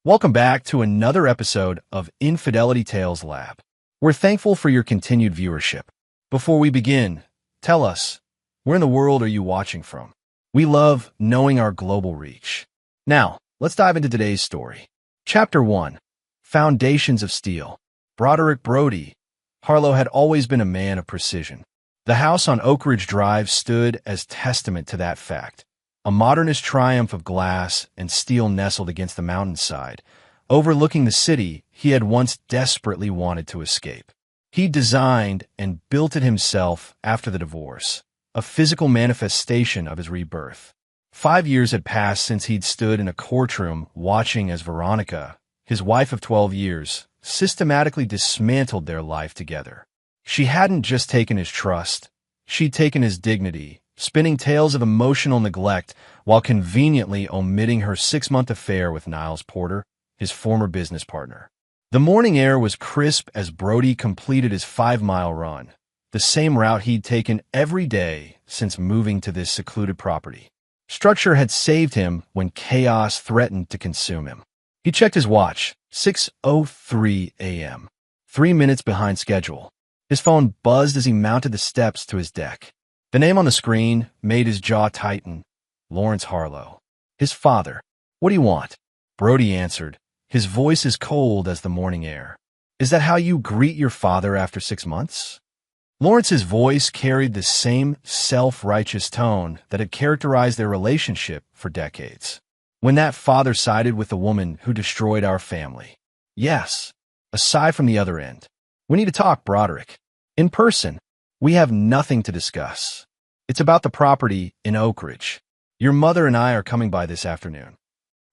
Welcome back to another episode of Infidelity Tales Lab. We're thankful for your continued viewership. Before we begin, tell us, where in the world are you watching from? We love knowing our global reach. Now, let's dive into today's story. Chapter 1. Foundations of Steel. Broderick Brody. Harlow had always been a man of precision. The house on Oak Ridge Drive stood as testament to that fact. A modernist triumph of glass and steel nestled against the mountainside, overlooking the city he had once desperately wanted to escape. He designed and built it himself after the divorce, a physical manifestation of his rebirth. 5 years had passed since he'd stood in a courtroom watching as Veronica, his wife of 12 years, systematically dismantled their life together. She hadn't just taken his trust, she'd taken his dignity, spinning tales of emotional neglect while conveniently omitting her 6-month affair with Niles Porter, his former business partner. The morning air was crisp as Brody completed his 5-mile run, the same route he'd taken every day since moving to this secluded property. Structure had saved him when chaos threatened to consume him. He checked his watch, 6:03 a.m., 3 minutes behind schedule. His phone buzzed as he mounted the steps to his deck. The name on the screen made his jaw tighten. Lawrence Harlow. His father. "What do you want?" Brody answered, his voice as cold as the morning air. "Is that how you greet your father after 6 months?" Lawrence's voice carried the same self-righteous tone that had characterized their relationship for decades. "When that father sided with the woman who destroyed our family." "Yes. Aside from the other end. We need to talk, Broderick. In person. We have nothing to discuss. It's about the property in Oak Ridge. Your mother and I are coming by this afternoon."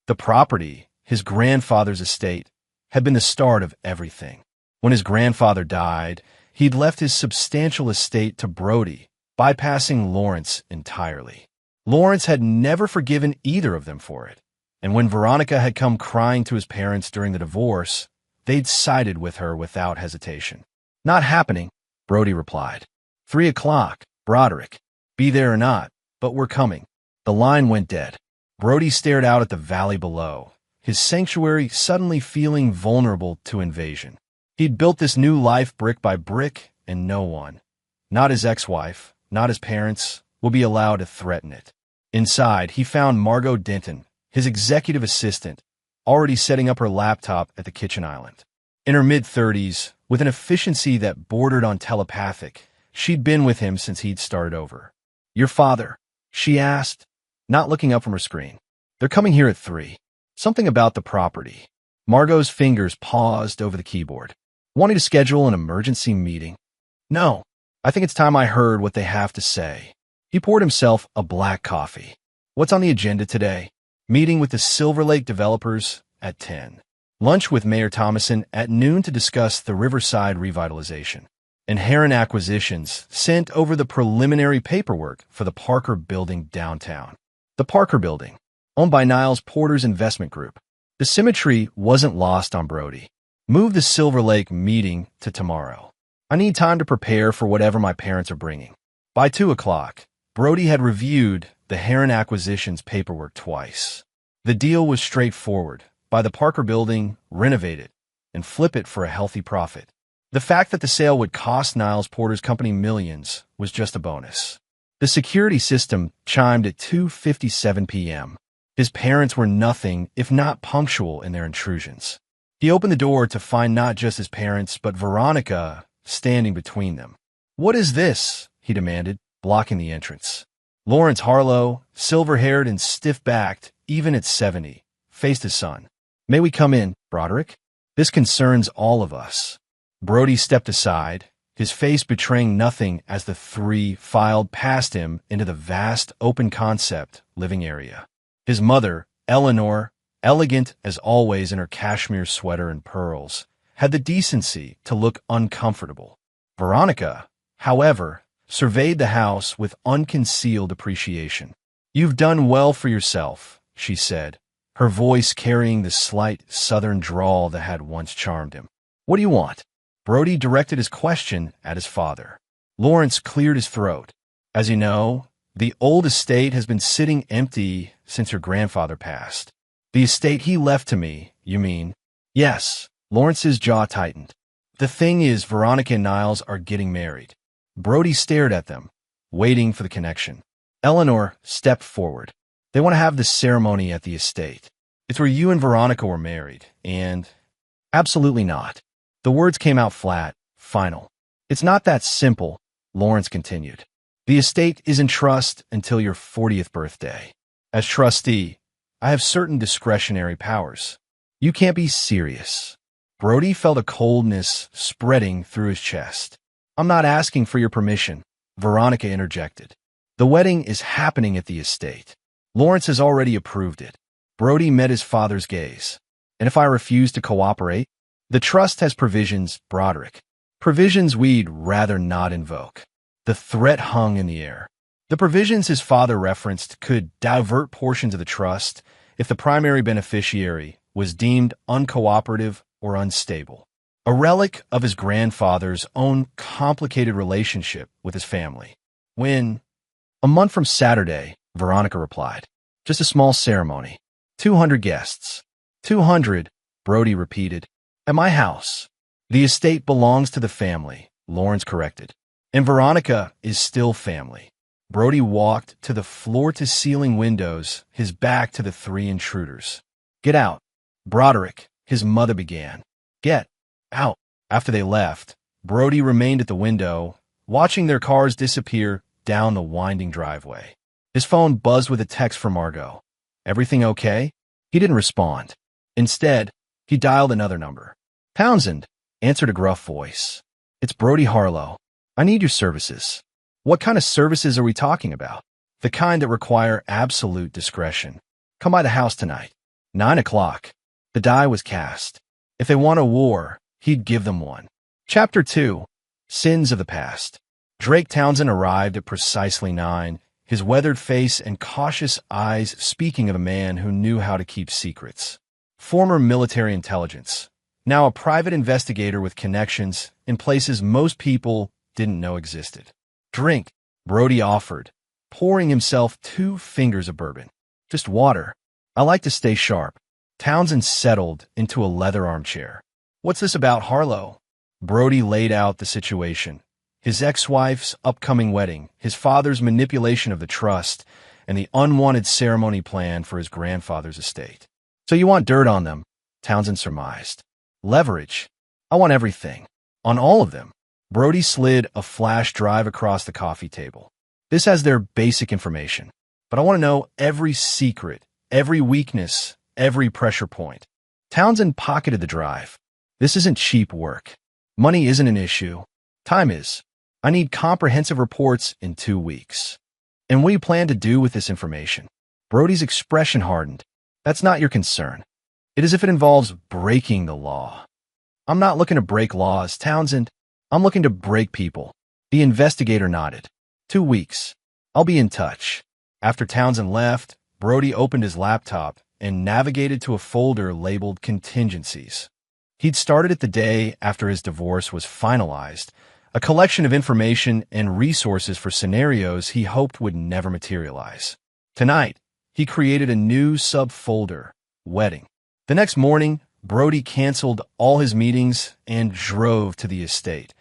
The property, his grandfather's estate, had been the start of everything. When his grandfather died, he'd left his substantial estate to Brody, bypassing Lawrence entirely. Lawrence had never forgiven either of them for it, and when Veronica had come crying to his parents during the divorce, they'd sided with her without hesitation. "Not happening," Brody replied. 3 o'clock, Broderick. "Be there or not, but we're coming." The line went dead. Brody stared out at the valley below, his sanctuary suddenly feeling vulnerable to invasion. He'd built this new life brick by brick, and no one, not his ex-wife, not his parents, would be allowed to threaten it. Inside, he found Margot Denton, his executive assistant, already setting up her laptop at the kitchen island. In her mid-30s, with an efficiency that bordered on telepathic, she'd been with him since he'd started over. "Your father?" she asked, not looking up from her screen. "They're coming here at 3. Something about the property." Margot's fingers paused over the keyboard. "Wanting to schedule an emergency meeting?" "No. I think it's time I heard what they have to say." He poured himself a black coffee. "What's on the agenda today?" "Meeting with the Silver Lake developers at 10. Lunch with Mayor Thomason at noon to discuss the Riverside revitalization. And Heron Acquisitions sent over the preliminary paperwork for the Parker Building downtown." The Parker Building, owned by Niles Porter's investment group. The symmetry wasn't lost on Brody. "Move the Silver Lake meeting to tomorrow. I need time to prepare for whatever my parents are bringing." By 2 o'clock, Brody had reviewed the Heron Acquisitions paperwork twice. The deal was straightforward: buy the Parker Building, renovate it, and flip it for a healthy profit. The fact that the sale would cost Niles Porter's company millions was just a bonus. The security system chimed at 2:57 p.m. His parents were nothing if not punctual in their intrusions. He opened the door to find not just his parents, but Veronica standing between them. "What is this?" he demanded, blocking the entrance. Lawrence Harlow, silver-haired and stiff-backed, even at 70, faced his son. "May we come in, Broderick? This concerns all of us." Brody stepped aside, his face betraying nothing as the three filed past him into the vast open-concept living area. His mother, Eleanor, elegant as always in her cashmere sweater and pearls, had the decency to look uncomfortable. Veronica, however, surveyed the house with unconcealed appreciation. "You've done well for yourself," she said, her voice carrying the slight southern drawl that had once charmed him. "What do you want?" Brody directed his question at his father. Lawrence cleared his throat. "As you know, the old estate has been sitting empty since your grandfather passed. The estate he left to me, you mean? Yes. Lawrence's jaw tightened. The thing is, Veronica and Niles are getting married. Brody stared at them, waiting for the connection. Eleanor stepped forward. They want to have the ceremony at the estate. It's where you and Veronica were married, and... Absolutely not. The words came out flat, final. It's not that simple, Lawrence continued. The estate is in trust until your 40th birthday. As trustee, I have certain discretionary powers. You can't be serious. Brody felt a coldness spreading through his chest. I'm not asking for your permission, Veronica interjected. The wedding is happening at the estate. Lawrence has already approved it. Brody met his father's gaze. And if I refuse to cooperate? The trust has provisions, Broderick. Provisions we'd rather not invoke. The threat hung in the air. The provisions his father referenced could divert portions of the trust if the primary beneficiary was deemed uncooperative or unstable, a relic of his grandfather's own complicated relationship with his family. When? A month from Saturday, Veronica replied. Just a small ceremony. 200 guests. 200, Brody repeated. At my house. The estate belongs to the family, Lawrence corrected. And Veronica is still family. Brody walked to the floor-to-ceiling windows, his back to the three intruders. Get out. Broderick, his mother began. Get out. After they left, Brody remained at the window, watching their cars disappear down the winding driveway. His phone buzzed with a text from Margot. Everything okay? He didn't respond. Instead, he dialed another number. Townsend, answered a gruff voice. It's Brody Harlow. I need your services. What kind of services are we talking about? The kind that require absolute discretion. Come by the house tonight. 9 o'clock. The die was cast. If they want a war, he'd give them one. Chapter 2. Sins of the Past. Drake Townsend arrived at precisely 9, his weathered face and cautious eyes speaking of a man who knew how to keep secrets. Former military intelligence. Now a private investigator with connections in places most people didn't know existed. Drink, Brody offered, pouring himself 2 fingers of bourbon. Just water. I like to stay sharp. Townsend settled into a leather armchair. What's this about Harlow? Brody laid out the situation. His ex-wife's upcoming wedding, his father's manipulation of the trust, and the unwanted ceremony planned for his grandfather's estate. So you want dirt on them, Townsend surmised. Leverage. I want everything. On all of them. Brody slid a flash drive across the coffee table. This has their basic information, but I want to know every secret, every weakness, every pressure point. Townsend pocketed the drive. This isn't cheap work. Money isn't an issue. Time is. I need comprehensive reports in 2 weeks. And what do you plan to do with this information? Brody's expression hardened. That's not your concern. It is if it involves breaking the law. I'm not looking to break laws, Townsend. I'm looking to break people. The investigator nodded. 2 weeks. I'll be in touch. After Townsend left, Brody opened his laptop and navigated to a folder labeled Contingencies. He'd started it the day after his divorce was finalized, a collection of information and resources for scenarios he hoped would never materialize. Tonight, he created a new subfolder, Wedding. The next morning, Brody canceled all his meetings and drove to the estate,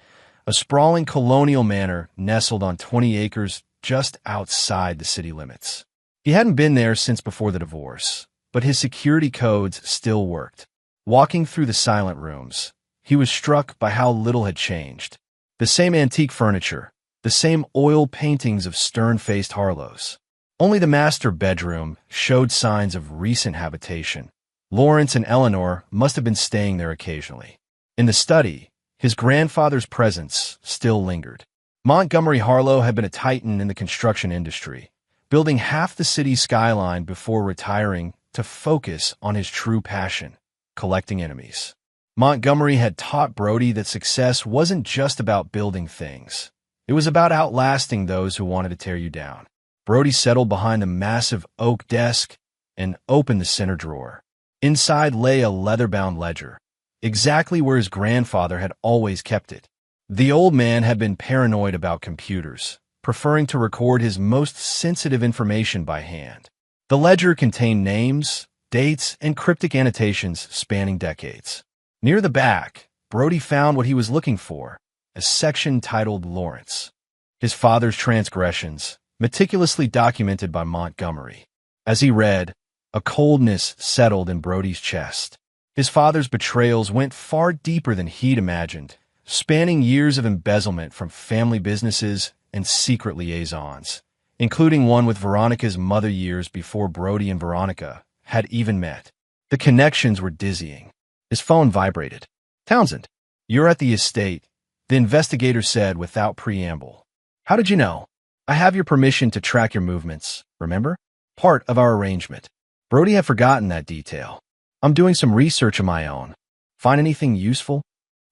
a sprawling colonial manor nestled on 20 acres just outside the city limits. He hadn't been there since before the divorce, but his security codes still worked. Walking through the silent rooms, he was struck by how little had changed. The same antique furniture, the same oil paintings of stern-faced Harlows. Only the master bedroom showed signs of recent habitation. Lawrence and Eleanor must have been staying there occasionally. In the study, his grandfather's presence still lingered. Montgomery Harlow had been a titan in the construction industry, building half the city's skyline before retiring to focus on his true passion, collecting enemies. Montgomery had taught Brody that success wasn't just about building things. It was about outlasting those who wanted to tear you down. Brody settled behind the massive oak desk and opened the center drawer. Inside lay a leather-bound ledger, exactly where his grandfather had always kept it. The old man had been paranoid about computers, preferring to record his most sensitive information by hand. The ledger contained names, dates, and cryptic annotations spanning decades. Near the back, Brody found what he was looking for, a section titled Lawrence. His father's transgressions, meticulously documented by Montgomery. As he read, a coldness settled in Brody's chest. His father's betrayals went far deeper than he'd imagined, spanning years of embezzlement from family businesses and secret liaisons, including one with Veronica's mother years before Brody and Veronica had even met. The connections were dizzying. His phone vibrated. "Townsend, you're at the estate," the investigator said without preamble. "How did you know? I have your permission to track your movements, remember? Part of our arrangement." Brody had forgotten that detail. "I'm doing some research of my own. Find anything useful?"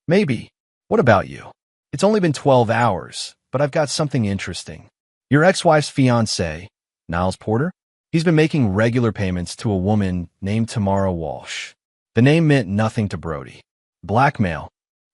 "Maybe. What about you?" "It's only been 12 hours, but I've got something interesting. Your ex-wife's fiancé, Niles Porter, he's been making regular payments to a woman named Tamara Walsh." The name meant nothing to Brody. "Blackmail?"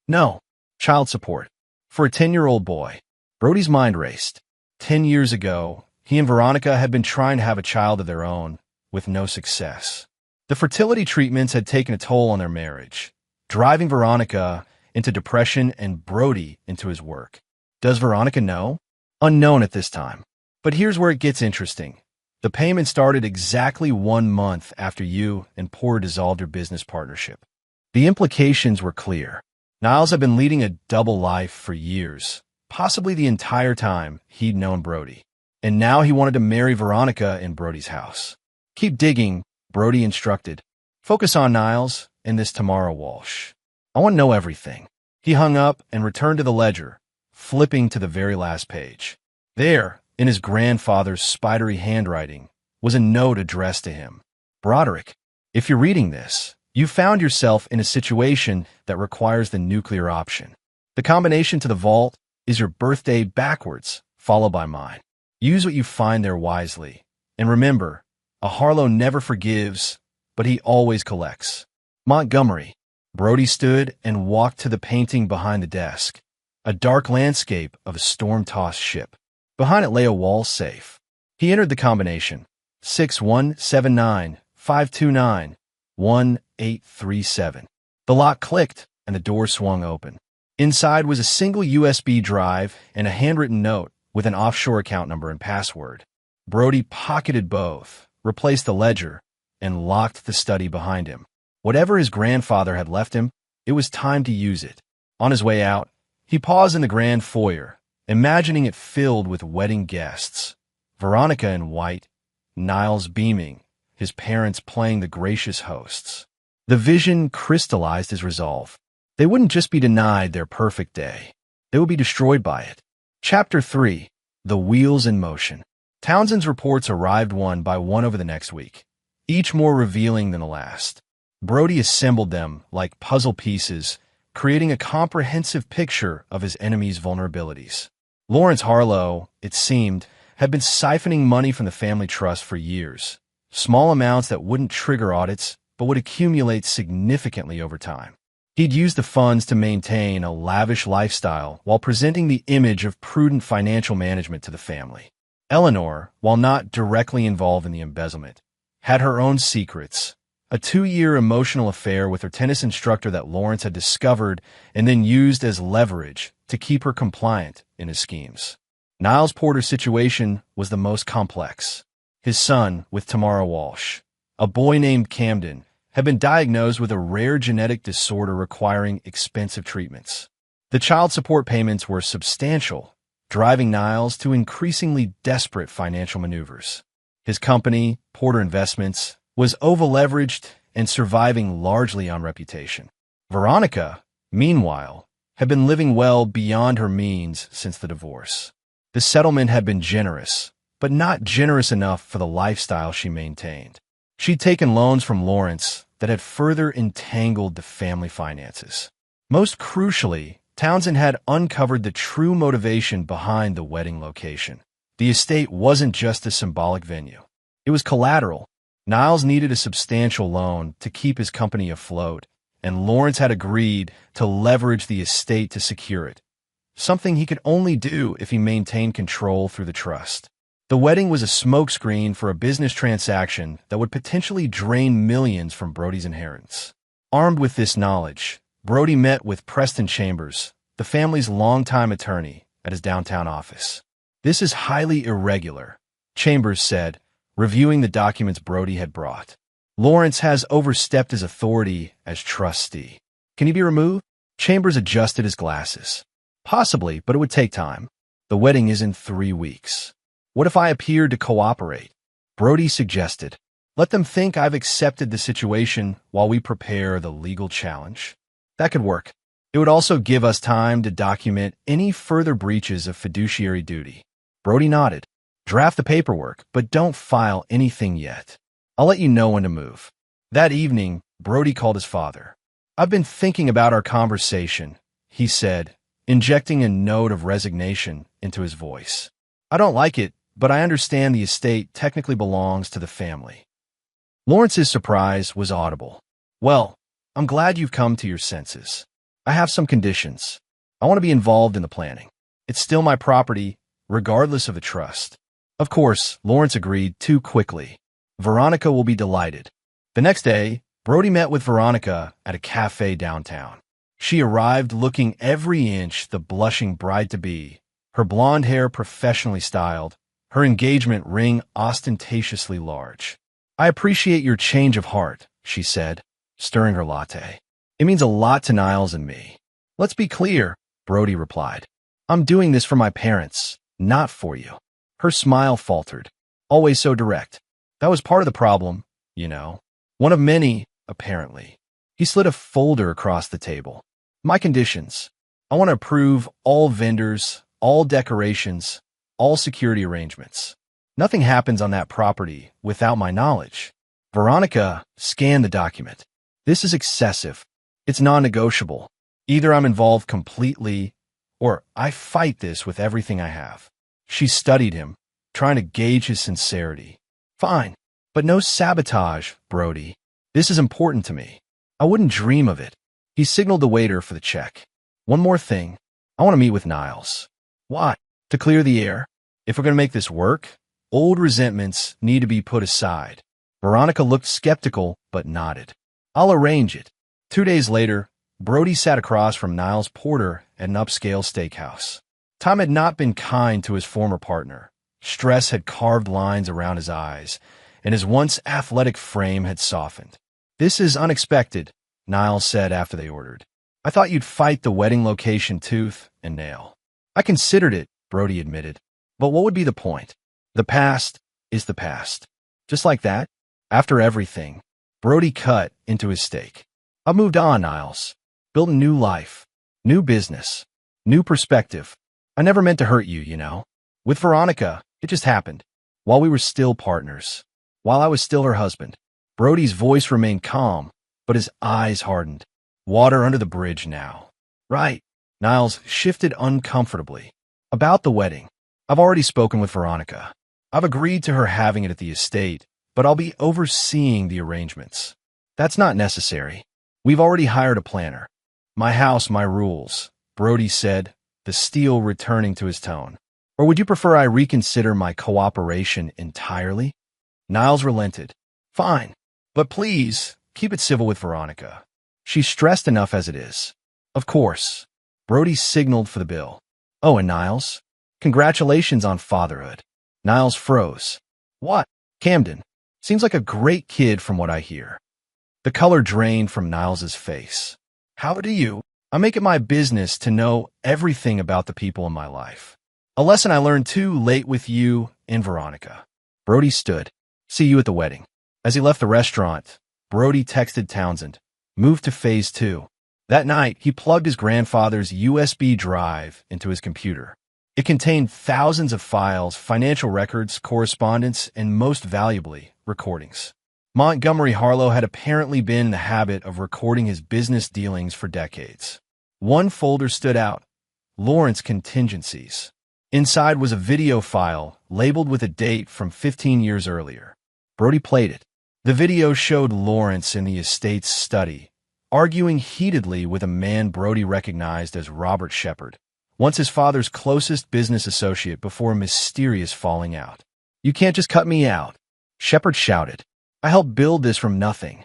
"No. Child support. For a 10-year-old boy." Brody's mind raced. 10 years ago, he and Veronica had been trying to have a child of their own, with no success. The fertility treatments had taken a toll on their marriage, driving Veronica into depression and Brody into his work. Does Veronica know? Unknown at this time. But here's where it gets interesting. The payment started exactly 1 month after you and Porter dissolved your business partnership. The implications were clear. Niles had been leading a double life for years, possibly the entire time he'd known Brody. And now he wanted to marry Veronica in Brody's house. "Keep digging," Brody instructed. "Focus on Niles and this Tamara Walsh. I want to know everything." He hung up and returned to the ledger, flipping to the very last page. There, in his grandfather's spidery handwriting, was a note addressed to him. "Broderick, if you're reading this, you found yourself in a situation that requires the nuclear option. The combination to the vault is your birthday backwards, followed by mine. Use what you find there wisely. And remember, a Harlow never forgives, but he always collects." Montgomery. Brody stood and walked to the painting behind the desk, a dark landscape of a storm-tossed ship. Behind it lay a wall safe. He entered the combination, 6179-529-1837. The lock clicked and the door swung open. Inside was a single USB drive and a handwritten note with an offshore account number and password. Brody pocketed both, replaced the ledger, and locked the study behind him. Whatever his grandfather had left him, it was time to use it. On his way out, he paused in the grand foyer, imagining it filled with wedding guests. Veronica in white, Niles beaming, his parents playing the gracious hosts. The vision crystallized his resolve. They wouldn't just be denied their perfect day. They would be destroyed by it. Chapter 3. The Wheels in Motion. Townsend's reports arrived one by one over the next week, each more revealing than the last. Brody assembled them like puzzle pieces, creating a comprehensive picture of his enemy's vulnerabilities. Lawrence Harlow, it seemed, had been siphoning money from the family trust for years, small amounts that wouldn't trigger audits but would accumulate significantly over time. He'd used the funds to maintain a lavish lifestyle while presenting the image of prudent financial management to the family. Eleanor, while not directly involved in the embezzlement, had her own secrets. A 2-year emotional affair with her tennis instructor that Lawrence had discovered and then used as leverage to keep her compliant in his schemes. Niles Porter's situation was the most complex. His son with Tamara Walsh, a boy named Camden, had been diagnosed with a rare genetic disorder requiring expensive treatments. The child support payments were substantial, driving Niles to increasingly desperate financial maneuvers. His company, Porter Investments, was over-leveraged and surviving largely on reputation. Veronica, meanwhile, had been living well beyond her means since the divorce. The settlement had been generous, but not generous enough for the lifestyle she maintained. She'd taken loans from Lawrence that had further entangled the family finances. Most crucially, Townsend had uncovered the true motivation behind the wedding location. The estate wasn't just a symbolic venue. It was collateral. Niles needed a substantial loan to keep his company afloat, and Lawrence had agreed to leverage the estate to secure it, something he could only do if he maintained control through the trust. The wedding was a smokescreen for a business transaction that would potentially drain millions from Brody's inheritance. Armed with this knowledge, Brody met with Preston Chambers, the family's longtime attorney, at his downtown office. "This is highly irregular," Chambers said, reviewing the documents Brody had brought. "Lawrence has overstepped his authority as trustee. Can he be removed?" Chambers adjusted his glasses. "Possibly, but it would take time. The wedding is in 3 weeks. What if I appeared to cooperate?" Brody suggested. "Let them think I've accepted the situation while we prepare the legal challenge." "That could work. It would also give us time to document any further breaches of fiduciary duty." Brody nodded. "Draft the paperwork, but don't file anything yet. I'll let you know when to move." That evening, Brody called his father. "I've been thinking about our conversation," he said, injecting a note of resignation into his voice. "I don't like it, but I understand the estate technically belongs to the family." Lawrence's surprise was audible. "Well, I'm glad you've come to your senses. I have some conditions. I want to be involved in the planning. It's still my property, regardless of the trust." Of course, Lawrence agreed too quickly. "Veronica will be delighted." The next day, Brody met with Veronica at a cafe downtown. She arrived looking every inch the blushing bride-to-be, her blonde hair professionally styled, her engagement ring ostentatiously large. "I appreciate your change of heart," she said, stirring her latte. "It means a lot to Niles and me." "Let's be clear," Brody replied. "I'm doing this for my parents, not for you." Her smile faltered. "Always so direct." "That was part of the problem, you know. One of many, apparently." He slid a folder across the table. "My conditions. I want to approve all vendors, all decorations, all security arrangements. Nothing happens on that property without my knowledge." Veronica scanned the document. "This is excessive. It's non-negotiable. Either I'm involved completely, or I fight this with everything I have." She studied him, trying to gauge his sincerity. "Fine, but no sabotage, Brody. This is important to me. I wouldn't dream of it." He signaled the waiter for the check. "One more thing. I want to meet with Niles." "Why?" "To clear the air. If we're going to make this work, old resentments need to be put aside." Veronica looked skeptical, but nodded. "I'll arrange it." 2 days later, Brody sat across from Niles Porter at an upscale steakhouse. Time had not been kind to his former partner. Stress had carved lines around his eyes, and his once athletic frame had softened. "This is unexpected," Niles said after they ordered. "I thought you'd fight the wedding location tooth and nail." "I considered it," Brody admitted. "But what would be the point? The past is the past." Just like that, after everything, Brody cut into his steak. "I've moved on, Niles. Built a new life, new business, new perspective. I never meant to hurt you, you know. With Veronica, it just happened. While we were still partners. While I was still her husband." Brody's voice remained calm, but his eyes hardened. "Water under the bridge now." "Right." Niles shifted uncomfortably. "About the wedding. I've already spoken with Veronica. I've agreed to her having it at the estate, but I'll be overseeing the arrangements." "That's not necessary. We've already hired a planner." "My house, my rules," Brody said, the steel returning to his tone. "Or would you prefer I reconsider my cooperation entirely?" Niles relented. "Fine, but please keep it civil with Veronica. She's stressed enough as it is." "Of course." Brody signaled for the bill. "Oh, and Niles, congratulations on fatherhood." Niles froze. "What?" "Camden. Seems like a great kid from what I hear." The color drained from Niles's face. "How do you? I make it my business to know everything about the people in my life. A lesson I learned too late with you and Veronica." Brody stood. "See you at the wedding." As he left the restaurant, Brody texted Townsend, "Move to phase 2. That night, he plugged his grandfather's USB drive into his computer. It contained thousands of files, financial records, correspondence, and most valuably, recordings. Montgomery Harlow had apparently been in the habit of recording his business dealings for decades. One folder stood out, Lawrence Contingencies. Inside was a video file labeled with a date from 15 years earlier. Brody played it. The video showed Lawrence in the estate's study, arguing heatedly with a man Brody recognized as Robert Shepard, once his father's closest business associate before a mysterious falling out. You can't just cut me out. Shepard shouted. I helped build this from nothing.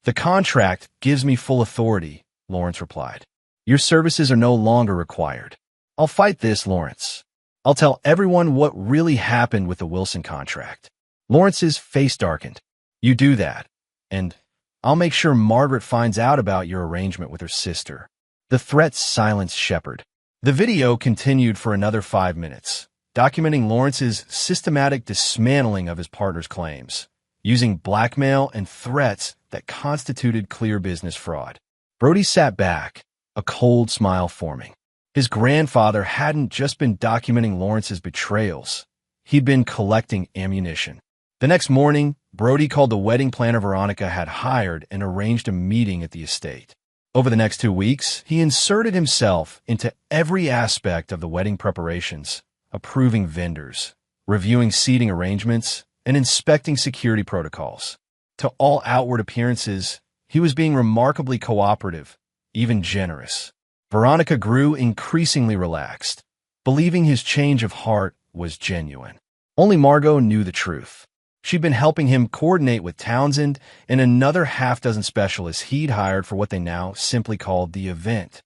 The contract gives me full authority, Lawrence replied. Your services are no longer required. I'll fight this, Lawrence. I'll tell everyone what really happened with the Wilson contract. Lawrence's face darkened. You do that, and I'll make sure Margaret finds out about your arrangement with her sister. The threat silenced Shepard. The video continued for another 5 minutes, documenting Lawrence's systematic dismantling of his partner's claims, using blackmail and threats that constituted clear business fraud. Brody sat back, a cold smile forming. His grandfather hadn't just been documenting Lawrence's betrayals. He'd been collecting ammunition. The next morning, Brody called the wedding planner Veronica had hired and arranged a meeting at the estate. Over the next 2 weeks, he inserted himself into every aspect of the wedding preparations, approving vendors, reviewing seating arrangements, and inspecting security protocols. To all outward appearances, he was being remarkably cooperative, even generous. Veronica grew increasingly relaxed, believing his change of heart was genuine. Only Margot knew the truth. She'd been helping him coordinate with Townsend and another half-dozen specialists he'd hired for what they now simply called the event.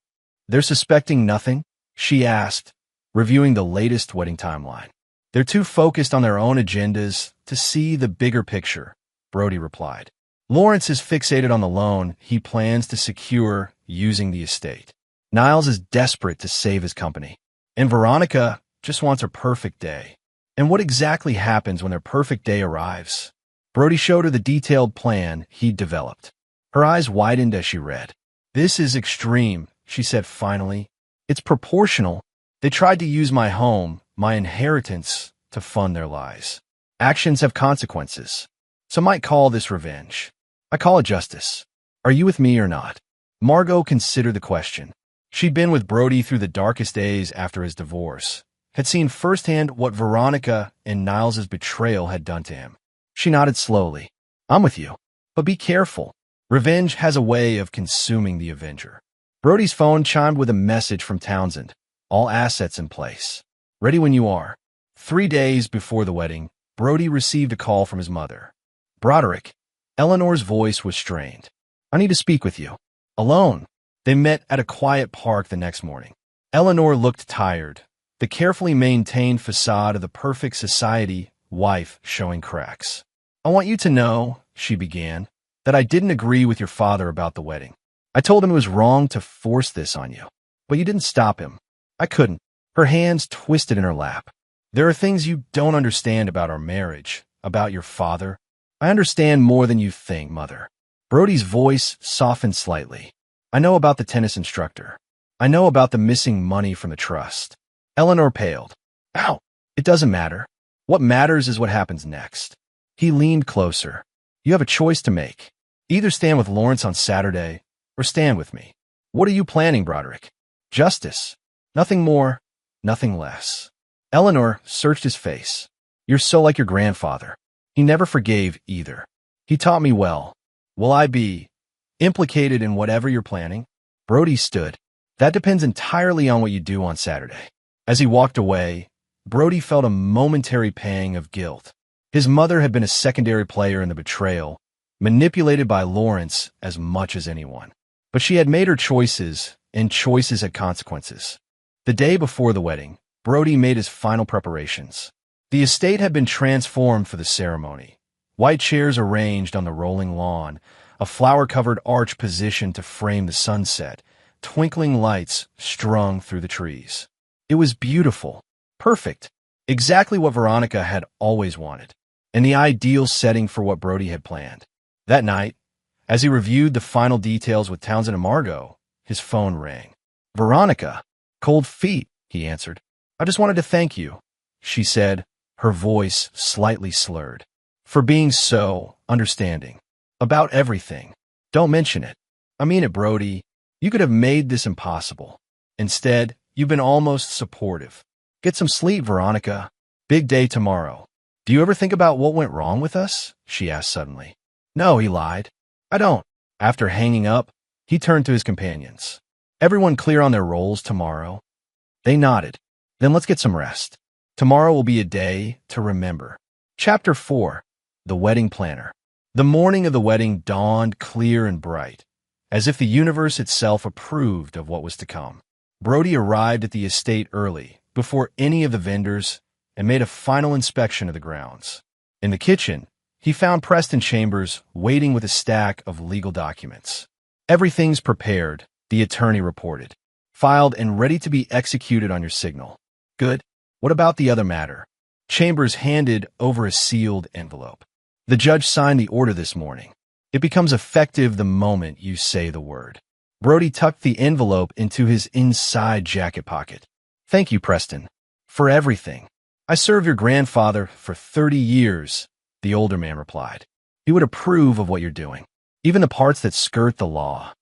They're suspecting nothing? She asked, reviewing the latest wedding timeline. They're too focused on their own agendas to see the bigger picture, Brody replied. Lawrence is fixated on the loan he plans to secure using the estate. Niles is desperate to save his company, and Veronica just wants her perfect day. And what exactly happens when their perfect day arrives? Brody showed her the detailed plan he'd developed. Her eyes widened as she read. This is extreme, she said finally. It's proportional. They tried to use my home, my inheritance, to fund their lies. Actions have consequences. Some might call this revenge. I call it justice. Are you with me or not? Margot considered the question. She'd been with Brody through the darkest days after his divorce, had seen firsthand what Veronica and Niles's betrayal had done to him. She nodded slowly. I'm with you. But be careful. Revenge has a way of consuming the avenger. Brody's phone chimed with a message from Townsend. All assets in place. Ready when you are. 3 days before the wedding, Brody received a call from his mother. Broderick. Eleanor's voice was strained. I need to speak with you. Alone. They met at a quiet park the next morning. Eleanor looked tired, the carefully maintained facade of the perfect society wife showing cracks. I want you to know, she began, that I didn't agree with your father about the wedding. I told him it was wrong to force this on you, but you didn't stop him. I couldn't. Her hands twisted in her lap. There are things you don't understand about our marriage, about your father. I understand more than you think, Mother. Brody's voice softened slightly. I know about the tennis instructor. I know about the missing money from the trust. Eleanor paled. Ow! It doesn't matter. What matters is what happens next. He leaned closer. You have a choice to make. Either stand with Lawrence on Saturday, or stand with me. What are you planning, Broderick? Justice. Nothing more, nothing less. Eleanor searched his face. You're so like your grandfather. He never forgave either. He taught me well. Will I be implicated in whatever you're planning? Brody stood. That depends entirely on what you do on Saturday. As he walked away, Brody felt a momentary pang of guilt. His mother had been a secondary player in the betrayal, manipulated by Lawrence as much as anyone. But she had made her choices, and choices had consequences. The day before the wedding, Brody made his final preparations. The estate had been transformed for the ceremony. White chairs arranged on the rolling lawn, a flower-covered arch positioned to frame the sunset, twinkling lights strung through the trees. It was beautiful, perfect, exactly what Veronica had always wanted, and the ideal setting for what Brody had planned. That night, as he reviewed the final details with Townsend and Margot, his phone rang. Veronica. Cold feet, he answered. I just wanted to thank you, she said, her voice slightly slurred, for being so understanding. About everything. Don't mention it. I mean it, Brody. You could have made this impossible. Instead, you've been almost supportive. Get some sleep, Veronica. Big day tomorrow. Do you ever think about what went wrong with us? She asked suddenly. No, he lied. I don't. After hanging up, he turned to his companions. Everyone clear on their roles tomorrow? They nodded. Then let's get some rest. Tomorrow will be a day to remember. Chapter 4. The Wedding Planner. The morning of the wedding dawned clear and bright, as if the universe itself approved of what was to come. Brody arrived at the estate early, before any of the vendors, and made a final inspection of the grounds. In the kitchen, he found Preston Chambers waiting with a stack of legal documents. "Everything's prepared," the attorney reported. "Filed and ready to be executed on your signal." "Good. What about the other matter?" Chambers handed over a sealed envelope. "The judge signed the order this morning. It becomes effective the moment you say the word." Brody tucked the envelope into his inside jacket pocket. "Thank you, Preston, for everything. I served your grandfather for 30 years, the older man replied. "He would approve of what you're doing, even the parts that skirt the law."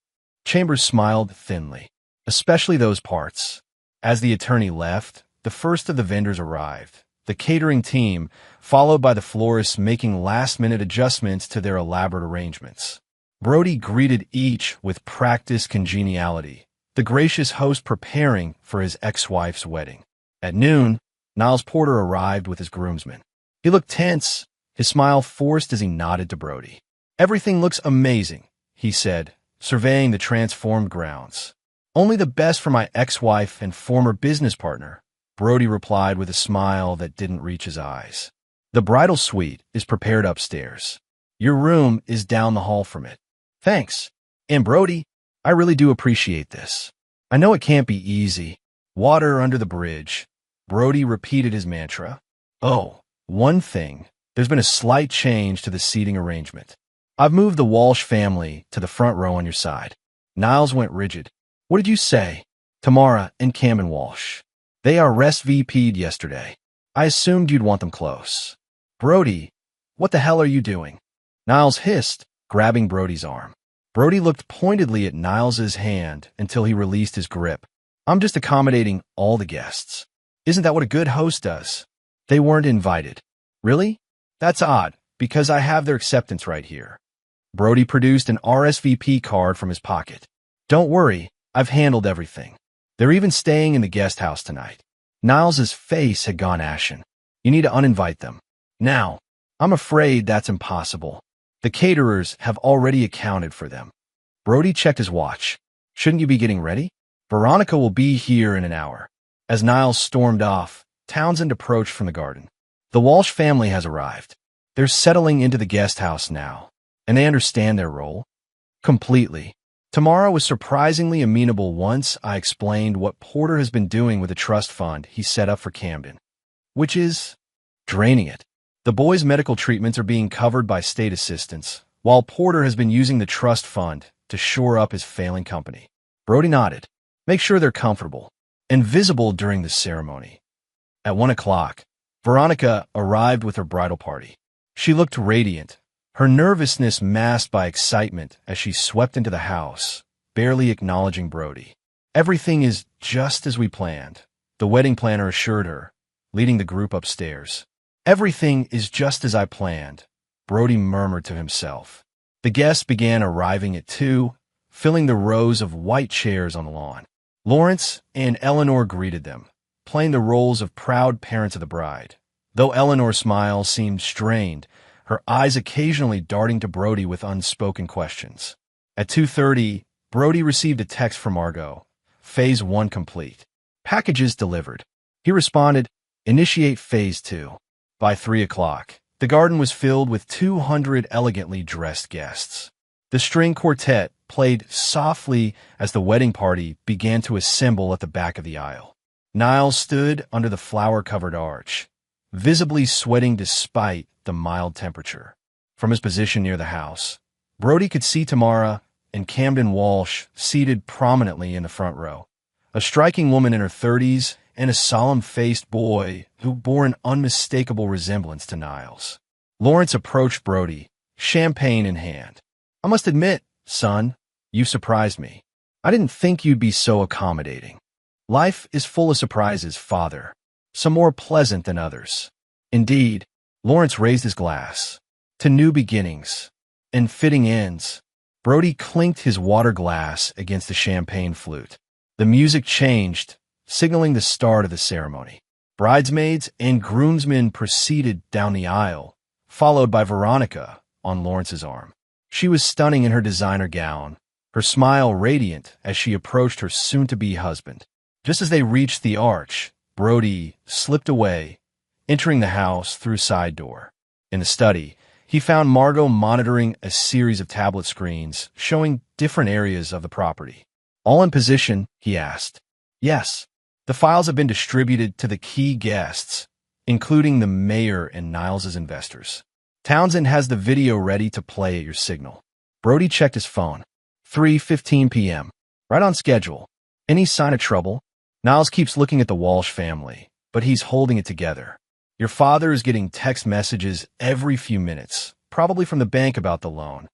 Chambers smiled thinly. "Especially those parts." As the attorney left, the first of the vendors arrived. The catering team, followed by the florists making last-minute adjustments to their elaborate arrangements. Brody greeted each with practiced congeniality, the gracious host preparing for his ex-wife's wedding. At noon, Niles Porter arrived with his groomsmen. He looked tense, his smile forced as he nodded to Brody. "Everything looks amazing," he said, surveying the transformed grounds. "Only the best for my ex-wife and former business partner," Brody replied with a smile that didn't reach his eyes. "The bridal suite is prepared upstairs. Your room is down the hall from it." "Thanks. And Brody, I really do appreciate this. I know it can't be easy. Water under the bridge." Brody repeated his mantra. "Oh, one thing. There's been a slight change to the seating arrangement. I've moved the Walsh family to the front row on your side." Niles went rigid. "What did you say?" "Tamara and Camden Walsh. They RSVP'd yesterday. I assumed you'd want them close." "Brody, what the hell are you doing?" Niles hissed, grabbing Brody's arm. Brody looked pointedly at Niles's hand until he released his grip. "I'm just accommodating all the guests. Isn't that what a good host does?" "They weren't invited." "Really? That's odd, because I have their acceptance right here." Brody produced an RSVP card from his pocket. "Don't worry, I've handled everything. They're even staying in the guest house tonight." Niles's face had gone ashen. "You need to uninvite them." "Now, I'm afraid that's impossible. The caterers have already accounted for them." Brody checked his watch. "Shouldn't you be getting ready? Veronica will be here in an hour." As Niles stormed off, Townsend approached from the garden. "The Walsh family has arrived. They're settling into the guest house now, and they understand their role." "Completely." Tamara was surprisingly amenable once I explained what Porter has been doing with the trust fund he set up for Camden. "Which is?" "Draining it. The boys' medical treatments are being covered by state assistance, while Porter has been using the trust fund to shore up his failing company." Brody nodded. "Make sure they're comfortable and visible during the ceremony." At 1 o'clock, Veronica arrived with her bridal party. She looked radiant, her nervousness masked by excitement as she swept into the house, barely acknowledging Brody. "Everything is just as we planned," the wedding planner assured her, leading the group upstairs. "Everything is just as I planned," Brody murmured to himself. The guests began arriving at 2, filling the rows of white chairs on the lawn. Lawrence and Eleanor greeted them, playing the roles of proud parents of the bride. Though Eleanor's smile seemed strained, her eyes occasionally darting to Brody with unspoken questions. At 2:30, Brody received a text from Margot. Phase 1 complete. Packages delivered. He responded, "Initiate Phase 2. By 3 o'clock, the garden was filled with 200 elegantly dressed guests. The string quartet played softly as the wedding party began to assemble at the back of the aisle. Niles stood under the flower-covered arch, visibly sweating despite the mild temperature. From his position near the house, Brody could see Tamara and Camden Walsh seated prominently in the front row, a striking woman in her 30s and a solemn-faced boy who bore an unmistakable resemblance to Niles. Lawrence approached Brody, champagne in hand. "I must admit, son, you surprised me. I didn't think you'd be so accommodating." "Life is full of surprises, father, some more pleasant than others." "Indeed." Lawrence raised his glass. "To new beginnings and fitting ends." Brody clinked his water glass against the champagne flute. The music changed, signaling the start of the ceremony. Bridesmaids and groomsmen proceeded down the aisle, followed by Veronica on Lawrence's arm. She was stunning in her designer gown, her smile radiant as she approached her soon-to-be husband. Just as they reached the arch, Brody slipped away, entering the house through a side door. In the study, he found Margot monitoring a series of tablet screens showing different areas of the property. "All in position?" he asked. "Yes. The files have been distributed to the key guests, including the mayor and Niles's investors. Townsend has the video ready to play at your signal." Brody checked his phone. 3:15 p.m. Right on schedule. Any sign of trouble? Niles keeps looking at the Walsh family, but he's holding it together. "Your father is getting text messages every few minutes, probably from the bank about the loan."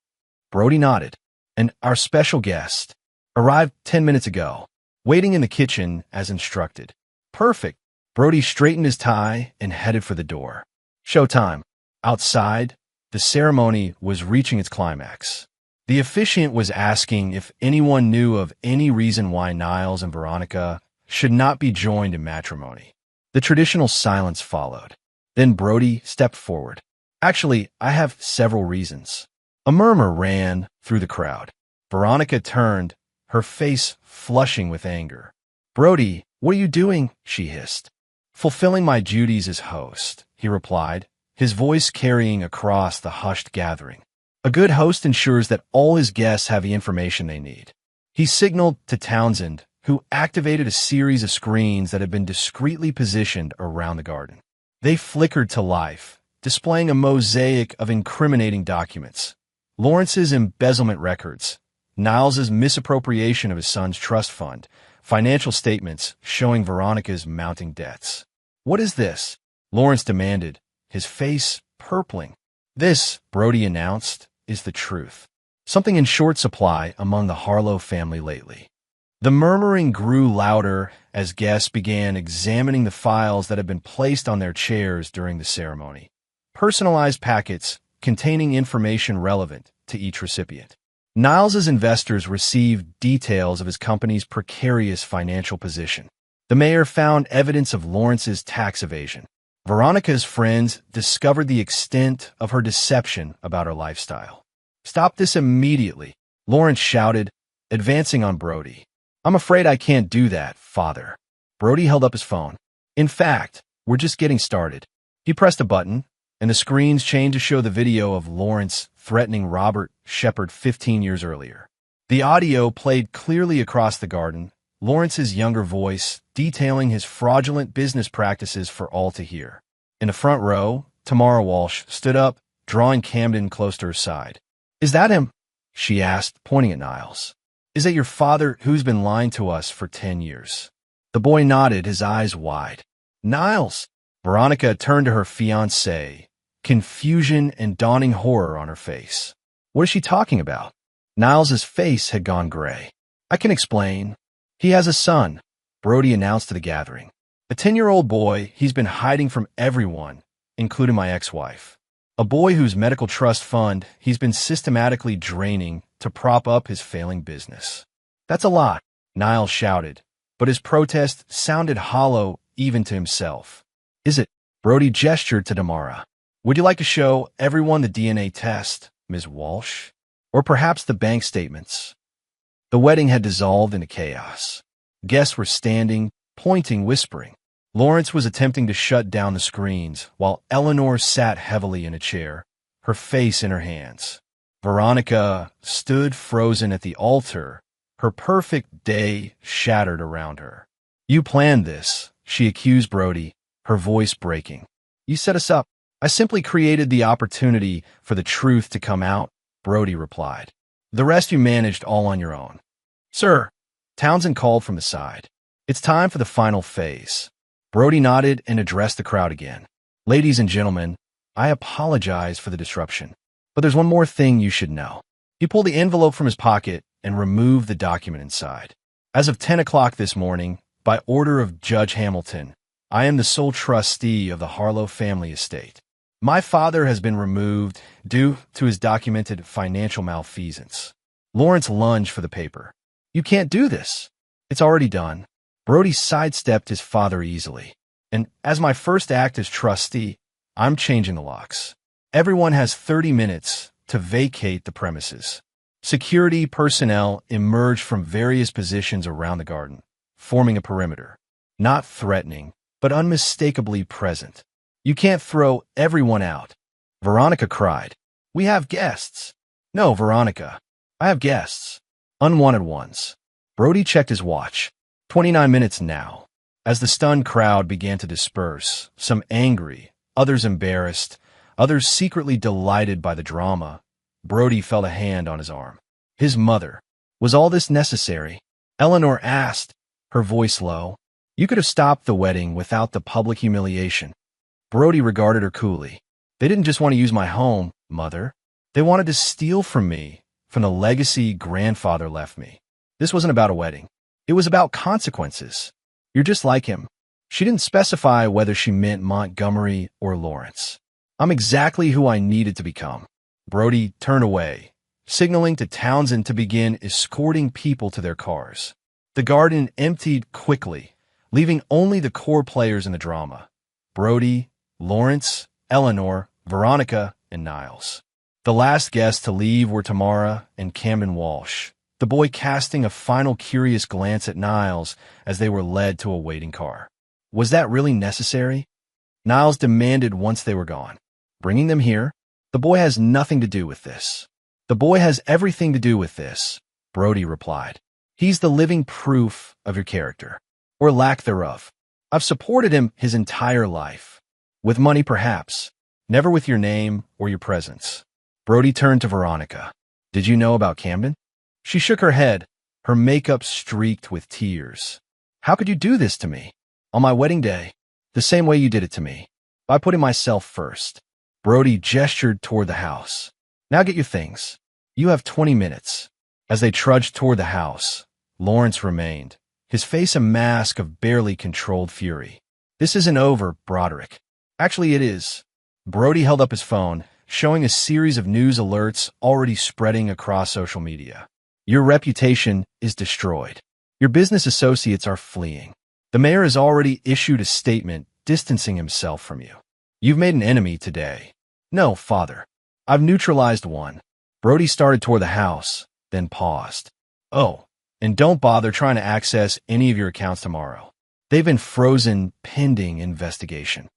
Brody nodded. "And our special guest arrived 10 minutes ago, waiting in the kitchen as instructed." "Perfect." Brody straightened his tie and headed for the door. Showtime. Outside, the ceremony was reaching its climax. The officiant was asking if anyone knew of any reason why Niles and Veronica should not be joined in matrimony. The traditional silence followed. Then Brody stepped forward. "Actually, I have several reasons." A murmur ran through the crowd. Veronica turned, her face flushing with anger. "Brody, what are you doing?" she hissed. "Fulfilling my duties as host," he replied, his voice carrying across the hushed gathering. "A good host ensures that all his guests have the information they need." He signaled to Townsend, who activated a series of screens that had been discreetly positioned around the garden. They flickered to life, displaying a mosaic of incriminating documents. Lawrence's embezzlement records, Niles's misappropriation of his son's trust fund, financial statements showing Veronica's mounting debts. "What is this?" Lawrence demanded, his face purpling. "This," Brody announced, "is the truth. Something in short supply among the Harlow family lately." The murmuring grew louder as guests began examining the files that had been placed on their chairs during the ceremony. Personalized packets containing information relevant to each recipient. Niles's investors received details of his company's precarious financial position. The mayor found evidence of Lawrence's tax evasion. Veronica's friends discovered the extent of her deception about her lifestyle. "Stop this immediately," Lawrence shouted, advancing on Brody. "I'm afraid I can't do that, Father." Brody held up his phone. "In fact, we're just getting started." He pressed a button, and the screens changed to show the video of Lawrence threatening Robert Shepard 15 years earlier. The audio played clearly across the garden, Lawrence's younger voice detailing his fraudulent business practices for all to hear. In the front row, Tamara Walsh stood up, drawing Camden close to her side. "Is that him?" she asked, pointing at Niles. "Is that your father who's been lying to us for 10 years? The boy nodded, his eyes wide. "Niles!" Veronica turned to her fiancé, confusion and dawning horror on her face. "What is she talking about?" Niles's face had gone gray. "I can explain. He has a son," Brody announced to the gathering. "A 10-year-old boy he's been hiding from everyone, including my ex-wife. A boy whose medical trust fund he's been systematically draining to prop up his failing business." "That's a lot," Niles shouted, but his protest sounded hollow even to himself. "Is it?" Brody gestured to Tamara. "Would you like to show everyone the DNA test, Ms. Walsh? Or perhaps the bank statements?" The wedding had dissolved into chaos. Guests were standing, pointing, whispering. Lawrence was attempting to shut down the screens, while Eleanor sat heavily in a chair, her face in her hands. Veronica stood frozen at the altar, her perfect day shattered around her. "You planned this," she accused Brody, her voice breaking. "You set us up." "I simply created the opportunity for the truth to come out," Brody replied. "The rest you managed all on your own." "Sir," Townsend called from the side. "It's time for the final phase." Brody nodded and addressed the crowd again. "Ladies and gentlemen, I apologize for the disruption, but there's one more thing you should know." He pulled the envelope from his pocket and removed the document inside. "As of 10 o'clock this morning, by order of Judge Hamilton, I am the sole trustee of the Harlow family estate. My father has been removed due to his documented financial malfeasance." Lawrence lunged for the paper. "You can't do this." "It's already done." Brody sidestepped his father easily. And as my first act as trustee, I'm changing the locks. Everyone has 30 minutes to vacate the premises. Security personnel emerge from various positions around the garden, forming a perimeter. Not threatening, but unmistakably present. You can't throw everyone out. Veronica cried. We have guests. No, Veronica. I have guests. Unwanted ones. Brody checked his watch. 29 minutes now. As the stunned crowd began to disperse, some angry, others embarrassed, others secretly delighted by the drama, Brody felt a hand on his arm. His mother. Was all this necessary? Eleanor asked, her voice low. You could have stopped the wedding without the public humiliation. Brody regarded her coolly. They didn't just want to use my home, Mother. They wanted to steal from me, from the legacy grandfather left me. This wasn't about a wedding. It was about consequences. You're just like him. She didn't specify whether she meant Montgomery or Lawrence. I'm exactly who I needed to become. Brody turned away, signaling to Townsend to begin escorting people to their cars. The garden emptied quickly, leaving only the core players in the drama. Brody, Lawrence, Eleanor, Veronica, and Niles. The last guests to leave were Tamara and Camden Walsh, the boy casting a final curious glance at Niles as they were led to a waiting car. Was that really necessary? Niles demanded once they were gone. Bringing them here? The boy has nothing to do with this. The boy has everything to do with this, Brody replied. He's the living proof of your character, or lack thereof. I've supported him his entire life. With money, perhaps. Never with your name or your presence. Brody turned to Veronica. Did you know about Camden? She shook her head, her makeup streaked with tears. How could you do this to me? On my wedding day, the same way you did it to me, by putting myself first. Brody gestured toward the house. Now get your things. You have 20 minutes. As they trudged toward the house, Lawrence remained, his face a mask of barely controlled fury. This isn't over, Broderick. Actually, it is. Brody held up his phone, showing a series of news alerts already spreading across social media. Your reputation is destroyed. Your business associates are fleeing. The mayor has already issued a statement distancing himself from you. You've made an enemy today. No, Father. I've neutralized one. Brody started toward the house, then paused. Oh, and don't bother trying to access any of your accounts tomorrow. They've been frozen pending investigation.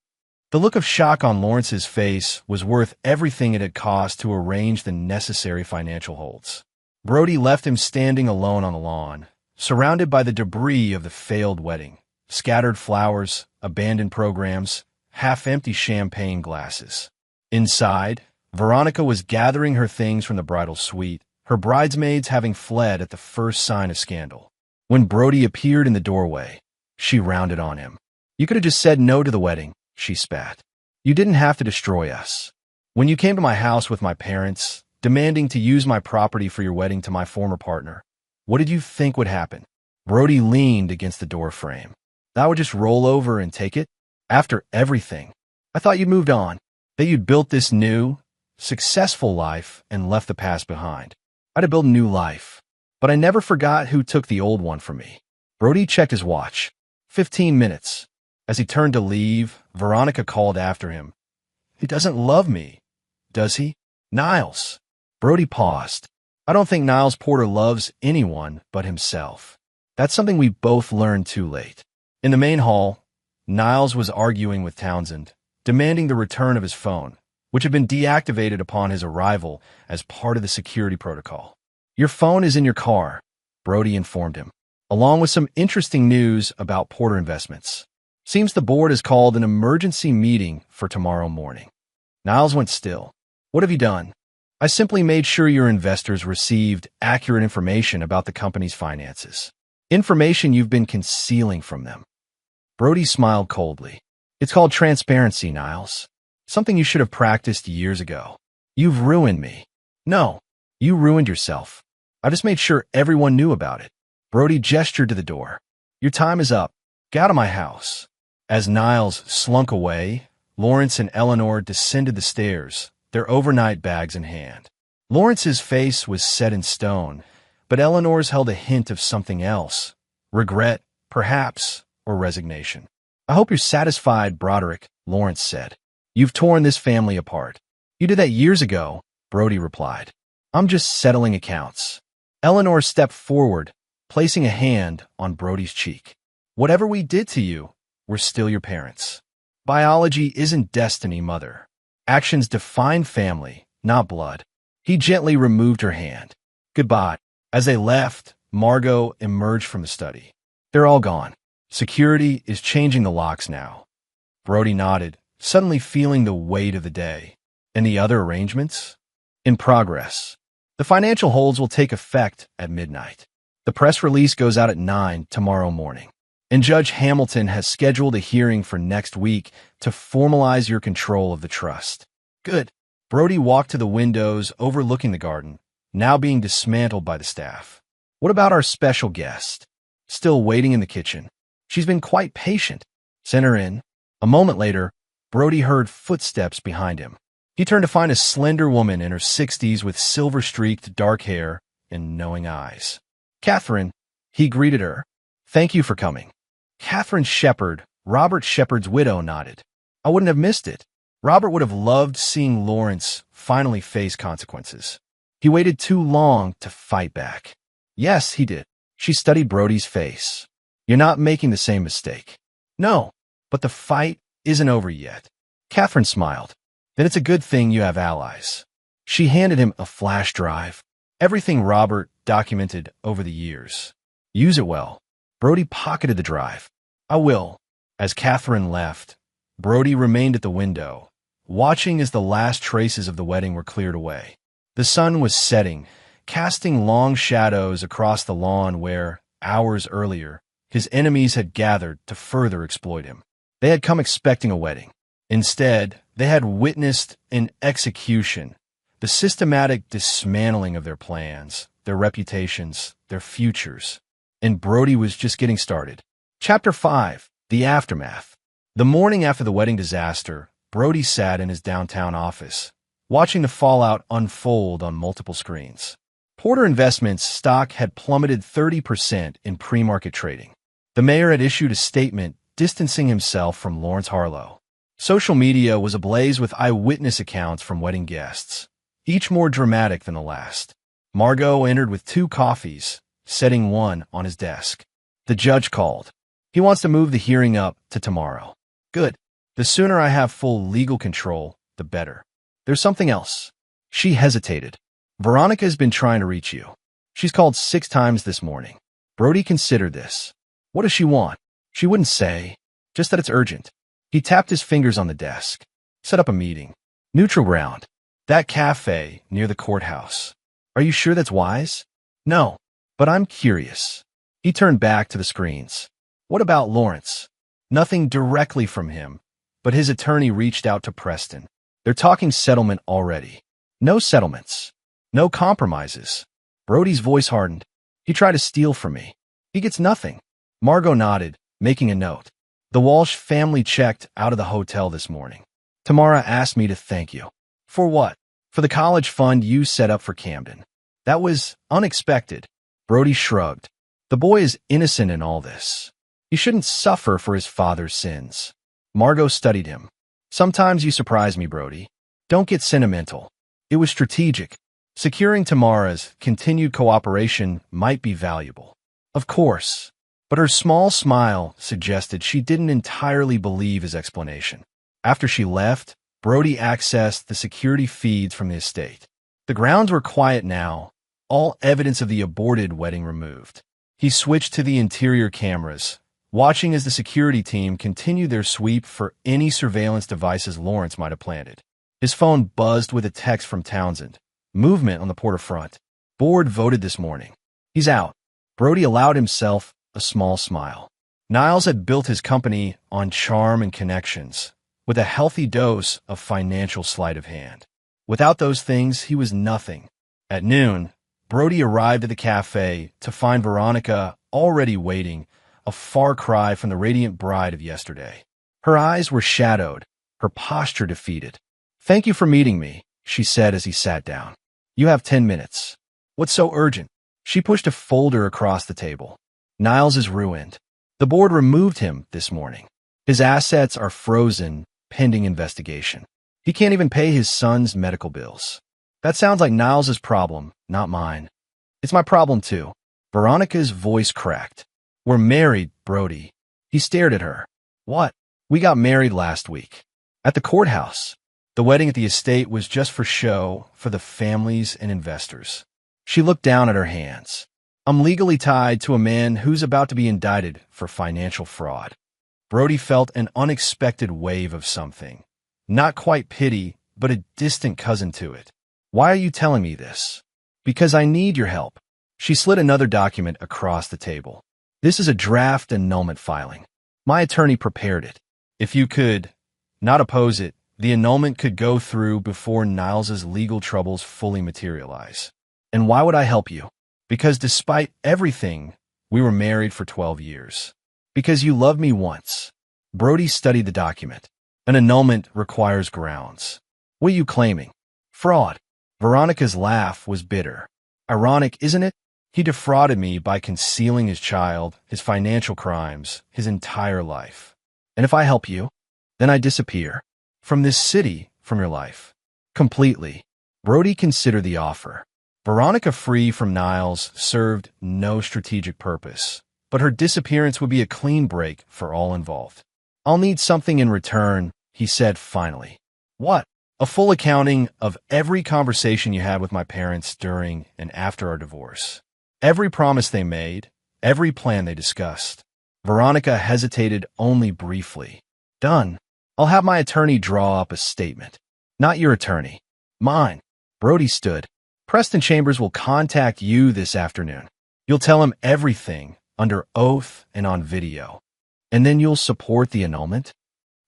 The look of shock on Lawrence's face was worth everything it had cost to arrange the necessary financial holds. Brody left him standing alone on the lawn, surrounded by the debris of the failed wedding, scattered flowers, abandoned programs, half-empty champagne glasses. Inside, Veronica was gathering her things from the bridal suite, her bridesmaids having fled at the first sign of scandal. When Brody appeared in the doorway, she rounded on him. You could have just said no to the wedding, she spat. You didn't have to destroy us. When you came to my house with my parents, demanding to use my property for your wedding to my former partner, what did you think would happen? Brody leaned against the door frame. I would just roll over and take it? After everything. I thought you'd moved on, that you'd built this new, successful life and left the past behind. I'd have built a new life. But I never forgot who took the old one from me. Brody checked his watch. 15 minutes. As he turned to leave, Veronica called after him. He doesn't love me, does he? Niles. Brody paused. I don't think Niles Porter loves anyone but himself. That's something we both learned too late. In the main hall, Niles was arguing with Townsend, demanding the return of his phone, which had been deactivated upon his arrival as part of the security protocol. Your phone is in your car, Brody informed him, along with some interesting news about Porter Investments. Seems the board has called an emergency meeting for tomorrow morning. Niles went still. What have you done? I simply made sure your investors received accurate information about the company's finances. Information you've been concealing from them. Brody smiled coldly. It's called transparency, Niles. Something you should have practiced years ago. You've ruined me. No, you ruined yourself. I just made sure everyone knew about it. Brody gestured to the door. Your time is up. Get out of my house. As Niles slunk away, Lawrence and Eleanor descended the stairs, their overnight bags in hand. Lawrence's face was set in stone, but Eleanor's held a hint of something else. Regret, perhaps, or resignation. I hope you're satisfied, Broderick, Lawrence said. You've torn this family apart. You did that years ago, Brody replied. I'm just settling accounts. Eleanor stepped forward, placing a hand on Brody's cheek. Whatever we did to you, we're still your parents. Biology isn't destiny, Mother. Actions define family, not blood. He gently removed her hand. Goodbye. As they left, Margot emerged from the study. They're all gone. Security is changing the locks now. Brody nodded, suddenly feeling the weight of the day. And the other arrangements? In progress. The financial holds will take effect at midnight. The press release goes out at 9 tomorrow morning. And Judge Hamilton has scheduled a hearing for next week to formalize your control of the trust. Good. Brody walked to the windows overlooking the garden, now being dismantled by the staff. What about our special guest? Still waiting in the kitchen. She's been quite patient. Send her in. A moment later, Brody heard footsteps behind him. He turned to find a slender woman in her 60s with silver-streaked dark hair and knowing eyes. Catherine, he greeted her. Thank you for coming. Catherine Shepard, Robert Shepard's widow, nodded. I wouldn't have missed it. Robert would have loved seeing Lawrence finally face consequences. He waited too long to fight back. Yes, he did. She studied Brody's face. You're not making the same mistake. No, but the fight isn't over yet. Catherine smiled. Then it's a good thing you have allies. She handed him a flash drive. Everything Robert documented over the years. Use it well. Brody pocketed the drive. I will. As Catherine left, Brody remained at the window, watching as the last traces of the wedding were cleared away. The sun was setting, casting long shadows across the lawn where, hours earlier, his enemies had gathered to further exploit him. They had come expecting a wedding. Instead, they had witnessed an execution, the systematic dismantling of their plans, their reputations, their futures. And Brody was just getting started. Chapter 5. The Aftermath. The morning after the wedding disaster, Brody sat in his downtown office, watching the fallout unfold on multiple screens. Porter Investments' stock had plummeted 30% in pre-market trading. The mayor had issued a statement distancing himself from Lawrence Harlow. Social media was ablaze with eyewitness accounts from wedding guests, each more dramatic than the last. Margot entered with 2 coffees, setting one on his desk. The judge called. He wants to move the hearing up to tomorrow. Good. The sooner I have full legal control, the better. There's something else. She hesitated. Veronica has been trying to reach you. She's called 6 times this morning. Brody considered this. What does she want? She wouldn't say, just that it's urgent. He tapped his fingers on the desk. Set up a meeting. Neutral ground. That cafe near the courthouse. Are you sure that's wise? No, but I'm curious. He turned back to the screens. What about Lawrence? Nothing directly from him, but his attorney reached out to Preston. They're talking settlement already. No settlements. No compromises. Brody's voice hardened. He tried to steal from me. He gets nothing. Margot nodded, making a note. The Walsh family checked out of the hotel this morning. Tamara asked me to thank you. For what? For the college fund you set up for Camden. That was unexpected. Brody shrugged. The boy is innocent in all this. He shouldn't suffer for his father's sins. Margot studied him. Sometimes you surprise me, Brody. Don't get sentimental. It was strategic. Securing Tamara's continued cooperation might be valuable. Of course. But her small smile suggested she didn't entirely believe his explanation. After she left, Brody accessed the security feeds from the estate. The grounds were quiet now, all evidence of the aborted wedding removed. He switched to the interior cameras, watching as the security team continued their sweep for any surveillance devices Lawrence might have planted. His phone buzzed with a text from Townsend. Movement on the Porter front. Board voted this morning. He's out. Brody allowed himself a small smile. Niles had built his company on charm and connections, with a healthy dose of financial sleight of hand. Without those things, he was nothing. At noon, Brody arrived at the cafe to find Veronica already waiting, a far cry from the radiant bride of yesterday. Her eyes were shadowed, her posture defeated. Thank you for meeting me, she said as he sat down. You have 10 minutes. What's so urgent? She pushed a folder across the table. Niles is ruined. The board removed him this morning. His assets are frozen, pending investigation. He can't even pay his son's medical bills. That sounds like Niles's problem, not mine. It's my problem too. Veronica's voice cracked. We're married, Brody. He stared at her. What? We got married last week. At the courthouse. The wedding at the estate was just for show, for the families and investors. She looked down at her hands. I'm legally tied to a man who's about to be indicted for financial fraud. Brody felt an unexpected wave of something. Not quite pity, but a distant cousin to it. Why are you telling me this? Because I need your help. She slid another document across the table. This is a draft annulment filing. My attorney prepared it. If you could not oppose it, the annulment could go through before Niles's legal troubles fully materialize. And why would I help you? Because despite everything, we were married for 12 years. Because you loved me once. Brody studied the document. An annulment requires grounds. What are you claiming? Fraud. Veronica's laugh was bitter. Ironic, isn't it? He defrauded me by concealing his child, his financial crimes, his entire life. And if I help you, then I disappear. From this city, from your life. Completely. Brody considered the offer. Veronica free from Niles served no strategic purpose, but her disappearance would be a clean break for all involved. I'll need something in return, he said finally. What? A full accounting of every conversation you had with my parents during and after our divorce. Every promise they made, every plan they discussed. Veronica hesitated only briefly. Done. I'll have my attorney draw up a statement. Not your attorney. Mine. Brody stood. Preston Chambers will contact you this afternoon. You'll tell him everything, under oath and on video. And then you'll support the annulment?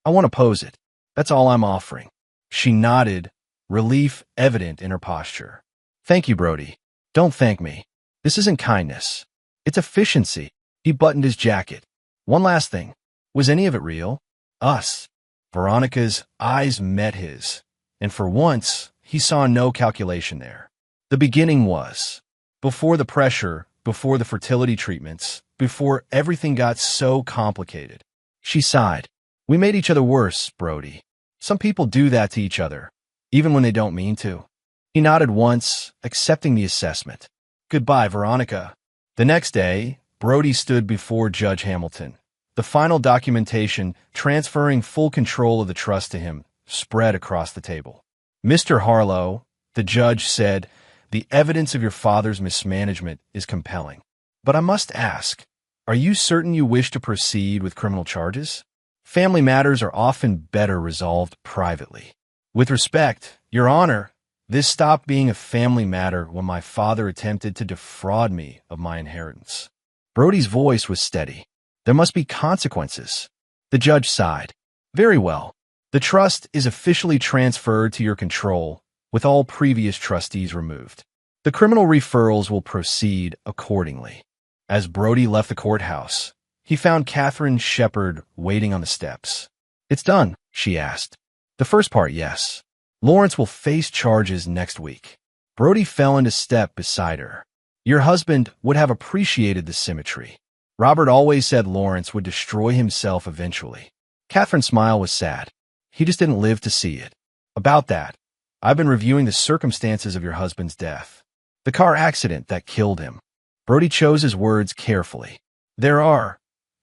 I won't oppose it. That's all I'm offering. She nodded, relief evident in her posture. Thank you, Brody. Don't thank me. This isn't kindness. It's efficiency. He buttoned his jacket. One last thing. Was any of it real? Us. Veronica's eyes met his, and for once, he saw no calculation there. The beginning was. Before the pressure, before the fertility treatments, before everything got so complicated. She sighed. We made each other worse, Brody. Some people do that to each other, even when they don't mean to. He nodded once, accepting the assessment. Goodbye, Veronica. The next day, Brody stood before Judge Hamilton. The final documentation, transferring full control of the trust to him, spread across the table. Mr. Harlow, the judge said, the evidence of your father's mismanagement is compelling. But I must ask, are you certain you wish to proceed with criminal charges? Family matters are often better resolved privately. With respect, Your Honor, this stopped being a family matter when my father attempted to defraud me of my inheritance. Brody's voice was steady. There must be consequences. The judge sighed. Very well. The trust is officially transferred to your control, with all previous trustees removed. The criminal referrals will proceed accordingly. As Brody left the courthouse, he found Catherine Shepard waiting on the steps. It's done, she asked. The first part, yes. Lawrence will face charges next week. Brody fell into step beside her. Your husband would have appreciated the symmetry. Robert always said Lawrence would destroy himself eventually. Catherine's smile was sad. He just didn't live to see it. About that, I've been reviewing the circumstances of your husband's death. The car accident that killed him. Brody chose his words carefully. There are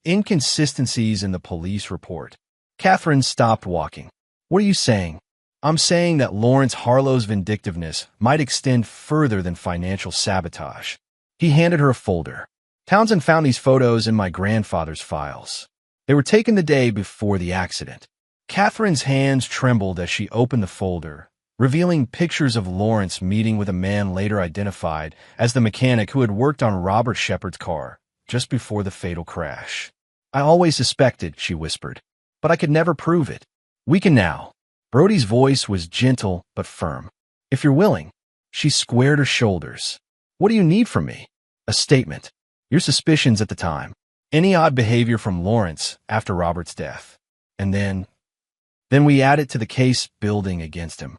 inconsistencies in the police report. Catherine stopped walking. What are you saying? I'm saying that Lawrence Harlow's vindictiveness might extend further than financial sabotage. He handed her a folder. Townsend found these photos in my grandfather's files. They were taken the day before the accident. Catherine's hands trembled as she opened the folder, revealing pictures of Lawrence meeting with a man later identified as the mechanic who had worked on Robert Shepard's car just before the fatal crash. I always suspected, she whispered, but I could never prove it. We can now. Brody's voice was gentle but firm. If you're willing. She squared her shoulders. What do you need from me? A statement. Your suspicions at the time. Any odd behavior from Lawrence after Robert's death. And then we add it to the case building against him.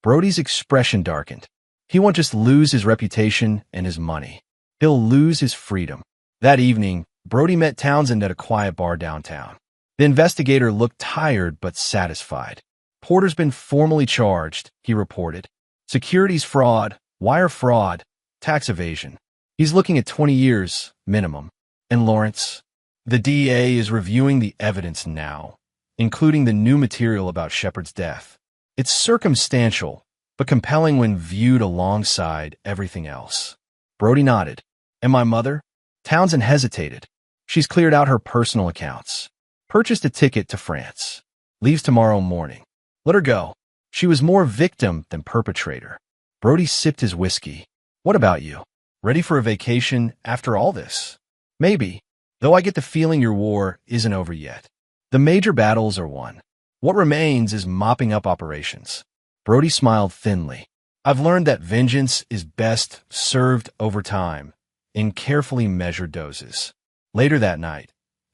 Brody's expression darkened. He won't just lose his reputation and his money. He'll lose his freedom. That evening, Brody met Townsend at a quiet bar downtown. The investigator looked tired but satisfied. Porter's been formally charged, he reported. Securities fraud, wire fraud, tax evasion. He's looking at 20 years, minimum. And Lawrence? The DA is reviewing the evidence now, including the new material about Shepard's death. It's circumstantial, but compelling when viewed alongside everything else. Brody nodded. And my mother? Townsend hesitated. She's cleared out her personal accounts. Purchased a ticket to France. Leaves tomorrow morning. Let her go. She was more victim than perpetrator. Brody sipped his whiskey. What about you? Ready for a vacation after all this? Maybe, though I get the feeling your war isn't over yet. The major battles are won. What remains is mopping up operations. Brody smiled thinly. I've learned that vengeance is best served over time, in carefully measured doses. Later that night,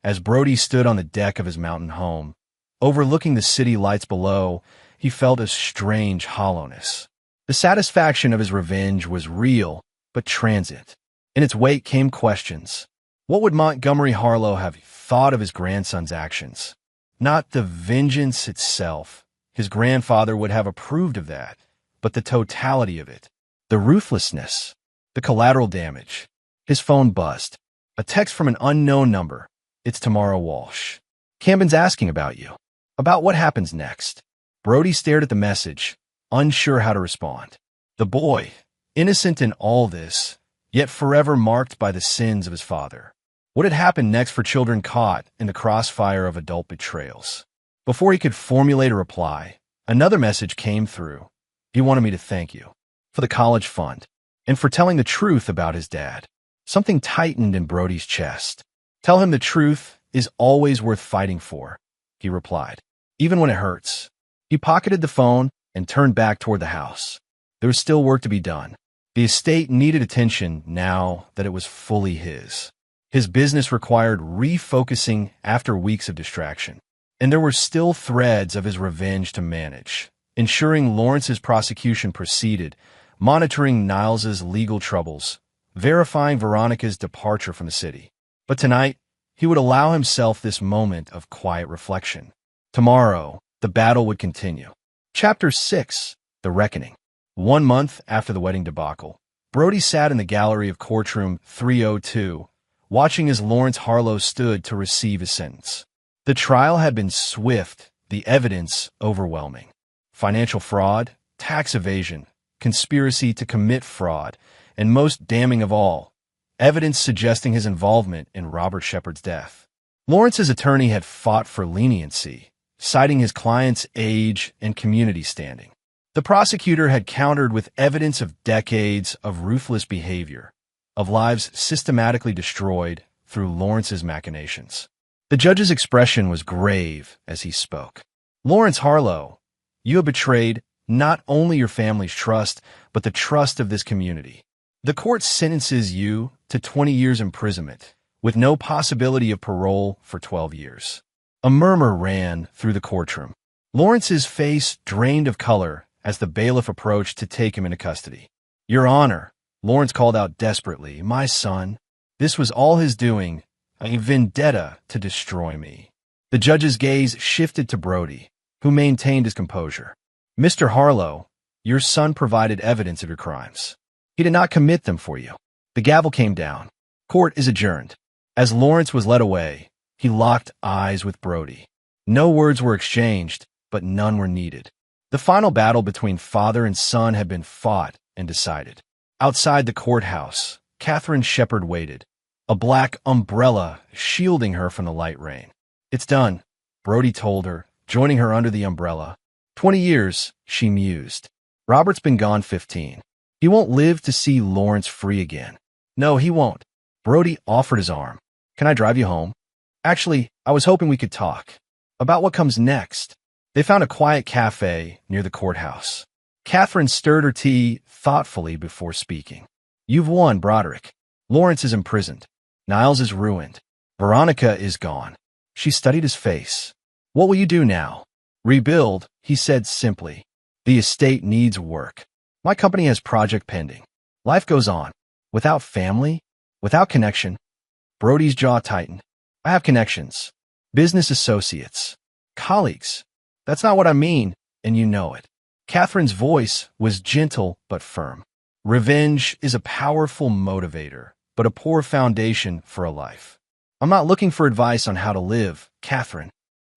as Brody stood on the deck of his mountain home, overlooking the city lights below, he felt a strange hollowness. The satisfaction of his revenge was real, but transient. In its wake came questions. What would Montgomery Harlow have thought of his grandson's actions? Not the vengeance itself. His grandfather would have approved of that, but the totality of it. The ruthlessness. The collateral damage. His phone buzzed. A text from an unknown number. It's Tamara Walsh. Camden's asking about you. About what happens next. Brody stared at the message, unsure how to respond. The boy, innocent in all this, yet forever marked by the sins of his father. What had happened next for children caught in the crossfire of adult betrayals? Before he could formulate a reply, another message came through. He wanted me to thank you for the college fund and for telling the truth about his dad. Something tightened in Brody's chest. Tell him the truth is always worth fighting for, he replied, even when it hurts. He pocketed the phone and turned back toward the house. There was still work to be done. The estate needed attention now that it was fully his. His business required refocusing after weeks of distraction. And there were still threads of his revenge to manage, ensuring Lawrence's prosecution proceeded, monitoring Niles's legal troubles, verifying Veronica's departure from the city. But tonight, he would allow himself this moment of quiet reflection. Tomorrow, the battle would continue. Chapter 6, The Reckoning. 1 month after the wedding debacle, Brody sat in the gallery of courtroom 302, watching as Lawrence Harlow stood to receive his sentence. The trial had been swift, the evidence overwhelming. Financial fraud, tax evasion, conspiracy to commit fraud, and most damning of all, evidence suggesting his involvement in Robert Shepard's death. Lawrence's attorney had fought for leniency, citing his client's age and community standing. The prosecutor had countered with evidence of decades of ruthless behavior, of lives systematically destroyed through Lawrence's machinations. The judge's expression was grave as he spoke. Lawrence Harlow, you have betrayed not only your family's trust, but the trust of this community. The court sentences you to 20 years imprisonment, with no possibility of parole for 12 years. A murmur ran through the courtroom. Lawrence's face drained of color as the bailiff approached to take him into custody. Your Honor, Lawrence called out desperately, my son. This was all his doing, a vendetta to destroy me. The judge's gaze shifted to Brody, who maintained his composure. Mr. Harlow, your son provided evidence of your crimes. He did not commit them for you. The gavel came down. Court is adjourned. As Lawrence was led away, he locked eyes with Brody. No words were exchanged, but none were needed. The final battle between father and son had been fought and decided. Outside the courthouse, Catherine Shepard waited, a black umbrella shielding her from the light rain. It's done, Brody told her, joining her under the umbrella. 20 years, she mused. Robert's been gone 15. He won't live to see Lawrence free again. No, he won't. Brody offered his arm. Can I drive you home? Actually, I was hoping we could talk. About what comes next. They found a quiet cafe near the courthouse. Catherine stirred her tea thoughtfully before speaking. You've won, Broderick. Lawrence is imprisoned. Niles is ruined. Veronica is gone. She studied his face. What will you do now? Rebuild, he said simply. The estate needs work. My company has project pending. Life goes on. Without family? Without connection? Brody's jaw tightened. I have connections. business associates, colleagues. That's not what I mean, and you know it. Catherine's voice was gentle but firm. Revenge is a powerful motivator, but a poor foundation for a life. I'm not looking for advice on how to live, Catherine.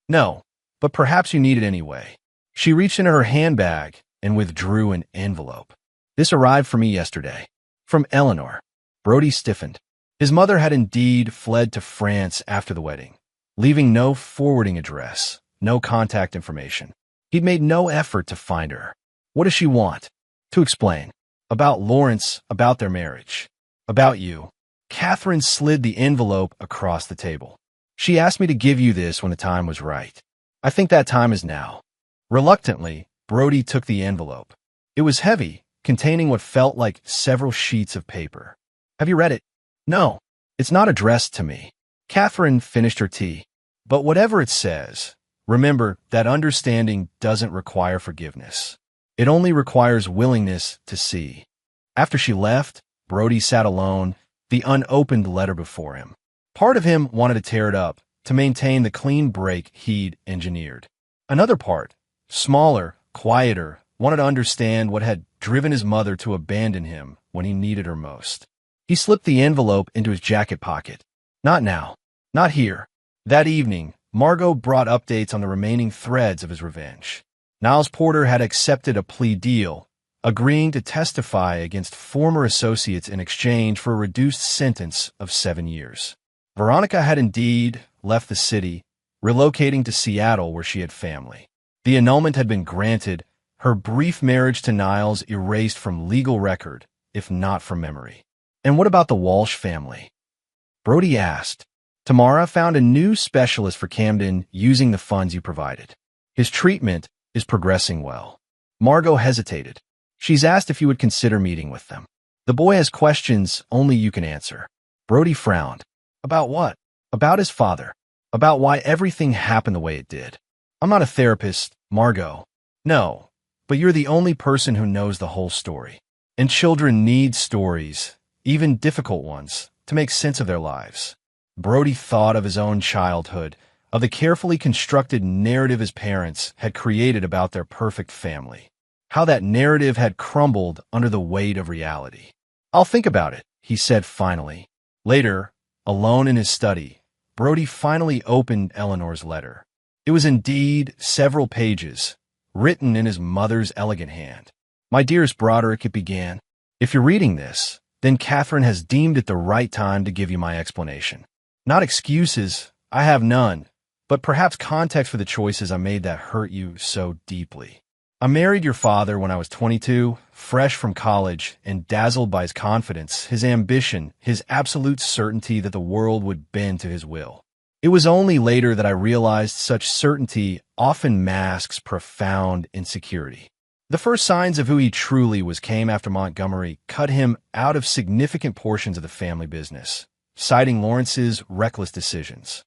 No, but perhaps you need it anyway. She reached into her handbag and withdrew an envelope. This arrived for me yesterday. From Eleanor. Brody stiffened. His mother had indeed fled to France after the wedding, leaving no forwarding address, no contact information. He'd made no effort to find her. What does she want? To explain. About Lawrence, about their marriage. About you. Catherine slid the envelope across the table. She asked me to give you this when the time was right. I think that time is now. Reluctantly, Brody took the envelope. It was heavy, containing what felt like several sheets of paper. Have you read it? No, it's not addressed to me. Catherine finished her tea. But whatever it says, remember that understanding doesn't require forgiveness. It only requires willingness to see. After she left, Brody sat alone, the unopened letter before him. Part of him wanted to tear it up, to maintain the clean break he'd engineered. Another part, smaller, quieter, wanted to understand what had driven his mother to abandon him when he needed her most. He slipped the envelope into his jacket pocket. Not now. Not here. That evening, Margot brought updates on the remaining threads of his revenge. Niles Porter had accepted a plea deal, agreeing to testify against former associates in exchange for a reduced sentence of 7 years. Veronica had indeed left the city, relocating to Seattle where she had family. The annulment had been granted, her brief marriage to Niles erased from legal record, if not from memory. And what about the Walsh family? Brody asked. Tamara found a new specialist for Camden using the funds you provided. His treatment is progressing well. Margot hesitated. She's asked if you would consider meeting with them. The boy has questions only you can answer. Brody frowned. About what? About his father. About why everything happened the way it did. I'm not a therapist, Margot. No, but you're the only person who knows the whole story. And children need stories, even difficult ones, to make sense of their lives. Brody thought of his own childhood, of the carefully constructed narrative his parents had created about their perfect family. How that narrative had crumbled under the weight of reality. I'll think about it, he said finally. Later, alone in his study, Brody finally opened Eleanor's letter. It was indeed several pages, written in his mother's elegant hand. My dearest Broderick, it began. If you're reading this, then Catherine has deemed it the right time to give you my explanation. Not excuses, I have none, but perhaps context for the choices I made that hurt you so deeply. I married your father when I was 22, fresh from college, and dazzled by his confidence, his ambition, his absolute certainty that the world would bend to his will. It was only later that I realized such certainty often masks profound insecurity. The first signs of who he truly was came after Montgomery cut him out of significant portions of the family business, citing Lawrence's reckless decisions.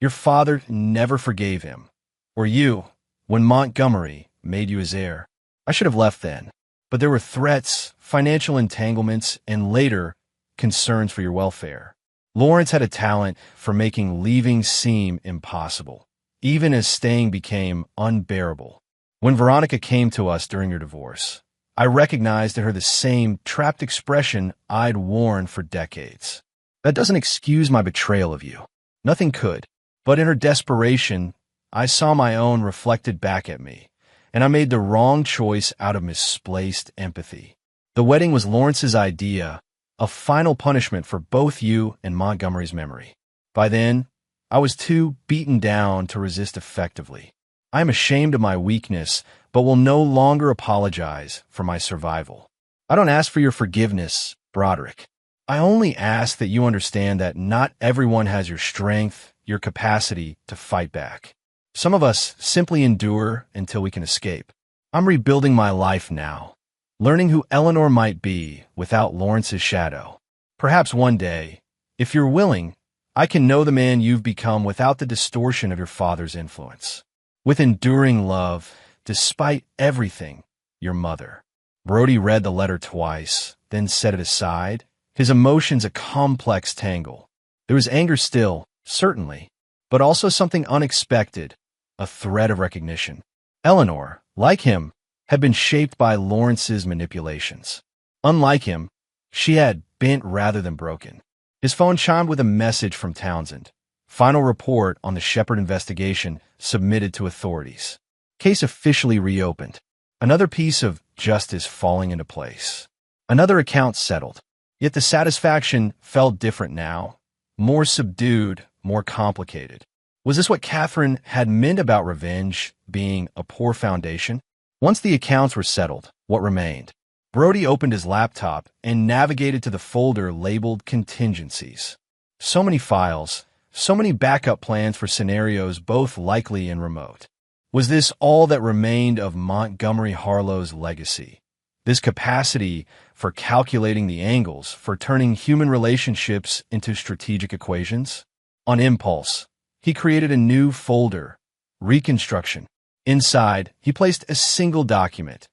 Your father never forgave him, or you, when Montgomery made you his heir. I should have left then, but there were threats, financial entanglements, and later, concerns for your welfare. Lawrence had a talent for making leaving seem impossible, even as staying became unbearable. When Veronica came to us during your divorce, I recognized in her the same trapped expression I'd worn for decades. That doesn't excuse my betrayal of you. Nothing could. But in her desperation, I saw my own reflected back at me, and I made the wrong choice out of misplaced empathy. The wedding was Lawrence's idea, a final punishment for both you and Montgomery's memory. By then, I was too beaten down to resist effectively. I am ashamed of my weakness, but will no longer apologize for my survival. I don't ask for your forgiveness, Broderick. I only ask that you understand that not everyone has your strength, your capacity to fight back. Some of us simply endure until we can escape. I'm rebuilding my life now, learning who Eleanor might be without Lawrence's shadow. Perhaps one day, if you're willing, I can know the man you've become without the distortion of your father's influence. With enduring love, despite everything, your mother. Brody read the letter twice, then set it aside, his emotions a complex tangle. There was anger still, certainly, but also something unexpected, a thread of recognition. Eleanor, like him, had been shaped by Lawrence's manipulations. Unlike him, she had bent rather than broken. His phone chimed with a message from Townsend. Final report on the Shepard investigation submitted to authorities. Case officially reopened. Another piece of justice falling into place. Another account settled. Yet the satisfaction felt different now. More subdued, more complicated. Was this what Catherine had meant about revenge being a poor foundation? Once the accounts were settled, what remained? Brody opened his laptop and navigated to the folder labeled contingencies. So many files, so many backup plans for scenarios both likely and remote. Was this all that remained of Montgomery Harlow's legacy? This capacity for calculating the angles, for turning human relationships into strategic equations? On impulse, he created a new folder, Reconstruction. Inside, he placed a single document,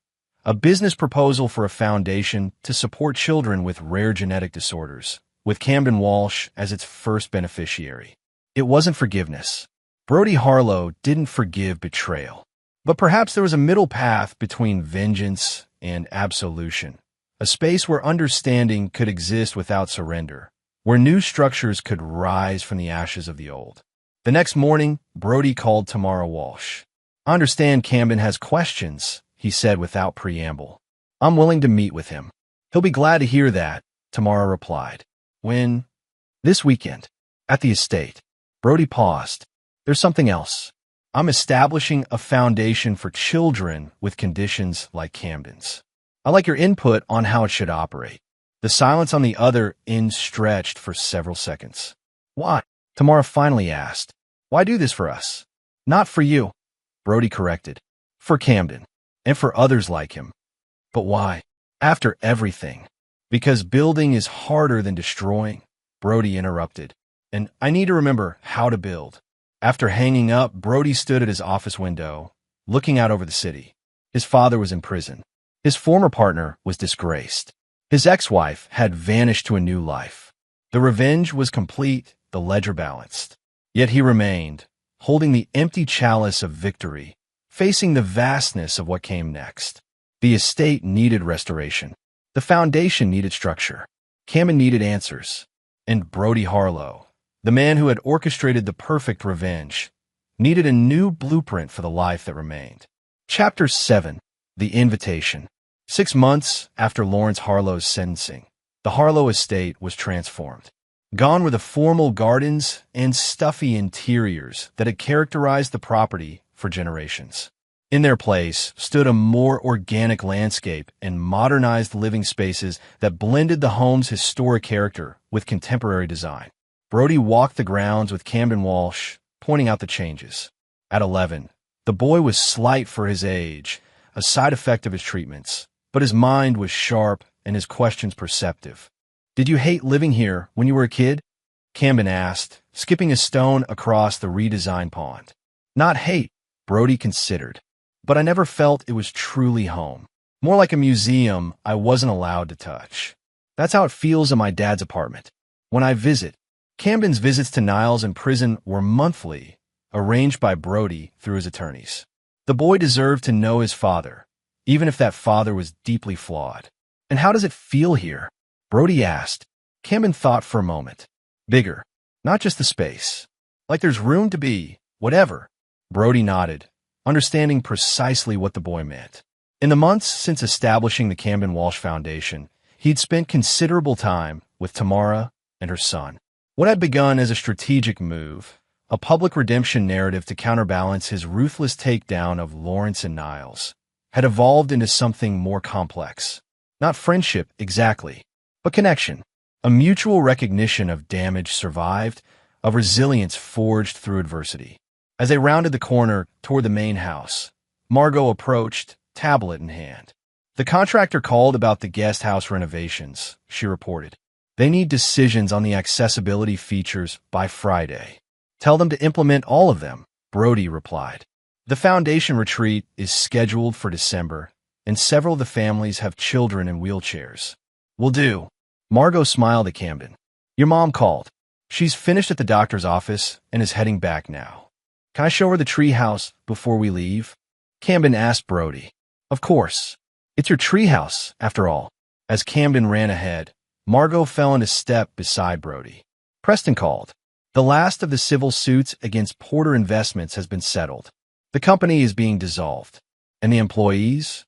a business proposal for a foundation to support children with rare genetic disorders, with Camden Walsh as its first beneficiary. It wasn't forgiveness. Brody Harlow didn't forgive betrayal. But perhaps there was a middle path between vengeance and absolution, a space where understanding could exist without surrender, where new structures could rise from the ashes of the old. The next morning, Brody called Tamara Walsh. "I understand Camden has questions," he said without preamble. "I'm willing to meet with him." "He'll be glad to hear that," Tamara replied. "When?" "This weekend. At the estate." Brody paused. "There's something else. I'm establishing a foundation for children with conditions like Camden's. I like your input on how it should operate." The silence on the other end stretched for several seconds. "Why?" Tamara finally asked. "Why do this for us?" "Not for you," Brody corrected. "For Camden. And for others like him." "But why? After everything?" "Because building is harder than destroying," Brody interrupted. "And I need to remember how to build." After hanging up, Brody stood at his office window, looking out over the city. His father was in prison. His former partner was disgraced. His ex-wife had vanished to a new life. The revenge was complete, the ledger balanced. Yet he remained, holding the empty chalice of victory, facing the vastness of what came next. The estate needed restoration. The foundation needed structure. Camden needed answers. And Brody Harlow, the man who had orchestrated the perfect revenge, needed a new blueprint for the life that remained. Chapter 7. The Invitation. 6 months after Lawrence Harlow's sentencing, the Harlow estate was transformed. Gone were the formal gardens and stuffy interiors that had characterized the property for generations. In their place stood a more organic landscape and modernized living spaces that blended the home's historic character with contemporary design. Brody walked the grounds with Camden Walsh, pointing out the changes. At 11, the boy was slight for his age, a side effect of his treatments, but his mind was sharp and his questions perceptive. "Did you hate living here when you were a kid?" Camden asked, skipping a stone across the redesigned pond. "Not hate," Brody considered, "but I never felt it was truly home. More like a museum I wasn't allowed to touch. That's how it feels in my dad's apartment. When I visit." Camden's visits to Niles in prison were monthly, arranged by Brody through his attorneys. The boy deserved to know his father, even if that father was deeply flawed. "And how does it feel here?" Brody asked. Camden thought for a moment. "Bigger. Not just the space. Like there's room to be, whatever." Brody nodded, understanding precisely what the boy meant. In the months since establishing the Camden Walsh Foundation, he'd spent considerable time with Tamara and her son. What had begun as a strategic move, a public redemption narrative to counterbalance his ruthless takedown of Lawrence and Niles, had evolved into something more complex. Not friendship exactly, but connection. A mutual recognition of damage survived, of resilience forged through adversity. As they rounded the corner toward the main house, Margot approached, tablet in hand. "The contractor called about the guest house renovations," she reported. "They need decisions on the accessibility features by Friday." "Tell them to implement all of them," Brody replied. "The foundation retreat is scheduled for December, and several of the families have children in wheelchairs." "Will do." Margot smiled at Camden. "Your mom called. She's finished at the doctor's office and is heading back now. Can I show her the treehouse before we leave? Camden asked Brody. Of course. It's your treehouse, after all. As Camden ran ahead, Margot fell into step beside Brody. Preston called. The last of the civil suits against Porter Investments has been settled. The company is being dissolved. And the employees?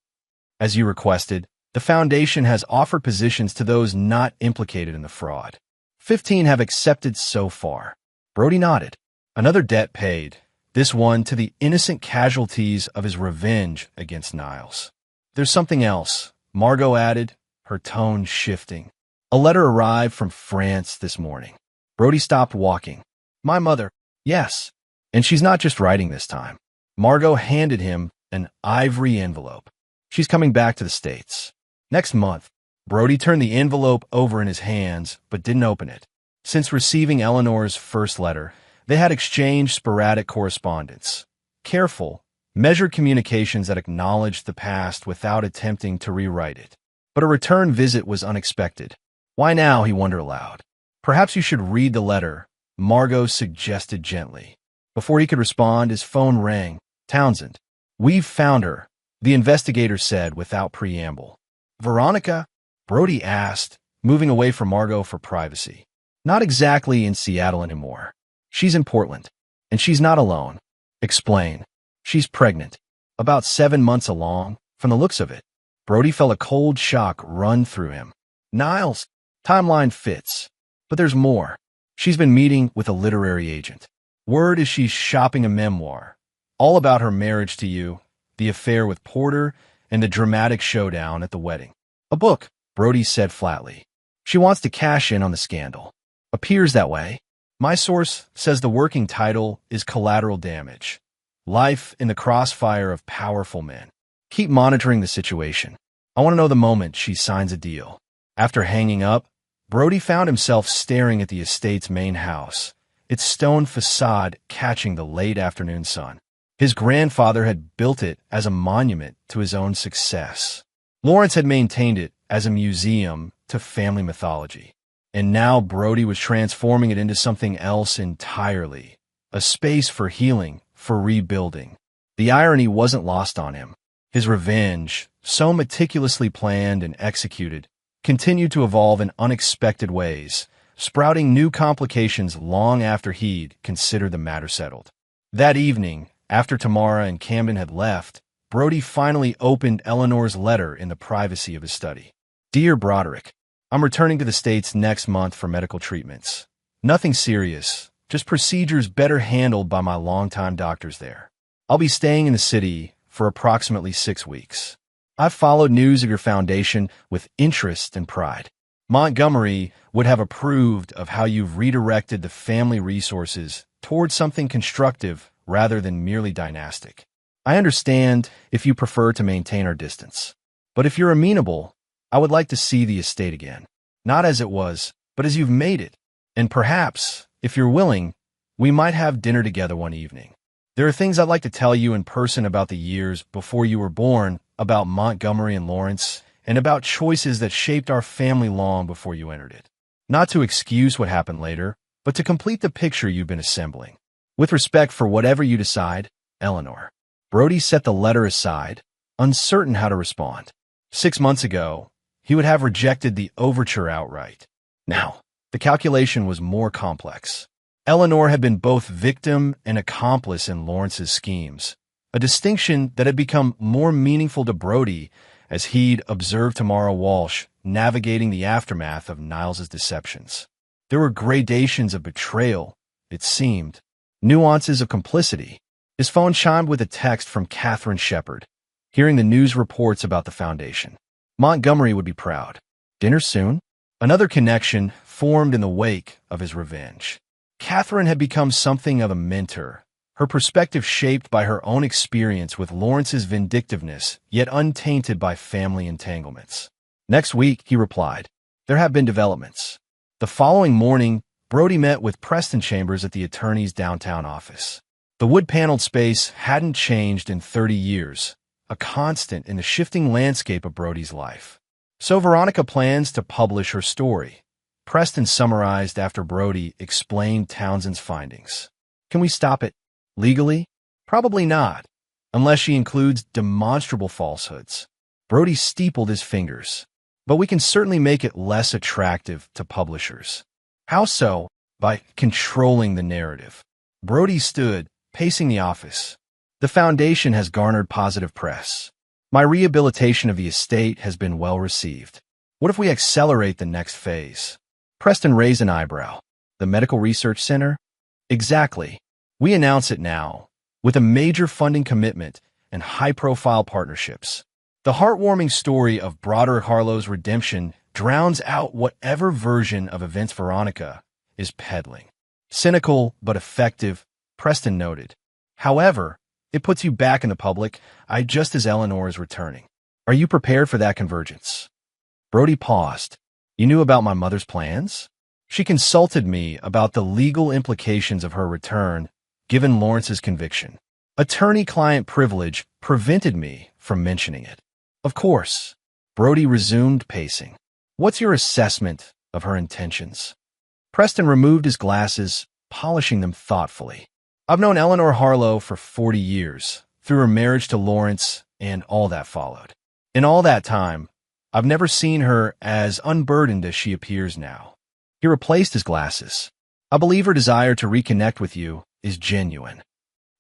As you requested, the foundation has offered positions to those not implicated in the fraud. 15 have accepted so far. Brody nodded. Another debt paid, this one to the innocent casualties of his revenge against Niles. There's something else, Margot added, her tone shifting. A letter arrived from France this morning. Brody stopped walking. My mother. Yes. And she's not just writing this time. Margot handed him an ivory envelope. She's coming back to the States. Next month. Brody turned the envelope over in his hands, but didn't open it. Since receiving Eleanor's first letter, they had exchanged sporadic correspondence. Careful, measured communications that acknowledged the past without attempting to rewrite it. But a return visit was unexpected. Why now, he wondered aloud. Perhaps you should read the letter, Margot suggested gently. Before he could respond, his phone rang. Townsend. We've found her, the investigator said without preamble. Veronica? Brody asked, moving away from Margot for privacy. Not exactly in Seattle anymore. She's in Portland. And she's not alone. Explain. She's pregnant. About 7 months along, from the looks of it. Brody felt a cold shock run through him. Niles. Timeline fits. But there's more. She's been meeting with a literary agent. Word is she's shopping a memoir. All about her marriage to you, the affair with Porter, and the dramatic showdown at the wedding. A book, Brody said flatly. She wants to cash in on the scandal. Appears that way. My source says the working title is Collateral Damage. Life in the crossfire of powerful men. Keep monitoring the situation. I want to know the moment she signs a deal. After hanging up, Brody found himself staring at the estate's main house, its stone facade catching the late afternoon sun. His grandfather had built it as a monument to his own success. Lawrence had maintained it as a museum to family mythology. And now Brody was transforming it into something else entirely. A space for healing, for rebuilding. The irony wasn't lost on him. His revenge, so meticulously planned and executed, continued to evolve in unexpected ways, sprouting new complications long after he'd considered the matter settled. That evening, after Tamara and Camden had left, Brody finally opened Eleanor's letter in the privacy of his study. Dear Broderick, I'm returning to the States next month for medical treatments. Nothing serious, just procedures better handled by my longtime doctors there. I'll be staying in the city for approximately 6 weeks. I've followed news of your foundation with interest and pride. Montgomery would have approved of how you've redirected the family resources towards something constructive rather than merely dynastic. I understand if you prefer to maintain our distance. But if you're amenable, I would like to see the estate again. Not as it was, but as you've made it. And perhaps, if you're willing, we might have dinner together one evening. There are things I'd like to tell you in person about the years before you were born, about Montgomery and Lawrence, and about choices that shaped our family long before you entered it. Not to excuse what happened later, but to complete the picture you've been assembling. With respect for whatever you decide, Eleanor. Brody set the letter aside, uncertain how to respond. 6 months ago, he would have rejected the overture outright. Now, the calculation was more complex. Eleanor had been both victim and accomplice in Lawrence's schemes, a distinction that had become more meaningful to Brody as he'd observed Tamara Walsh navigating the aftermath of Niles's deceptions. There were gradations of betrayal, it seemed, nuances of complicity. His phone chimed with a text from Catherine Shepard, hearing the news reports about the foundation. Montgomery would be proud. Dinner soon? Another connection formed in the wake of his revenge. Catherine had become something of a mentor, her perspective shaped by her own experience with Lawrence's vindictiveness, yet untainted by family entanglements. Next week, he replied, there have been developments. The following morning, Brody met with Preston Chambers at the attorney's downtown office. The wood-paneled space hadn't changed in 30 years, a constant in the shifting landscape of Brody's life. So Veronica plans to publish her story. Preston summarized after Brody explained Townsend's findings. Can we stop it legally? Probably not, unless she includes demonstrable falsehoods. Brody steepled his fingers. But we can certainly make it less attractive to publishers. How so? By controlling the narrative. Brody stood, pacing the office. The foundation has garnered positive press. My rehabilitation of the estate has been well received. What if we accelerate the next phase? Preston raised an eyebrow. The Medical Research Center? Exactly. We announce it now, with a major funding commitment and high-profile partnerships. The heartwarming story of Broderick Harlow's redemption drowns out whatever version of events Veronica is peddling. Cynical but effective, Preston noted. However, it puts you back in the public eye just as Eleanor is returning. Are you prepared for that convergence? Brody paused. You knew about my mother's plans? She consulted me about the legal implications of her return, given Lawrence's conviction. Attorney-client privilege prevented me from mentioning it. Of course. Brody resumed pacing. What's your assessment of her intentions? Preston removed his glasses, polishing them thoughtfully. I've known Eleanor Harlow for 40 years, through her marriage to Lawrence and all that followed. In all that time, I've never seen her as unburdened as she appears now. He replaced his glasses. I believe her desire to reconnect with you is genuine.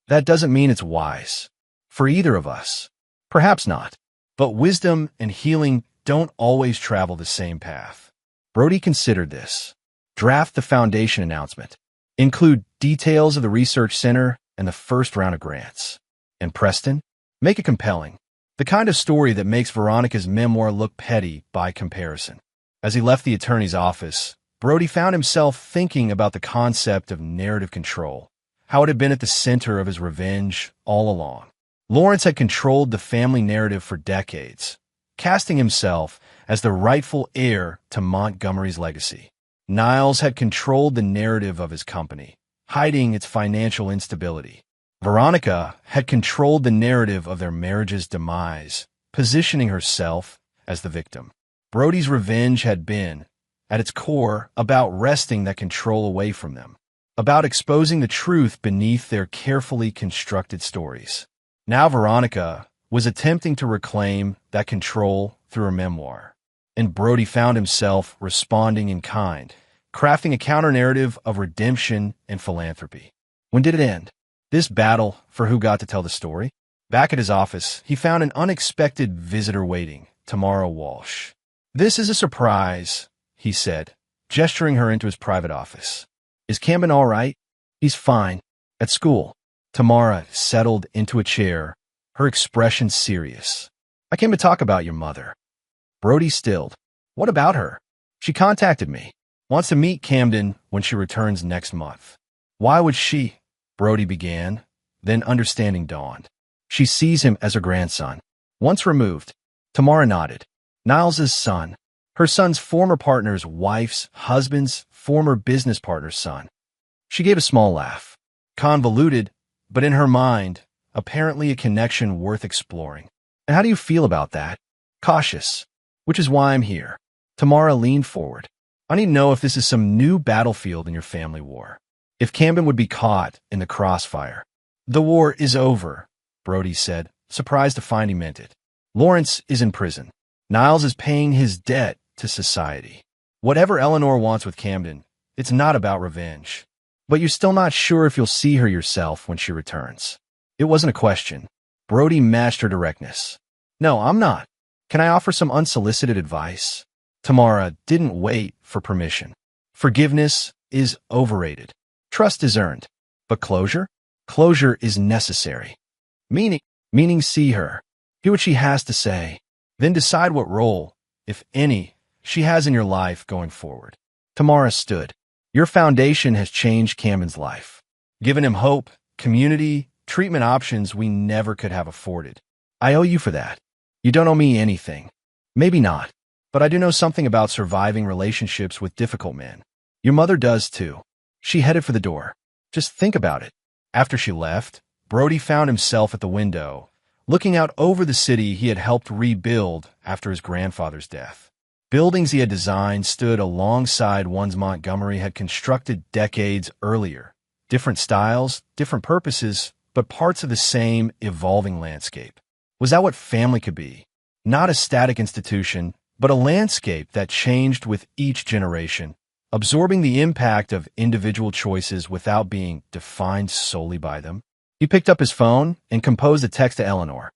That doesn't mean it's wise. For either of us. Perhaps not. But wisdom and healing don't always travel the same path. Brody considered this. Draft the foundation announcement. Include details of the research center and the first round of grants. And Preston, make it compelling. The kind of story that makes Veronica's memoir look petty by comparison. As he left the attorney's office, Brody found himself thinking about the concept of narrative control, how it had been at the center of his revenge all along. Lawrence had controlled the family narrative for decades, casting himself as the rightful heir to Montgomery's legacy. Niles had controlled the narrative of his company, hiding its financial instability. Veronica had controlled the narrative of their marriage's demise, positioning herself as the victim. Brody's revenge had been, at its core, about wresting that control away from them, about exposing the truth beneath their carefully constructed stories. Now Veronica was attempting to reclaim that control through her memoir, and Brody found himself responding in kind, crafting a counter-narrative of redemption and philanthropy. When did it end? This battle for who got to tell the story? Back at his office, he found an unexpected visitor waiting, Tamara Walsh. This is a surprise, he said, gesturing her into his private office. Is Camden all right? He's fine. At school. Tamara settled into a chair, her expression serious. I came to talk about your mother. Brody stilled. What about her? She contacted me. Wants to meet Camden when she returns next month. Why would she? Brody began, then understanding dawned. She sees him as her grandson. Once removed, Tamara nodded. Niles's son. Her son's former partner's wife's husband's former business partner's son. She gave a small laugh. Convoluted, but in her mind, apparently a connection worth exploring. And how do you feel about that? Cautious. Which is why I'm here. Tamara leaned forward. I need to know if this is some new battlefield in your family war. If Camden would be caught in the crossfire. The war is over, Brody said, surprised to find he meant it. Lawrence is in prison. Niles is paying his debt to society. Whatever Eleanor wants with Camden, it's not about revenge. But you're still not sure if you'll see her yourself when she returns. It wasn't a question. Brody matched her directness. No, I'm not. Can I offer some unsolicited advice? Tamara didn't wait for permission. Forgiveness is overrated. Trust is earned. But closure? Closure is necessary. Meaning see her. Hear what she has to say. Then decide what role, if any, she has in your life going forward. Tamara stood. Your foundation has changed Camden's life. Given him hope, community, treatment options we never could have afforded. I owe you for that. You don't owe me anything. Maybe not. But I do know something about surviving relationships with difficult men. Your mother does too. She headed for the door. Just think about it. After she left, Brody found himself at the window, looking out over the city he had helped rebuild after his grandfather's death. Buildings he had designed stood alongside ones Montgomery had constructed decades earlier. Different styles, different purposes, but parts of the same evolving landscape. Was that what family could be? Not a static institution, but a landscape that changed with each generation, absorbing the impact of individual choices without being defined solely by them. He picked up his phone and composed a text to Eleanor.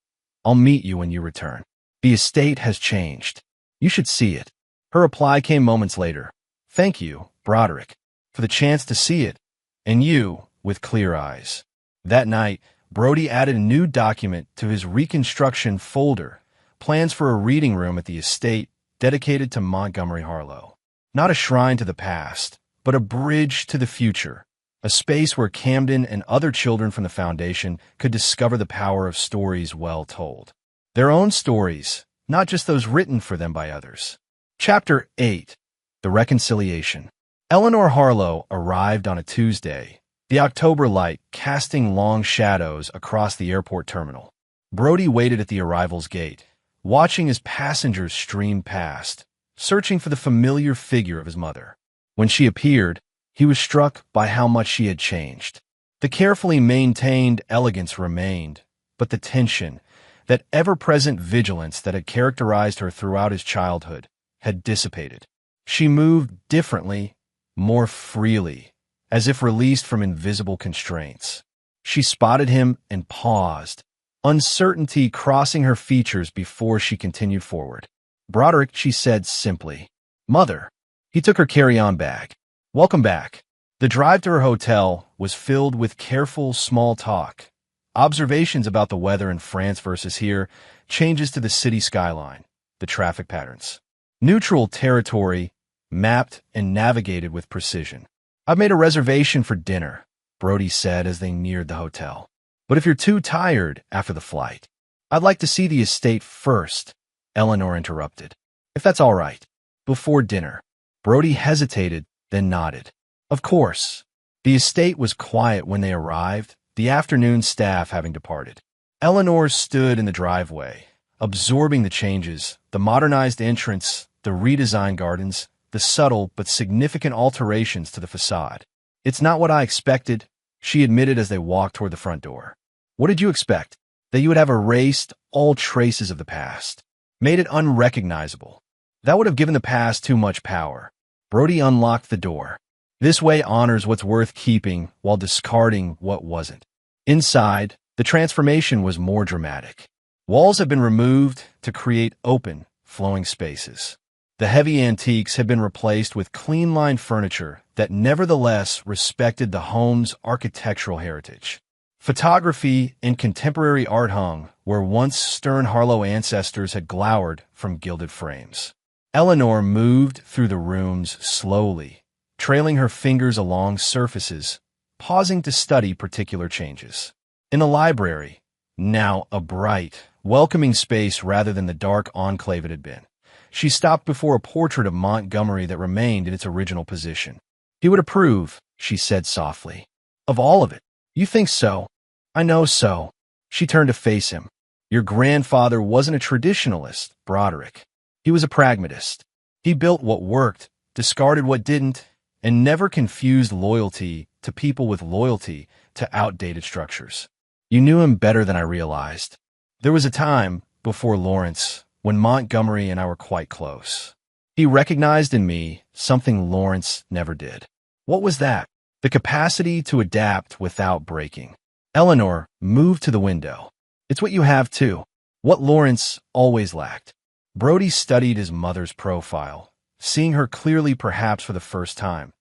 "I'll meet you when you return. The estate has changed. You should see it." Her reply came moments later. "Thank you, Broderick, for the chance to see it, and you, with clear eyes." That night, Brody added a new document to his reconstruction folder, plans for a reading room at the estate dedicated to Montgomery Harlow. Not a shrine to the past, but a bridge to the future, a space where Camden and other children from the foundation could discover the power of stories well told. Their own stories, not just those written for them by others. Chapter 8. The Reconciliation. Eleanor Harlow arrived on a Tuesday, the October light casting long shadows across the airport terminal. Brody waited at the arrival's gate, watching as passengers streamed past, searching for the familiar figure of his mother. When she appeared, he was struck by how much she had changed. The carefully maintained elegance remained, but the tension, that ever-present vigilance that had characterized her throughout his childhood, had dissipated. She moved differently, more freely, as if released from invisible constraints. She spotted him and paused, uncertainty crossing her features before she continued forward. "Broderick," she said simply. "Mother." He took her carry-on bag. "Welcome back." The drive to her hotel was filled with careful small talk, observations about the weather in France versus here, changes to the city skyline, the traffic patterns. Neutral territory, mapped and navigated with precision. "I've made a reservation for dinner," Brody said as they neared the hotel. "But if you're too tired after the flight, I'd like to see the estate first," Eleanor interrupted. "If that's all right." Before dinner. Brody hesitated, then nodded. Of course. The estate was quiet when they arrived, the afternoon staff having departed. Eleanor stood in the driveway, absorbing the changes, the modernized entrance, the redesigned gardens, the subtle but significant alterations to the facade. "It's not what I expected," she admitted as they walked toward the front door. "What did you expect? That you would have erased all traces of the past, made it unrecognizable. That would have given the past too much power." Brody unlocked the door. "This way honors what's worth keeping while discarding what wasn't." Inside, the transformation was more dramatic. Walls had been removed to create open, flowing spaces. The heavy antiques had been replaced with clean-lined furniture that nevertheless respected the home's architectural heritage. Photography and contemporary art hung where once stern Harlow ancestors had glowered from gilded frames. Eleanor moved through the rooms slowly, trailing her fingers along surfaces, pausing to study particular changes. In the library, now a bright, welcoming space rather than the dark enclave it had been, she stopped before a portrait of Montgomery that remained in its original position. "He would approve," she said softly. "Of all of it." "You think so?" "I know so." She turned to face him. "Your grandfather wasn't a traditionalist, Broderick. He was a pragmatist. He built what worked, discarded what didn't, and never confused loyalty to people with loyalty to outdated structures. You knew him better than I realized. There was a time, before Lawrence, when Montgomery and I were quite close. He recognized in me something Lawrence never did." "What was that?" "The capacity to adapt without breaking." Eleanor moved to the window. "It's what you have, too. What Lawrence always lacked." Brody studied his mother's profile, seeing her clearly perhaps for the first time,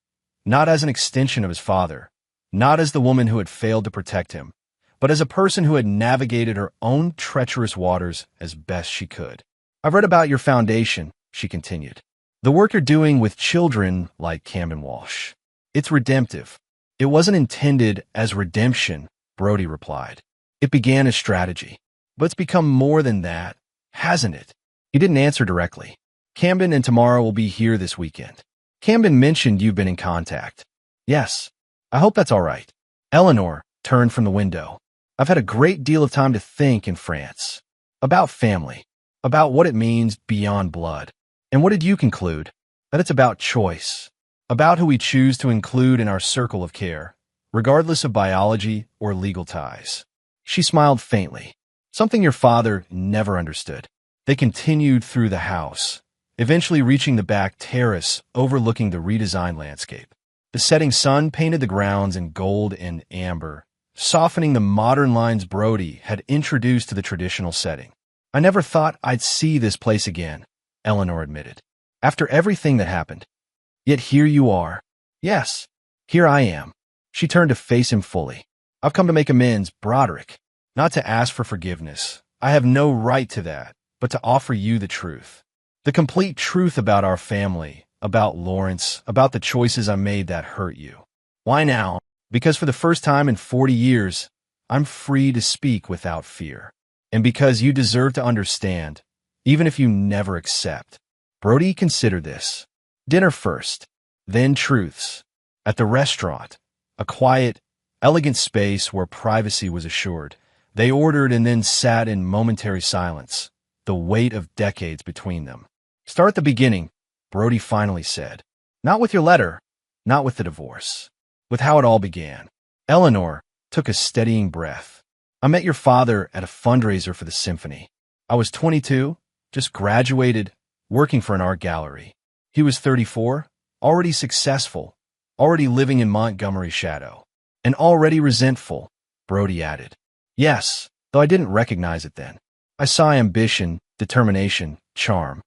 not as an extension of his father, not as the woman who had failed to protect him, but as a person who had navigated her own treacherous waters as best she could. "I've read about your foundation," she continued. "The work you're doing with children like Camden Walsh. It's redemptive." "It wasn't intended as redemption," Brody replied. "It began as strategy. But it's become more than that, hasn't it?" He didn't answer directly. "Camden and Tamara will be here this weekend. Camden mentioned you've been in contact." "Yes. I hope that's all right." Eleanor turned from the window. "I've had a great deal of time to think in France. About family. About what it means beyond blood. And what did you conclude? That it's about choice, about who we choose to include in our circle of care, regardless of biology or legal ties. She smiled faintly, something your father never understood. They continued through the house, eventually reaching the back terrace overlooking the redesigned landscape. The setting sun painted the grounds in gold and amber, softening the modern lines Brody had introduced to the traditional setting. I never thought I'd see this place again, Eleanor admitted. After everything that happened. Yet here you are. Yes, here I am. She turned to face him fully. I've come to make amends, Broderick, not to ask for forgiveness. I have no right to that, but to offer you the truth. The complete truth about our family, about Lawrence, about the choices I made that hurt you. Why now? Because for the first time in 40 years, I'm free to speak without fear. And because you deserve to understand, even if you never accept. Brody considered this. Dinner first, then truths. At the restaurant, a quiet, elegant space where privacy was assured, they ordered and then sat in momentary silence, the weight of decades between them. Start at the beginning, Brody finally said. Not with your letter, not with the divorce, with how it all began. Eleanor took a steadying breath. I met your father at a fundraiser for the symphony. I was 22, just graduated, working for an art gallery. He was 34, already successful, already living in Montgomery's shadow, and already resentful, Brody added. Yes, though I didn't recognize it then. I saw ambition, determination, charm.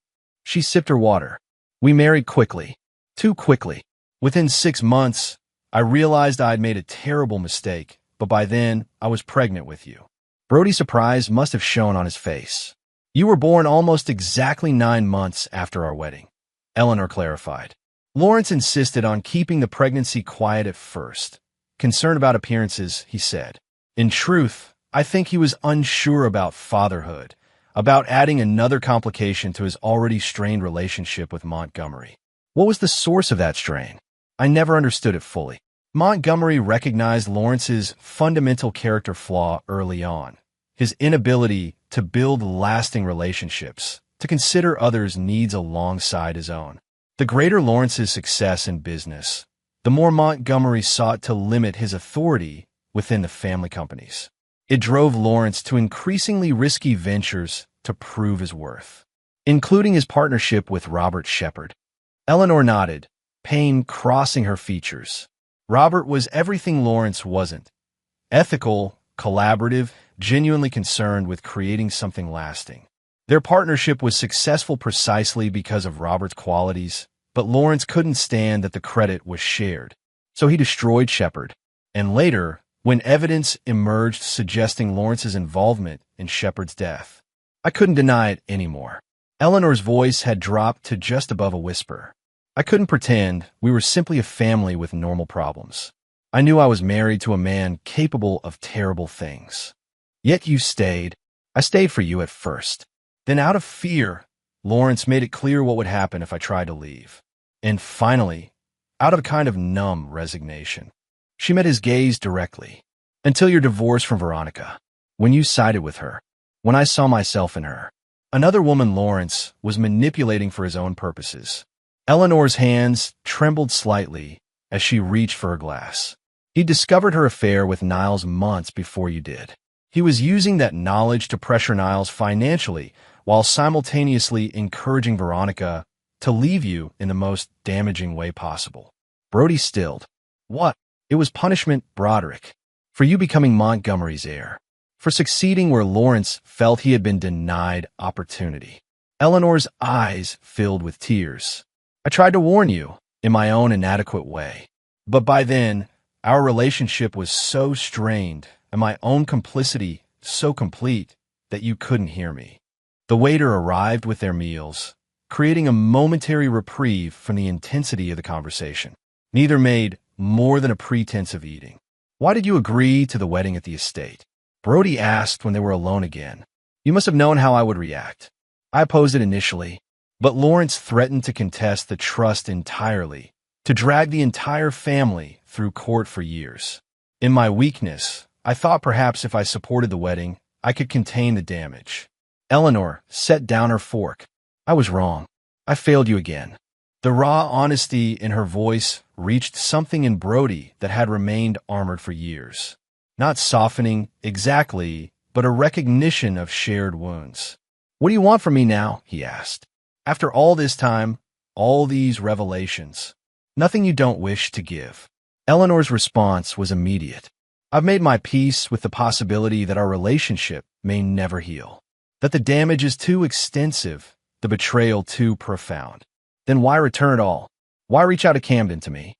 She sipped her water. We married quickly, too quickly. Within 6 months, I realized I had made a terrible mistake, but by then, I was pregnant with you. Brody's surprise must have shown on his face. You were born almost exactly 9 months after our wedding, Eleanor clarified. Lawrence insisted on keeping the pregnancy quiet at first. Concerned about appearances, he said. In truth, I think he was unsure about fatherhood, about adding another complication to his already strained relationship with Montgomery. What was the source of that strain? I never understood it fully. Montgomery recognized Lawrence's fundamental character flaw early on, his inability to build lasting relationships, to consider others' needs alongside his own. The greater Lawrence's success in business, the more Montgomery sought to limit his authority within the family companies. It drove Lawrence to increasingly risky ventures to prove his worth, including his partnership with Robert Shepard. Eleanor nodded, pain crossing her features. Robert was everything Lawrence wasn't. Ethical, collaborative, genuinely concerned with creating something lasting. Their partnership was successful precisely because of Robert's qualities, but Lawrence couldn't stand that the credit was shared. So he destroyed Shepard. And later, when evidence emerged suggesting Lawrence's involvement in Shepard's death, I couldn't deny it anymore. Eleanor's voice had dropped to just above a whisper. I couldn't pretend we were simply a family with normal problems. I knew I was married to a man capable of terrible things. Yet you stayed. I stayed for you at first. Then out of fear, Lawrence made it clear what would happen if I tried to leave. And finally, out of a kind of numb resignation, she met his gaze directly. Until your divorce from Veronica, when you sided with her, when I saw myself in her. Another woman Lawrence was manipulating for his own purposes. Eleanor's hands trembled slightly as she reached for her glass. He discovered her affair with Niles months before you did. He was using that knowledge to pressure Niles financially while simultaneously encouraging Veronica to leave you in the most damaging way possible. Brody stilled. What? It was punishment, Broderick, for you becoming Montgomery's heir, for succeeding where Lawrence felt he had been denied opportunity. Eleanor's eyes filled with tears. I tried to warn you in my own inadequate way, but by then, our relationship was so strained and my own complicity so complete that you couldn't hear me. The waiter arrived with their meals, creating a momentary reprieve from the intensity of the conversation. Neither made more than a pretense of eating. Why did you agree to the wedding at the estate? Brody asked when they were alone again. You must have known how I would react. I opposed it initially, but Lawrence threatened to contest the trust entirely, to drag the entire family through court for years. In my weakness, I thought perhaps if I supported the wedding, I could contain the damage. Eleanor set down her fork. I was wrong. I failed you again. The raw honesty in her voice reached something in Brody that had remained armored for years. Not softening, exactly, but a recognition of shared wounds. What do you want from me now? He asked. After all this time, all these revelations. Nothing you don't wish to give. Eleanor's response was immediate. I've made my peace with the possibility that our relationship may never heal. That the damage is too extensive, the betrayal too profound. Then why return at all? Why reach out to Camden to me?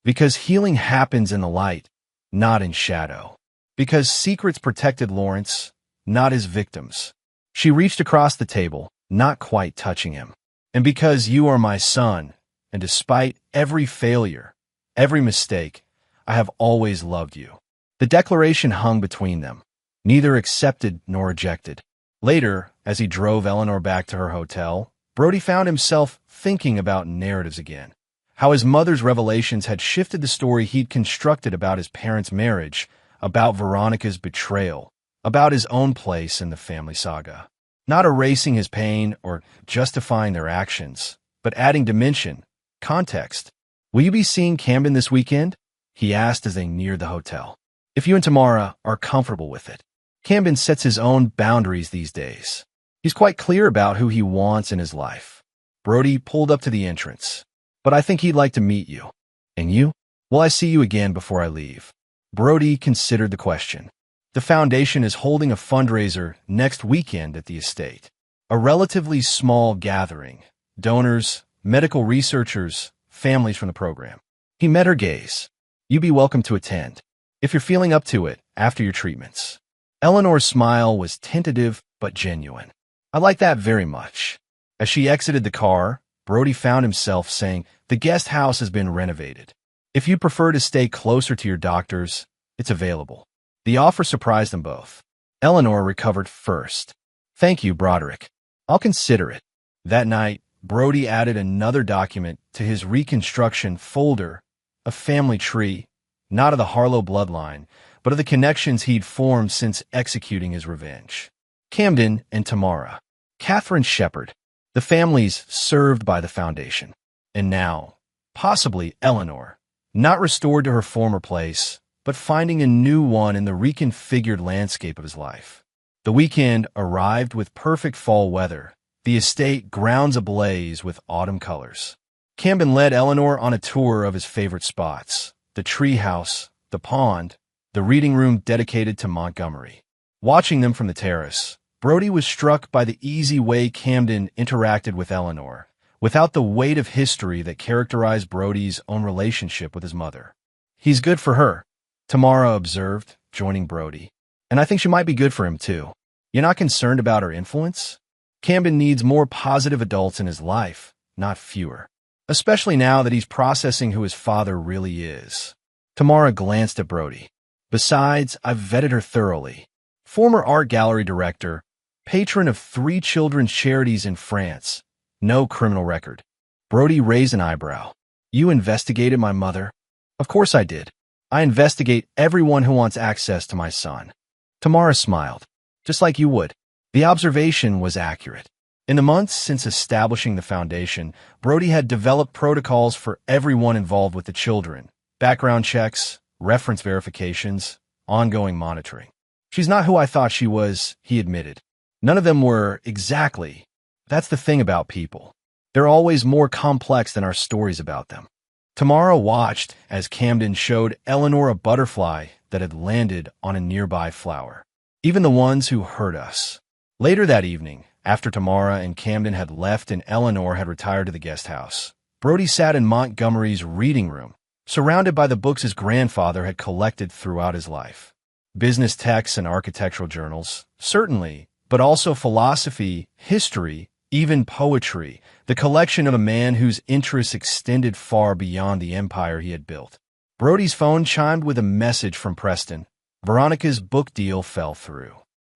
Because healing happens in the light, not in shadow. Because secrets protected Lawrence, not his victims. She reached across the table, not quite touching him. And because you are my son, and despite every failure, every mistake, I have always loved you. The declaration hung between them, neither accepted nor rejected. Later, as he drove Eleanor back to her hotel, Brody found himself thinking about narratives again. How his mother's revelations had shifted the story he'd constructed about his parents' marriage, about Veronica's betrayal, about his own place in the family saga. Not erasing his pain or justifying their actions, but adding dimension, context. Will you be seeing Camden this weekend? He asked as they neared the hotel. If you and Tamara are comfortable with it. Camden sets his own boundaries these days. He's quite clear about who he wants in his life. Brody pulled up to the entrance. But I think he'd like to meet you. And you? Will I see you again before I leave? Brody considered the question. The foundation is holding a fundraiser next weekend at the estate. A relatively small gathering. Donors, medical researchers, families from the program. He met her gaze. You'd be welcome to attend, if you're feeling up to it after your treatments. Eleanor's smile was tentative but genuine. I like that very much. As she exited the car, Brody found himself saying, the guest house has been renovated. If you'd prefer to stay closer to your doctors, it's available. The offer surprised them both. Eleanor recovered first. Thank you, Broderick. I'll consider it. That night, Brody added another document to his reconstruction folder, a family tree, not of the Harlow bloodline, but of the connections he'd formed since executing his revenge. Camden and Tamara, Catherine Shepard, the families served by the foundation. And now, possibly Eleanor, not restored to her former place, but finding a new one in the reconfigured landscape of his life. The weekend arrived with perfect fall weather, the estate grounds ablaze with autumn colors. Camden led Eleanor on a tour of his favorite spots, the treehouse, the pond, the reading room dedicated to Montgomery. Watching them from the terrace, Brody was struck by the easy way Camden interacted with Eleanor, without the weight of history that characterized Brody's own relationship with his mother. He's good for her, Tamara observed, joining Brody. And I think she might be good for him, too. You're not concerned about her influence? Camden needs more positive adults in his life, not fewer. Especially now that he's processing who his father really is. Tamara glanced at Brody. Besides, I've vetted her thoroughly. Former art gallery director, patron of 3 children's charities in France. No criminal record. Brody raised an eyebrow. You investigated my mother? Of course I did. I investigate everyone who wants access to my son. Tamara smiled. Just like you would. The observation was accurate. In the months since establishing the foundation, Brody had developed protocols for everyone involved with the children. Background checks, reference verifications, ongoing monitoring. She's not who I thought she was, he admitted. None of them were exactly. That's the thing about people. They're always more complex than our stories about them. Tamara watched as Camden showed Eleanor a butterfly that had landed on a nearby flower. Even the ones who hurt us. Later that evening, after Tamara and Camden had left and Eleanor had retired to the guest house, Brody sat in Montgomery's reading room, surrounded by the books his grandfather had collected throughout his life. Business texts and architectural journals, certainly, but also philosophy, history, even poetry, the collection of a man whose interests extended far beyond the empire he had built. Brody's phone chimed with a message from Preston. Veronica's book deal fell through.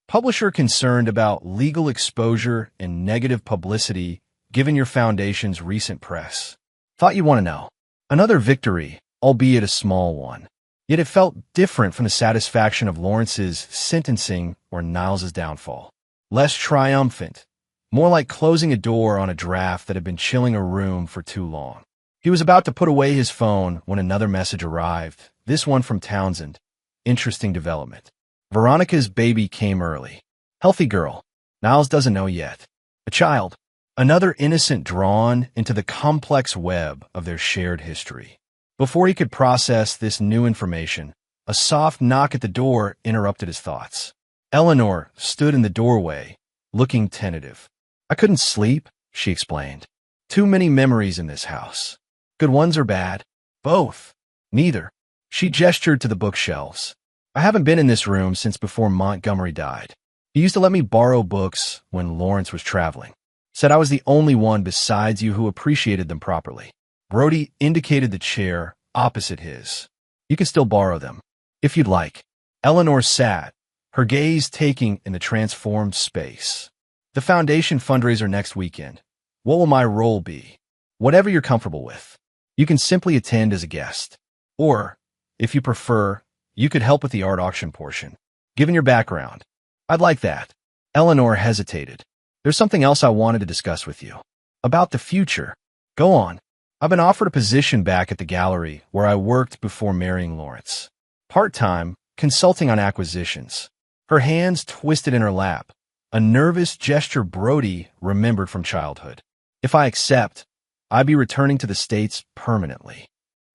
Publisher concerned about legal exposure and negative publicity given your foundation's recent press. Thought you'd want to know. Another victory, albeit a small one. Yet it felt different from the satisfaction of Lawrence's sentencing or Niles's downfall. Less triumphant, more like closing a door on a draft that had been chilling a room for too long. He was about to put away his phone when another message arrived, this one from Townsend. Interesting development. Veronica's baby came early. Healthy girl. Niles doesn't know yet. A child. Another innocent drawn into the complex web of their shared history. Before he could process this new information, a soft knock at the door interrupted his thoughts. Eleanor stood in the doorway, looking tentative. I couldn't sleep, she explained. Too many memories in this house. Good ones or bad? Both. Neither. She gestured to the bookshelves. I haven't been in this room since before Montgomery died. He used to let me borrow books when Lawrence was traveling. Said I was the only one besides you who appreciated them properly. Brody indicated the chair opposite his. You can still borrow them, if you'd like. Eleanor sat, her gaze taking in the transformed space. The foundation fundraiser next weekend. What will my role be? Whatever you're comfortable with. You can simply attend as a guest. Or, if you prefer, you could help with the art auction portion. Given your background, I'd like that. Eleanor hesitated. There's something else I wanted to discuss with you. About the future. Go on. I've been offered a position back at the gallery where I worked before marrying Lawrence. Part-time, consulting on acquisitions. Her hands twisted in her lap, a nervous gesture Brody remembered from childhood. If I accept, I'd be returning to the States permanently.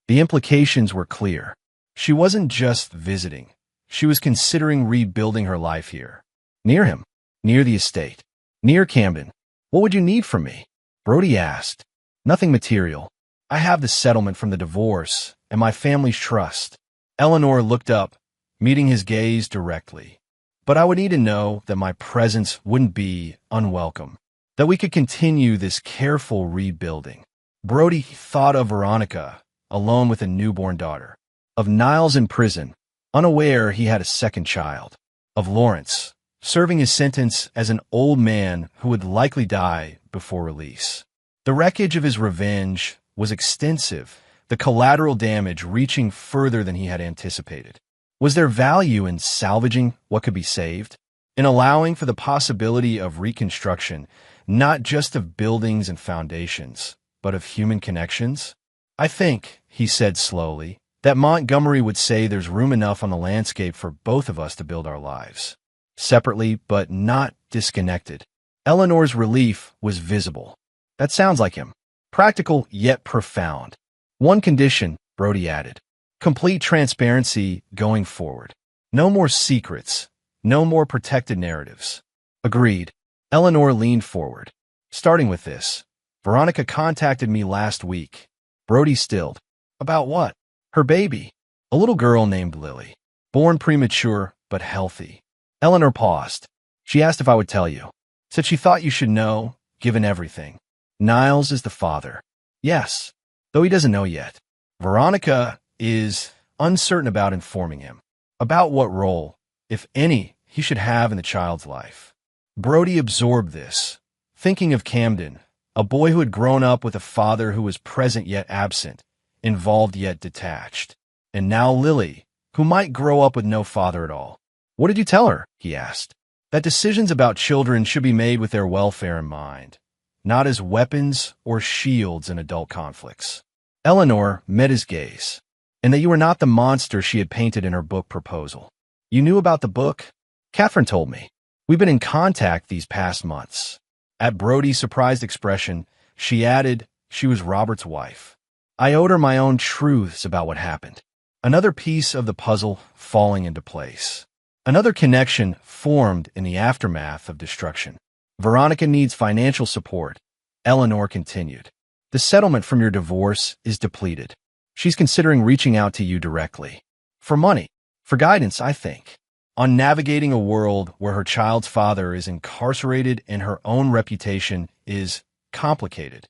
The implications were clear. She wasn't just visiting. She was considering rebuilding her life here. Near him, near the estate, near Camden. What would you need from me? Brody asked. Nothing material. I have the settlement from the divorce and my family's trust. Eleanor looked up, meeting his gaze directly. But I would need to know that my presence wouldn't be unwelcome, that we could continue this careful rebuilding. Brody thought of Veronica, alone with a newborn daughter, of Niles in prison, unaware he had a second child, of Lawrence, serving his sentence as an old man who would likely die before release. The wreckage of his revenge was extensive, the collateral damage reaching further than he had anticipated. Was there value in salvaging what could be saved? In allowing for the possibility of reconstruction, not just of buildings and foundations, but of human connections? I think, he said slowly, that Montgomery would say there's room enough on the landscape for both of us to build our lives. Separately, but not disconnected. Eleanor's relief was visible. That sounds like him. Practical, yet profound. One condition, Brody added. Complete transparency going forward. No more secrets. No more protected narratives. Agreed. Eleanor leaned forward. Starting with this. Veronica contacted me last week. Brody stilled. About what? Her baby. A little girl named Lily. Born premature, but healthy. Eleanor paused. She asked if I would tell you. Said she thought you should know, given everything. Niles is the father. Yes, though he doesn't know yet. Veronica is uncertain about informing him. About what role, if any, he should have in the child's life. Brody absorbed this, thinking of Camden, a boy who had grown up with a father who was present yet absent, involved yet detached. And now Lily, who might grow up with no father at all. What did you tell her? He asked. That decisions about children should be made with their welfare in mind, not as weapons or shields in adult conflicts. Eleanor met his gaze, and that you were not the monster she had painted in her book proposal. You knew about the book? Catherine told me. We've been in contact these past months. At Brody's surprised expression, she added she was Robert's wife. I owed her my own truths about what happened. Another piece of the puzzle falling into place. Another connection formed in the aftermath of destruction. Veronica needs financial support. Eleanor continued. The settlement from your divorce is depleted. She's considering reaching out to you directly. For money. For guidance, I think. On navigating a world where her child's father is incarcerated and her own reputation is complicated.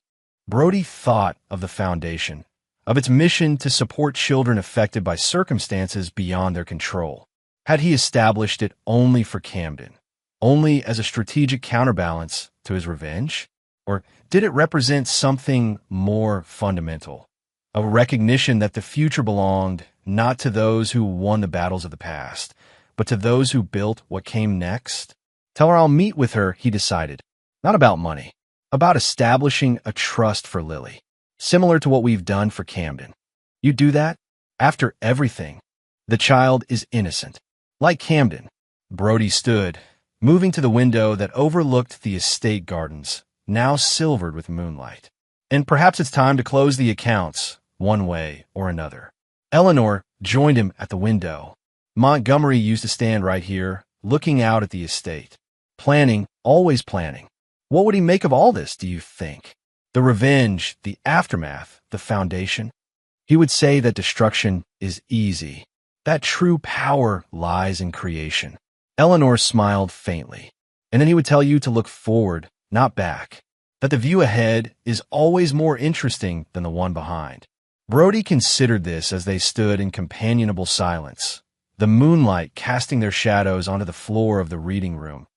Brody thought of the foundation, of its mission to support children affected by circumstances beyond their control. Had he established it only for Camden, only as a strategic counterbalance to his revenge? Or did it represent something more fundamental? A recognition that the future belonged not to those who won the battles of the past, but to those who built what came next? Tell her I'll meet with her, he decided. Not about money. About establishing a trust for Lily. Similar to what we've done for Camden. You do that? After everything. The child is innocent. Like Camden. Brody stood, moving to the window that overlooked the estate gardens, now silvered with moonlight. And perhaps it's time to close the accounts, one way or another. Eleanor joined him at the window. Montgomery used to stand right here, looking out at the estate. Planning, always planning. What would he make of all this, do you think? The revenge, the aftermath, the foundation? He would say that destruction is easy, that true power lies in creation. Eleanor smiled faintly, and then he would tell you to look forward, not back, that the view ahead is always more interesting than the one behind. Brody considered this as they stood in companionable silence, the moonlight casting their shadows onto the floor of the reading room.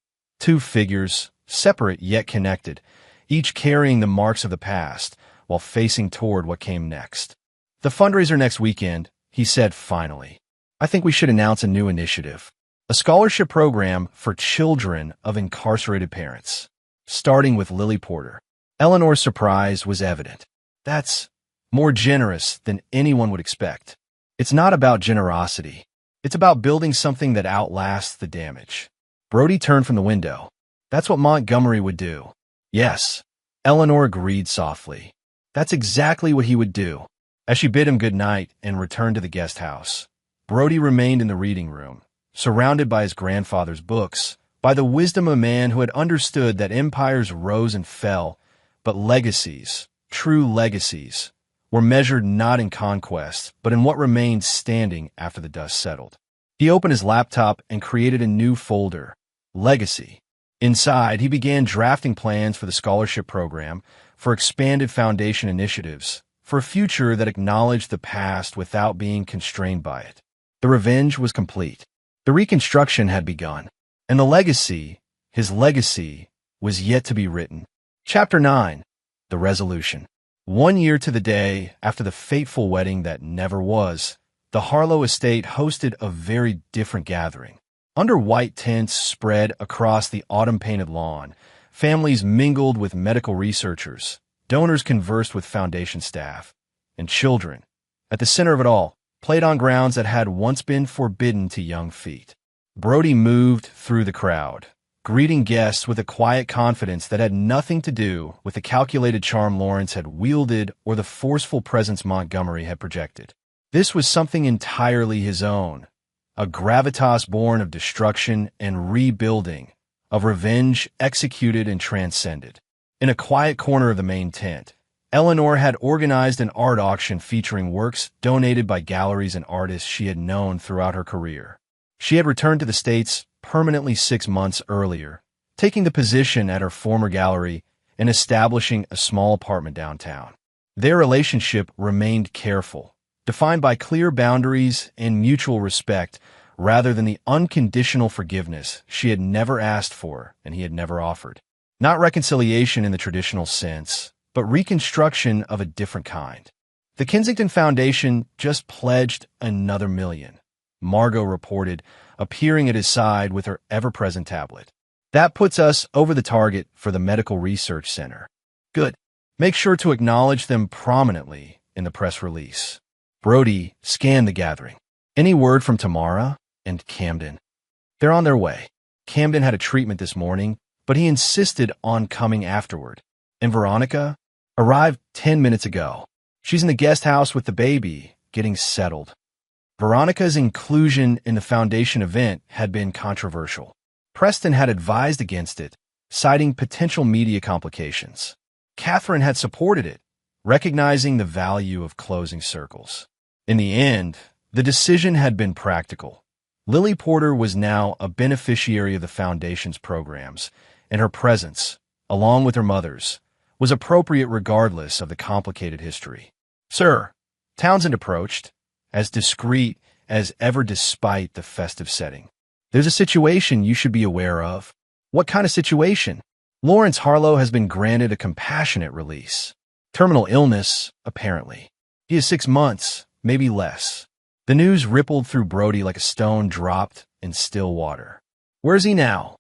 Two figures, separate yet connected, each carrying the marks of the past while facing toward what came next. The fundraiser next weekend, he said finally. I think we should announce a new initiative. A scholarship program for children of incarcerated parents, starting with Lily Porter. Eleanor's surprise was evident. That's more generous than anyone would expect. It's not about generosity. It's about building something that outlasts the damage. Brody turned from the window. That's what Montgomery would do. Yes, Eleanor agreed softly. That's exactly what he would do. As she bid him good night and returned to the guest house, Brody remained in the reading room, surrounded by his grandfather's books, by the wisdom of a man who had understood that empires rose and fell, but legacies, true legacies, were measured not in conquest, but in what remained standing after the dust settled. He opened his laptop and created a new folder, Legacy. Inside, he began drafting plans for the scholarship program, for expanded foundation initiatives, for a future that acknowledged the past without being constrained by it. The revenge was complete. The reconstruction had begun, and the legacy, his legacy, was yet to be written. Chapter 9. The Resolution. 1 year to the day after the fateful wedding that never was, the Harlow estate hosted a very different gathering. Under white tents spread across the autumn-painted lawn, families mingled with medical researchers, donors conversed with foundation staff, and children, at the center of it all, played on grounds that had once been forbidden to young feet. Brody moved through the crowd, greeting guests with a quiet confidence that had nothing to do with the calculated charm Lawrence had wielded or the forceful presence Montgomery had projected. This was something entirely his own, a gravitas born of destruction and rebuilding, of revenge executed and transcended. In a quiet corner of the main tent, Eleanor had organized an art auction featuring works donated by galleries and artists she had known throughout her career. She had returned to the States permanently 6 months earlier, taking the position at her former gallery and establishing a small apartment downtown. Their relationship remained careful, defined by clear boundaries and mutual respect rather than the unconditional forgiveness she had never asked for and he had never offered. Not reconciliation in the traditional sense, but reconstruction of a different kind. The Kensington Foundation just pledged another $1 million, Margot reported, appearing at his side with her ever-present tablet. That puts us over the target for the Medical Research Center. Good. Make sure to acknowledge them prominently in the press release. Brody scanned the gathering. Any word from Tamara and Camden? They're on their way. Camden had a treatment this morning, but he insisted on coming afterward. And Veronica arrived 10 minutes ago. She's in the guest house with the baby, getting settled. Veronica's inclusion in the foundation event had been controversial. Preston had advised against it, citing potential media complications. Catherine had supported it, recognizing the value of closing circles. In the end, the decision had been practical. Lily Porter was now a beneficiary of the foundation's programs, and her presence, along with her mother's, was appropriate regardless of the complicated history. Sir, Townsend approached, as discreet as ever despite the festive setting. There's a situation you should be aware of. What kind of situation? Lawrence Harlow has been granted a compassionate release. Terminal illness, apparently. He is 6 months, maybe less. The news rippled through Brody like a stone dropped in still water. Where's he now?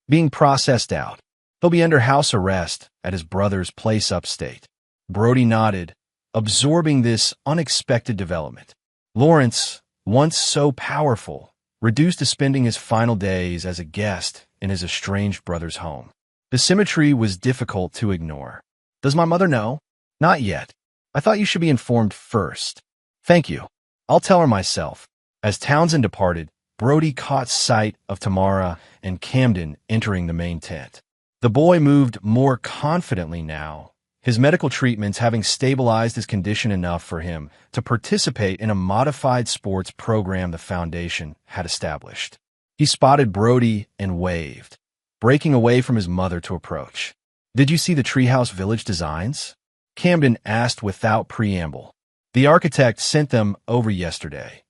Being processed out. He'll be under house arrest at his brother's place upstate. Brody nodded, absorbing this unexpected development. Lawrence, once so powerful, reduced to spending his final days as a guest in his estranged brother's home. The symmetry was difficult to ignore. Does my mother know? Not yet. I thought you should be informed first. Thank you. I'll tell her myself. As Townsend departed, Brody caught sight of Tamara and Camden entering the main tent. The boy moved more confidently now, his medical treatments having stabilized his condition enough for him to participate in a modified sports program the Foundation had established. He spotted Brody and waved, breaking away from his mother to approach. Did you see the Treehouse Village designs? Camden asked without preamble. The architect sent them over yesterday.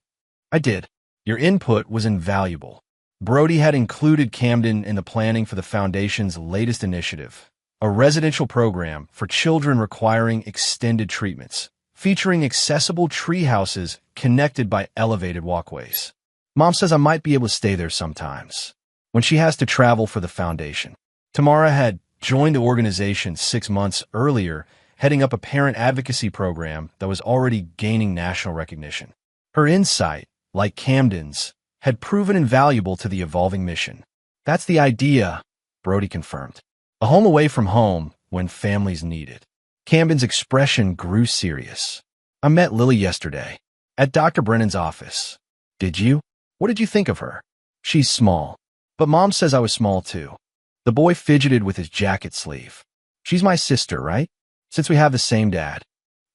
I did. Your input was invaluable. Brody had included Camden in the planning for the Foundation's latest initiative, a residential program for children requiring extended treatments, featuring accessible tree houses connected by elevated walkways. Mom says I might be able to stay there sometimes, when she has to travel for the Foundation. Tamara had joined the organization 6 months earlier, heading up a parent advocacy program that was already gaining national recognition. Her insight, like Camden's, had proven invaluable to the evolving mission. That's the idea, Brody confirmed. A home away from home when families need it. Camden's expression grew serious. I met Lily yesterday, at Dr. Brennan's office. Did you? What did you think of her? She's small, but Mom says I was small too. The boy fidgeted with his jacket sleeve. She's my sister, right? Since we have the same dad.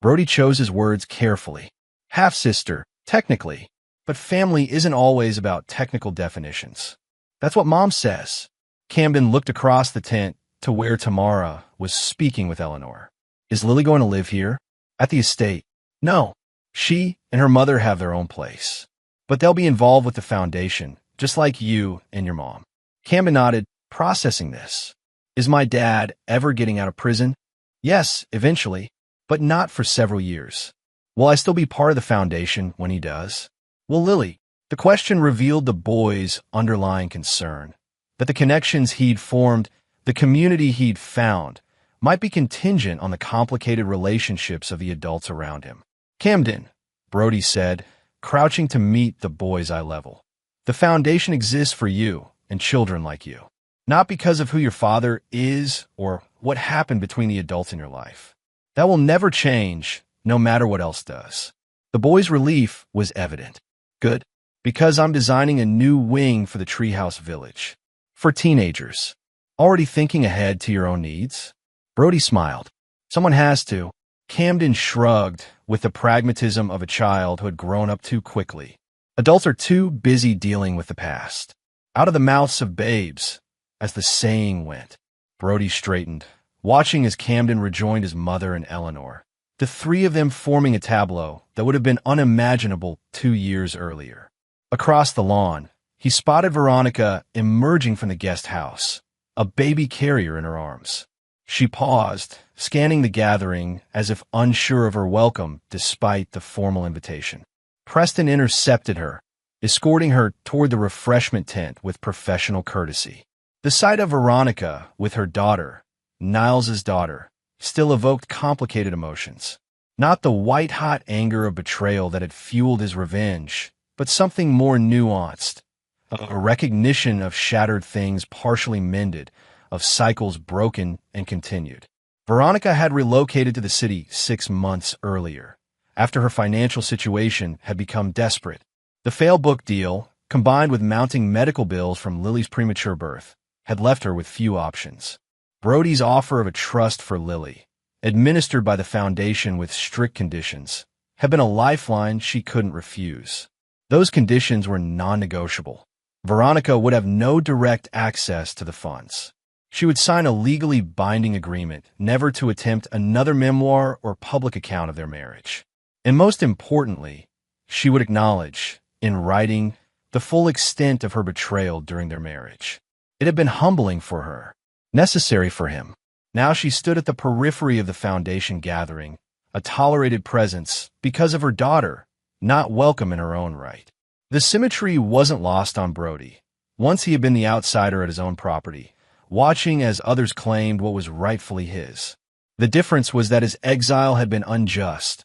Brody chose his words carefully. Half-sister, technically, but family isn't always about technical definitions. That's what Mom says. Camden looked across the tent to where Tamara was speaking with Eleanor. Is Lily going to live here? At the estate? No. She and her mother have their own place. But they'll be involved with the Foundation, just like you and your mom. Camden nodded, processing this. Is my dad ever getting out of prison? Yes, eventually, but not for several years. Will I still be part of the Foundation when he does? Well, Lily, the question revealed the boy's underlying concern, that the connections he'd formed, the community he'd found, might be contingent on the complicated relationships of the adults around him. Camden, Brody said, crouching to meet the boy's eye level. The Foundation exists for you and children like you, not because of who your father is or what happened between the adults in your life. That will never change, no matter what else does. The boy's relief was evident. Good, because I'm designing a new wing for the Treehouse Village. For teenagers. Already thinking ahead to your own needs? Brody smiled. Someone has to. Camden shrugged with the pragmatism of a child who had grown up too quickly. Adults are too busy dealing with the past. Out of the mouths of babes, as the saying went. Brody straightened, watching as Camden rejoined his mother and Eleanor. The three of them forming a tableau that would have been unimaginable 2 years earlier. Across the lawn, he spotted Veronica emerging from the guest house, a baby carrier in her arms. She paused, scanning the gathering as if unsure of her welcome despite the formal invitation. Preston intercepted her, escorting her toward the refreshment tent with professional courtesy. The sight of Veronica with her daughter, Niles's daughter, still evoked complicated emotions. Not the white-hot anger of betrayal that had fueled his revenge, but something more nuanced. A recognition of shattered things partially mended, of cycles broken and continued. Veronica had relocated to the city 6 months earlier, after her financial situation had become desperate. The failed book deal, combined with mounting medical bills from Lily's premature birth, had left her with few options. Brody's offer of a trust for Lily, administered by the Foundation with strict conditions, had been a lifeline she couldn't refuse. Those conditions were non-negotiable. Veronica would have no direct access to the funds. She would sign a legally binding agreement never to attempt another memoir or public account of their marriage. And most importantly, she would acknowledge, in writing, the full extent of her betrayal during their marriage. It had been humbling for her, necessary for him. Now she stood at the periphery of the Foundation gathering, a tolerated presence because of her daughter, not welcome in her own right. The symmetry wasn't lost on Brody. Once he had been the outsider at his own property, watching as others claimed what was rightfully his. The difference was that his exile had been unjust.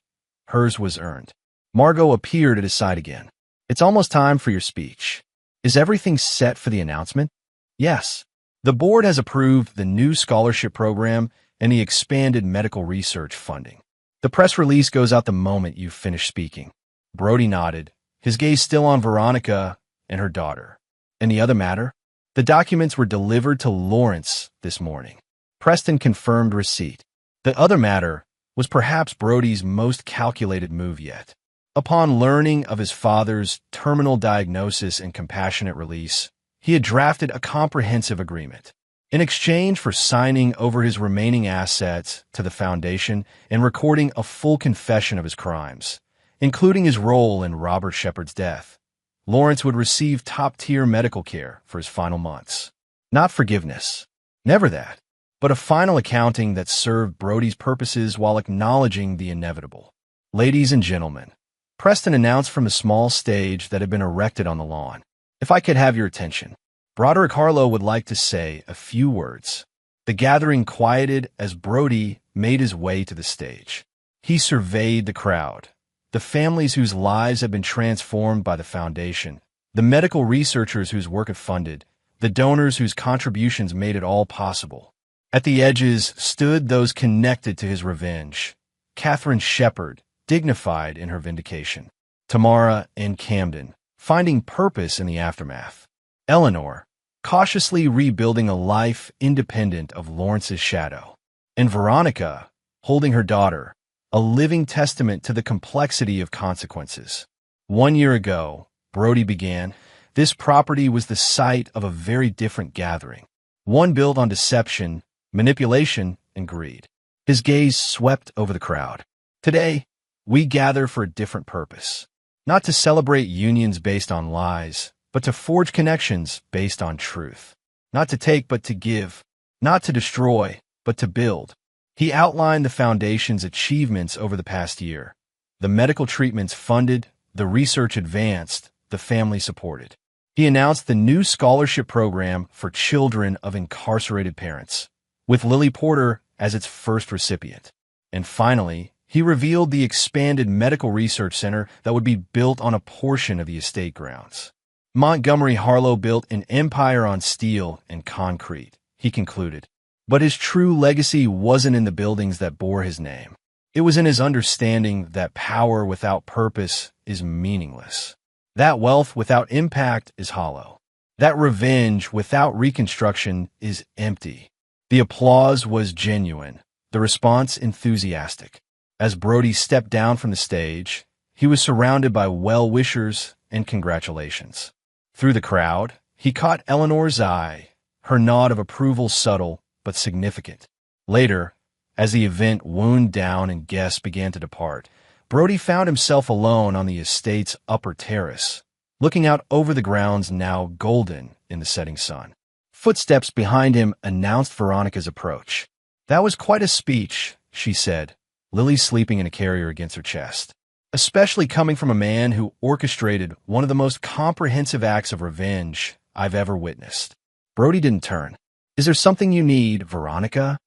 Hers was earned. Margot appeared at his side again. "It's almost time for your speech. Is everything set for the announcement?" "Yes. The board has approved the new scholarship program and the expanded medical research funding. The press release goes out the moment you finish speaking." Brody nodded, his gaze still on Veronica and her daughter. "And the other matter?" "The documents were delivered to Lawrence this morning." Preston confirmed receipt. The other matter was perhaps Brody's most calculated move yet. Upon learning of his father's terminal diagnosis and compassionate release, he had drafted a comprehensive agreement. In exchange for signing over his remaining assets to the foundation and recording a full confession of his crimes, including his role in Robert Shepard's death, Lawrence would receive top-tier medical care for his final months. Not forgiveness. Never that. But a final accounting that served Brody's purposes while acknowledging the inevitable. "Ladies and gentlemen," Preston announced from a small stage that had been erected on the lawn, "if I could have your attention, Broderick Harlow would like to say a few words." The gathering quieted as Brody made his way to the stage. He surveyed the crowd, the families whose lives had been transformed by the foundation, the medical researchers whose work it funded, the donors whose contributions made it all possible. At the edges stood those connected to his revenge. Catherine Shepard, dignified in her vindication. Tamara and Camden, finding purpose in the aftermath. Eleanor, cautiously rebuilding a life independent of Lawrence's shadow. And Veronica, holding her daughter, a living testament to the complexity of consequences. 1 year ago, Brody began, this property was the site of a very different gathering. One built on deception, manipulation, and greed. His gaze swept over the crowd. Today, we gather for a different purpose. Not to celebrate unions based on lies, but to forge connections based on truth. Not to take, but to give. Not to destroy, but to build. He outlined the foundation's achievements over the past year. The medical treatments funded, the research advanced, the family supported. He announced the new scholarship program for children of incarcerated parents, with Lily Porter as its first recipient. And finally, he revealed the expanded medical research center that would be built on a portion of the estate grounds. Montgomery Harlow built an empire on steel and concrete, he concluded. But his true legacy wasn't in the buildings that bore his name. It was in his understanding that power without purpose is meaningless. That wealth without impact is hollow. That revenge without reconstruction is empty. The applause was genuine, the response enthusiastic. As Brody stepped down from the stage, he was surrounded by well-wishers and congratulations. Through the crowd, he caught Eleanor's eye, her nod of approval subtle but significant. Later, as the event wound down and guests began to depart, Brody found himself alone on the estate's upper terrace, looking out over the grounds now golden in the setting sun. Footsteps behind him announced Veronica's approach. "That was quite a speech," she said, Lily sleeping in a carrier against her chest. "Especially coming from a man who orchestrated one of the most comprehensive acts of revenge I've ever witnessed." Brody didn't turn. "Is there something you need, Veronica?"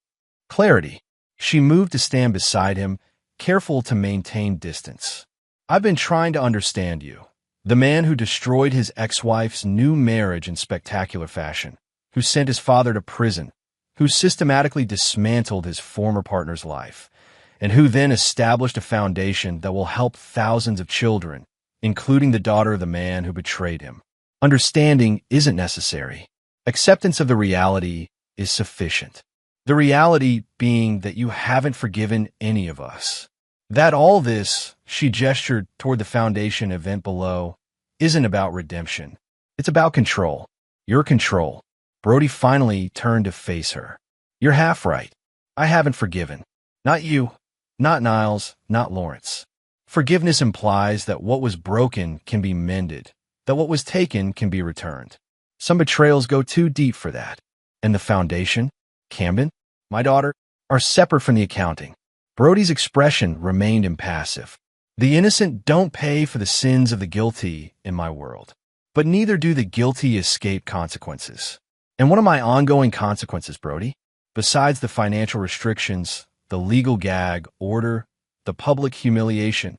"Clarity." She moved to stand beside him, careful to maintain distance. "I've been trying to understand you. The man who destroyed his ex-wife's new marriage in spectacular fashion, who sent his father to prison, who systematically dismantled his former partner's life, and who then established a foundation that will help thousands of children, including the daughter of the man who betrayed him. Understanding isn't necessary. Acceptance of the reality is sufficient. The reality being that you haven't forgiven any of us. That all this," she gestured toward the foundation event below, "isn't about redemption. It's about control. Your control." Brody finally turned to face her. "You're half right. I haven't forgiven. Not you. Not Niles, not Lawrence. Forgiveness implies that what was broken can be mended, that what was taken can be returned. Some betrayals go too deep for that. And the foundation, Camden, my daughter, are separate from the accounting." Brody's expression remained impassive. "The innocent don't pay for the sins of the guilty in my world, but neither do the guilty escape consequences. And what are my ongoing consequences, Brody? Besides the financial restrictions, the legal gag order, the public humiliation.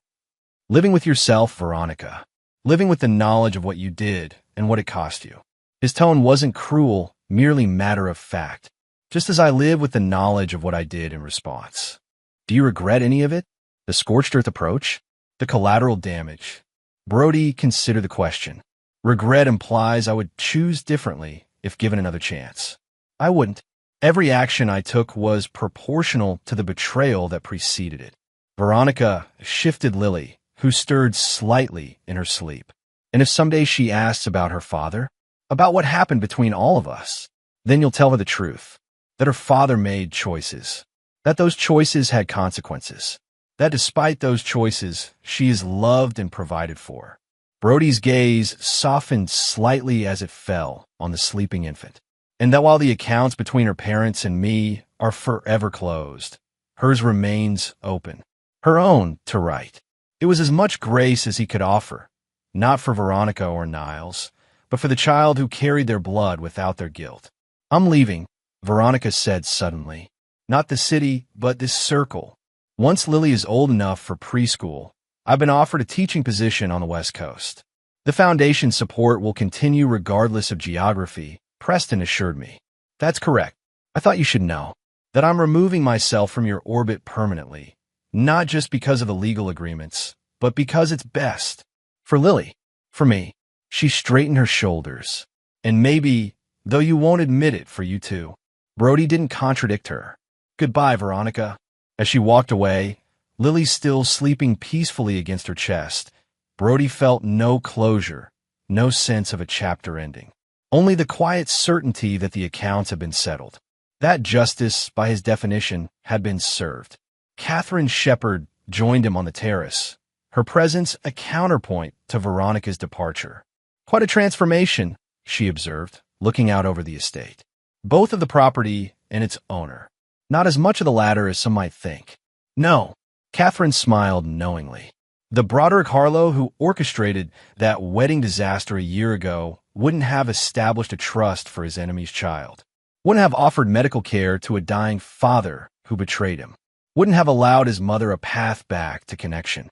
Living with yourself, Veronica. Living with the knowledge of what you did and what it cost you. His tone wasn't cruel, merely matter of fact. Just as I live with the knowledge of what I did in response. Do you regret any of it? The scorched earth approach? The collateral damage? Brody, consider the question. Regret implies I would choose differently if given another chance. I wouldn't. Every action I took was proportional to the betrayal that preceded it. Veronica shifted Lily, who stirred slightly in her sleep. And if someday she asks about her father, about what happened between all of us, then you'll tell her the truth, that her father made choices, that those choices had consequences, that despite those choices, she is loved and provided for. Brody's gaze softened slightly as it fell on the sleeping infant, and that while the accounts between her parents and me are forever closed, hers remains open, her own to write. It was as much grace as he could offer, not for Veronica or Niles, but for the child who carried their blood without their guilt. I'm leaving, Veronica said suddenly. Not the city, but this circle. Once Lily is old enough for preschool, I've been offered a teaching position on the West Coast. The foundation support will continue regardless of geography, Preston assured me. That's correct. I thought you should know that I'm removing myself from your orbit permanently, not just because of the legal agreements, but because it's best. For Lily, for me. She straightened her shoulders. And maybe, though you won't admit it, for you too. Brody didn't contradict her. Goodbye, Veronica. As she walked away, Lily still sleeping peacefully against her chest, Brody felt no closure, no sense of a chapter ending. Only the quiet certainty that the accounts had been settled. That justice, by his definition, had been served. Catherine Shepard joined him on the terrace, her presence a counterpoint to Veronica's departure. Quite a transformation, she observed, looking out over the estate. Both of the property and its owner. Not as much of the latter as some might think. No, Catherine smiled knowingly. The Broderick Harlow who orchestrated that wedding disaster a year ago wouldn't have established a trust for his enemy's child. Wouldn't have offered medical care to a dying father who betrayed him. Wouldn't have allowed his mother a path back to connection.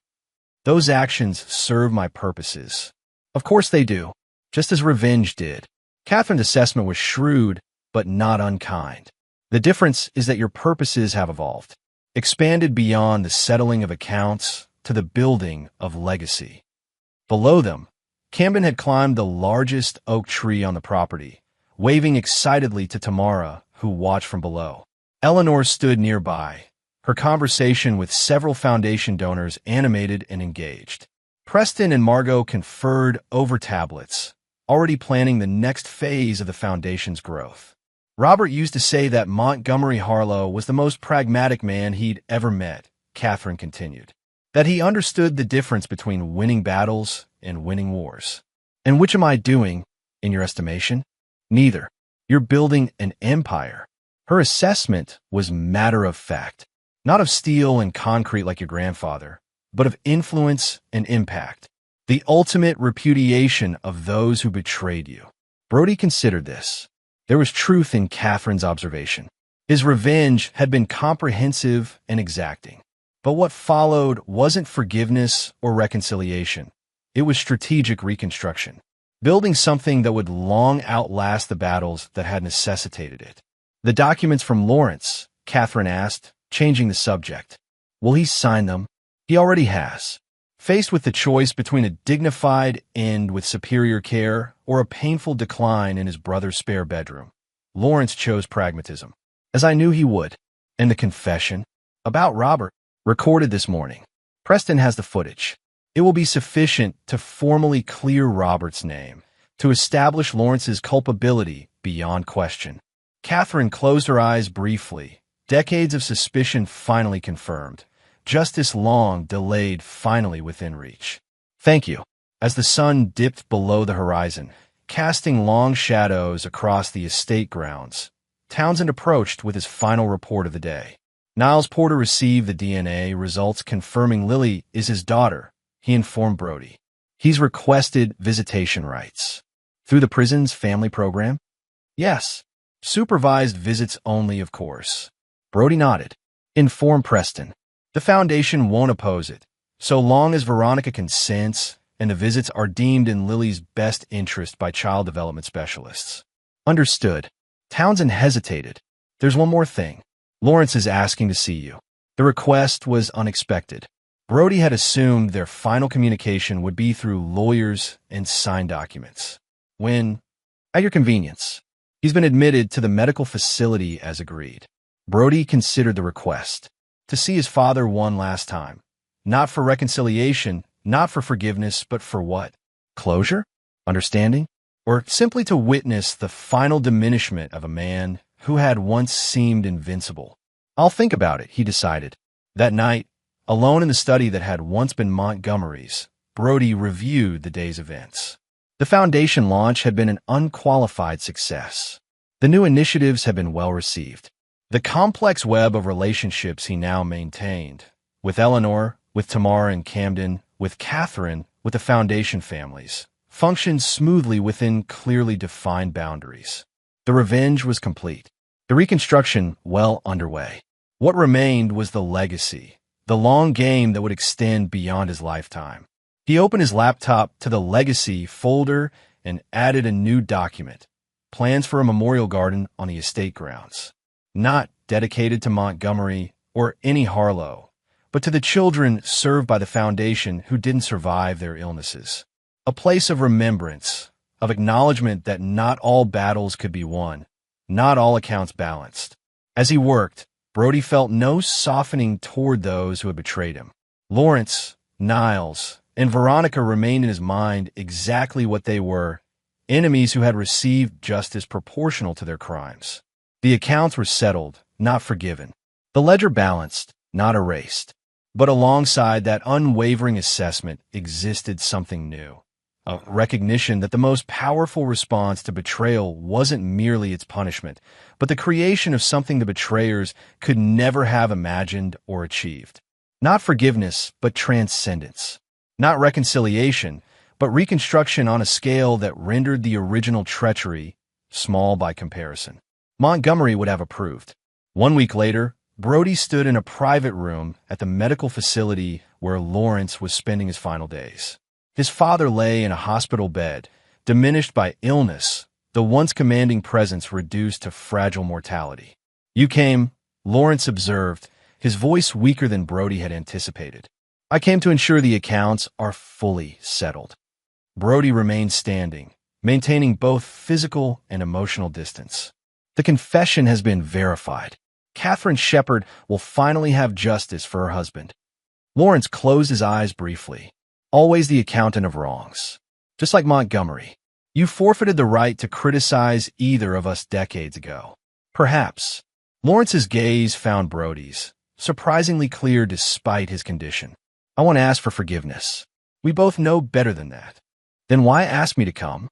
Those actions serve my purposes. Of course they do, just as revenge did. Catherine's assessment was shrewd, but not unkind. The difference is that your purposes have evolved, expanded beyond the settling of accounts to the building of legacy. Below them, Camden had climbed the largest oak tree on the property, waving excitedly to Tamara, who watched from below. Eleanor stood nearby, her conversation with several foundation donors animated and engaged. Preston and Margot conferred over tablets, already planning the next phase of the foundation's growth. Robert used to say that Montgomery Harlow was the most pragmatic man he'd ever met, Catherine continued. That he understood the difference between winning battles and winning wars. And which am I doing, in your estimation? Neither. You're building an empire. Her assessment was matter of fact, not of steel and concrete like your grandfather, but of influence and impact. The ultimate repudiation of those who betrayed you. Brody considered this. There was truth in Catherine's observation. His revenge had been comprehensive and exacting. But what followed wasn't forgiveness or reconciliation. It was strategic reconstruction, building something that would long outlast the battles that had necessitated it. The documents from Lawrence, Catherine asked, changing the subject. Will he sign them? He already has. Faced with the choice between a dignified end with superior care or a painful decline in his brother's spare bedroom, Lawrence chose pragmatism, as I knew he would. And the confession about Robert, recorded this morning. Preston has the footage. It will be sufficient to formally clear Robert's name, to establish Lawrence's culpability beyond question. Catherine closed her eyes briefly. Decades of suspicion finally confirmed. Justice long delayed finally within reach. Thank you. As the sun dipped below the horizon, casting long shadows across the estate grounds, Townsend approached with his final report of the day. Niles Porter received the DNA results confirming Lily is his daughter, he informed Brody. He's requested visitation rights. Through the prison's family program? Yes. Supervised visits only, of course. Brody nodded. Inform Preston. The Foundation won't oppose it, so long as Veronica consents and the visits are deemed in Lily's best interest by child development specialists. Understood. Townsend hesitated. There's one more thing. Lawrence is asking to see you. The request was unexpected. Brody had assumed their final communication would be through lawyers and signed documents. When, at your convenience, he's been admitted to the medical facility as agreed. Brody considered the request. To see his father one last time. Not for reconciliation, not for forgiveness, but for what? Closure? Understanding? Or simply to witness the final diminishment of a man who had once seemed invincible? I'll think about it, he decided. That night, alone in the study that had once been Montgomery's, Brody reviewed the day's events. The Foundation launch had been an unqualified success. The new initiatives had been well received. The complex web of relationships he now maintained, with Eleanor, with Tamara and Camden, with Catherine, with the Foundation families, functioned smoothly within clearly defined boundaries. The revenge was complete. The reconstruction well underway. What remained was the legacy, the long game that would extend beyond his lifetime. He opened his laptop to the legacy folder and added a new document, plans for a memorial garden on the estate grounds. Not dedicated to Montgomery or any Harlow, but to the children served by the Foundation who didn't survive their illnesses. A place of remembrance, of acknowledgement that not all battles could be won, not all accounts balanced. As he worked, Brody felt no softening toward those who had betrayed him. Lawrence, Niles, and Veronica remained in his mind exactly what they were, enemies who had received justice proportional to their crimes. The accounts were settled, not forgiven. The ledger balanced, not erased. But alongside that unwavering assessment existed something new. A recognition that the most powerful response to betrayal wasn't merely its punishment, but the creation of something the betrayers could never have imagined or achieved. Not forgiveness, but transcendence. Not reconciliation, but reconstruction on a scale that rendered the original treachery small by comparison. Montgomery would have approved. 1 week later, Brody stood in a private room at the medical facility where Lawrence was spending his final days. His father lay in a hospital bed, diminished by illness, the once commanding presence reduced to fragile mortality. "You came," Lawrence observed, his voice weaker than Brody had anticipated. "I came to ensure the accounts are fully settled." Brody remained standing, maintaining both physical and emotional distance. "The confession has been verified. Catherine Shepard will finally have justice for her husband." Lawrence closed his eyes briefly. "Always the accountant of wrongs. Just like Montgomery. You forfeited the right to criticize either of us decades ago." Perhaps. Lawrence's gaze found Brody's, surprisingly clear despite his condition. "I want to ask for forgiveness. We both know better than that." "Then why ask me to come?"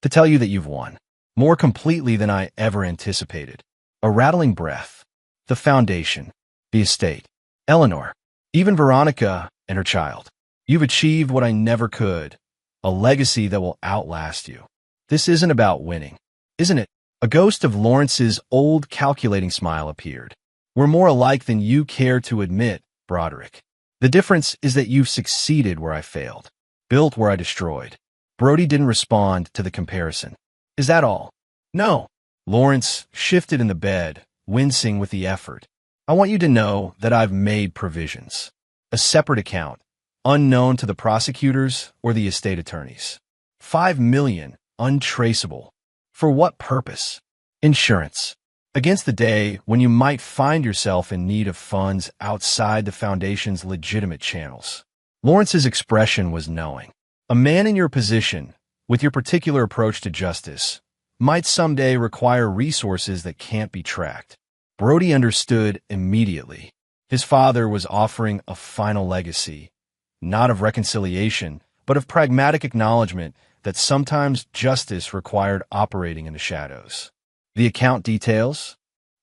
"To tell you that you've won. More completely than I ever anticipated." A rattling breath. "The Foundation. The estate. Eleanor. Even Veronica and her child. You've achieved what I never could. A legacy that will outlast you. This isn't about winning, isn't it?" A ghost of Lawrence's old calculating smile appeared. "We're more alike than you care to admit, Broderick. The difference is that you've succeeded where I failed, built where I destroyed." Brody didn't respond to the comparison. "Is that all?" "No." Lawrence shifted in the bed, wincing with the effort. "I want you to know that I've made provisions. A separate account, unknown to the prosecutors or the estate attorneys. 5 million, untraceable. For what purpose? Insurance. Against the day when you might find yourself in need of funds outside the Foundation's legitimate channels." Lawrence's expression was knowing. A man in your position, with your particular approach to justice, might someday require resources that can't be tracked. Brody understood immediately. His father was offering a final legacy, not of reconciliation, but of pragmatic acknowledgement that sometimes justice required operating in the shadows. The account details?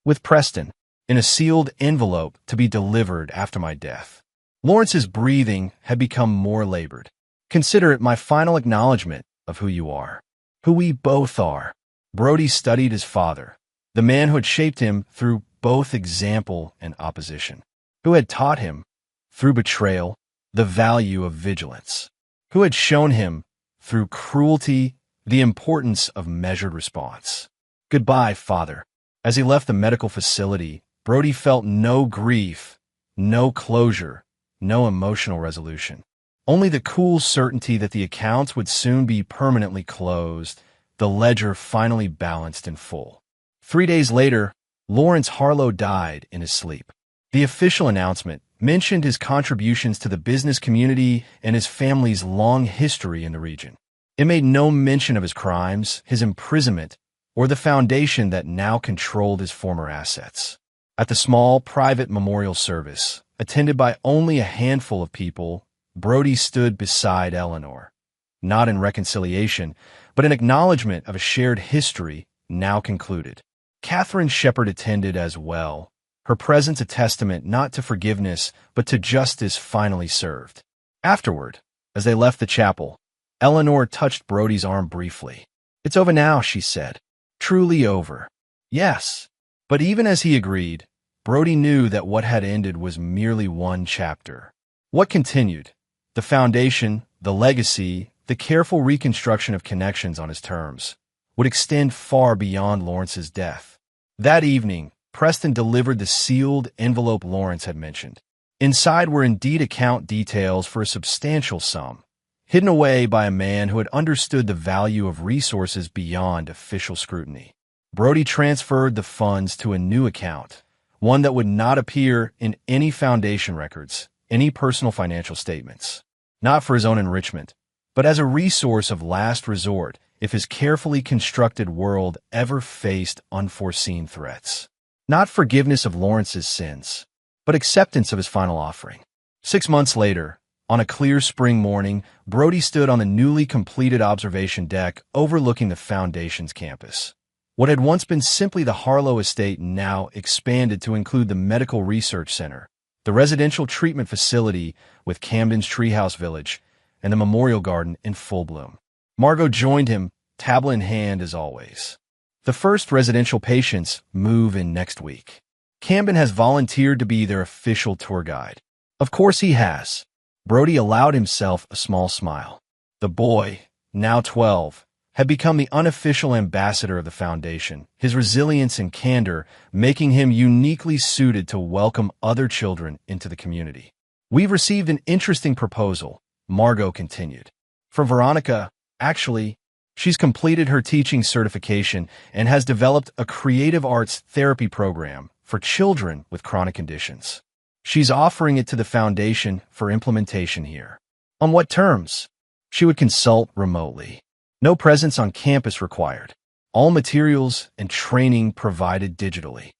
With Preston, in a sealed envelope to be delivered after my death. Lawrence's breathing had become more labored. "Consider it my final acknowledgement of who you are, who we both are. Brody studied his father, the man who had shaped him through both example and opposition, who had taught him, through betrayal, the value of vigilance, who had shown him, through cruelty, the importance of measured response. Goodbye, father. As he left the medical facility, Brody felt no grief, no closure, no emotional resolution. Only the cool certainty that the accounts would soon be permanently closed, the ledger finally balanced in full. 3 days later, Lawrence Harlow died in his sleep. The official announcement mentioned his contributions to the business community and his family's long history in the region. It made no mention of his crimes, his imprisonment, or the foundation that now controlled his former assets. At the small, private memorial service, attended by only a handful of people, Brody stood beside Eleanor, not in reconciliation, but in acknowledgement of a shared history now concluded. Catherine Shepard attended as well, her presence a testament not to forgiveness, but to justice finally served. Afterward, as they left the chapel, Eleanor touched Brody's arm briefly. "It's over now," she said. "Truly over." Yes. But even as he agreed, Brody knew that what had ended was merely one chapter. What continued? The foundation, the legacy, the careful reconstruction of connections on his terms, would extend far beyond Lawrence's death. That evening, Preston delivered the sealed envelope Lawrence had mentioned. Inside were indeed account details for a substantial sum, hidden away by a man who had understood the value of resources beyond official scrutiny. Brody transferred the funds to a new account, one that would not appear in any foundation records, any personal financial statements. Not for his own enrichment, but as a resource of last resort if his carefully constructed world ever faced unforeseen threats. Not forgiveness of Lawrence's sins, but acceptance of his final offering. 6 months later, on a clear spring morning, Brody stood on the newly completed observation deck overlooking the Foundation's campus. What had once been simply the Harlow estate now expanded to include the Medical Research Center, the residential treatment facility with Camden's Treehouse Village, and the Memorial Garden in full bloom. Margot joined him, tablet in hand as always. The first residential patients move in next week. Camden has volunteered to be their official tour guide. Of course he has. Brody allowed himself a small smile. The boy, now 12, had become the unofficial ambassador of the Foundation, his resilience and candor making him uniquely suited to welcome other children into the community. "We've received an interesting proposal," Margot continued. "From Veronica, actually. She's completed her teaching certification and has developed a creative arts therapy program for children with chronic conditions. She's offering it to the Foundation for implementation here." "On what terms?" "She would consult remotely. No presence on campus required. All materials and training provided digitally."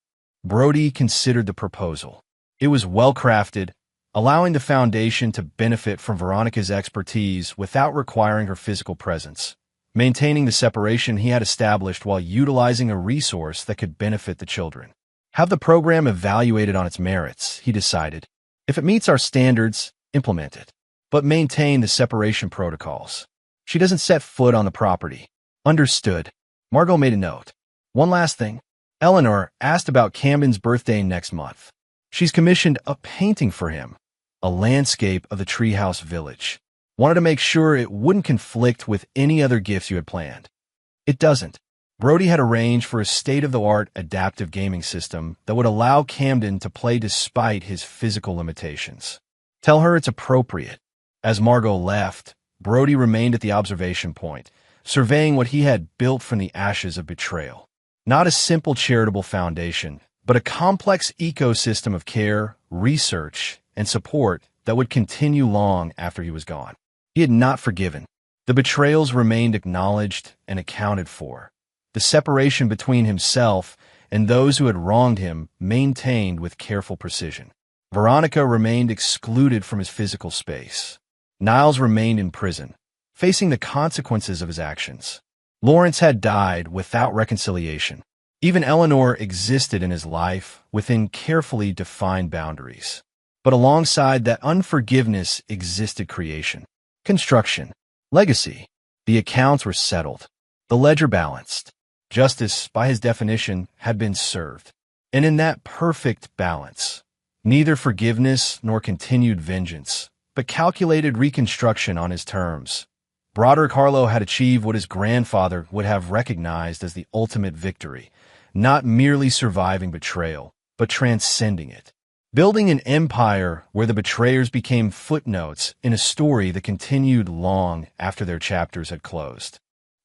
Brody considered the proposal. It was well-crafted, allowing the Foundation to benefit from Veronica's expertise without requiring her physical presence, maintaining the separation he had established while utilizing a resource that could benefit the children. Have the program evaluated on its merits, he decided. If it meets our standards, implement it. But maintain the separation protocols. She doesn't set foot on the property. Understood. Margot made a note. One last thing. Eleanor asked about Camden's birthday next month. She's commissioned a painting for him, a landscape of the Treehouse Village. Wanted to make sure it wouldn't conflict with any other gifts you had planned. It doesn't. Brody had arranged for a state-of-the-art adaptive gaming system that would allow Camden to play despite his physical limitations. Tell her it's appropriate. As Margot left, Brody remained at the observation point, surveying what he had built from the ashes of betrayal. Not a simple charitable foundation, but a complex ecosystem of care, research, and support that would continue long after he was gone. He had not forgiven. The betrayals remained acknowledged and accounted for. The separation between himself and those who had wronged him maintained with careful precision. Veronica remained excluded from his physical space. Niles remained in prison, facing the consequences of his actions. Lawrence had died without reconciliation. Even Eleanor existed in his life within carefully defined boundaries. But alongside that unforgiveness existed creation, construction, legacy. The accounts were settled, the ledger balanced. Justice, by his definition, had been served. And in that perfect balance, neither forgiveness nor continued vengeance, but calculated reconstruction on his terms, Broderick Harlow had achieved what his grandfather would have recognized as the ultimate victory, not merely surviving betrayal, but transcending it. Building an empire where the betrayers became footnotes in a story that continued long after their chapters had closed.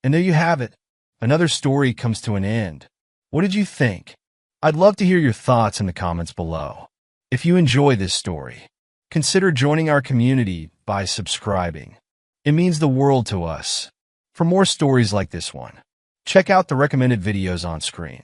And there you have it. Another story comes to an end. What did you think? I'd love to hear your thoughts in the comments below. If you enjoy this story, consider joining our community by subscribing. It means the world to us. For more stories like this one, check out the recommended videos on screen.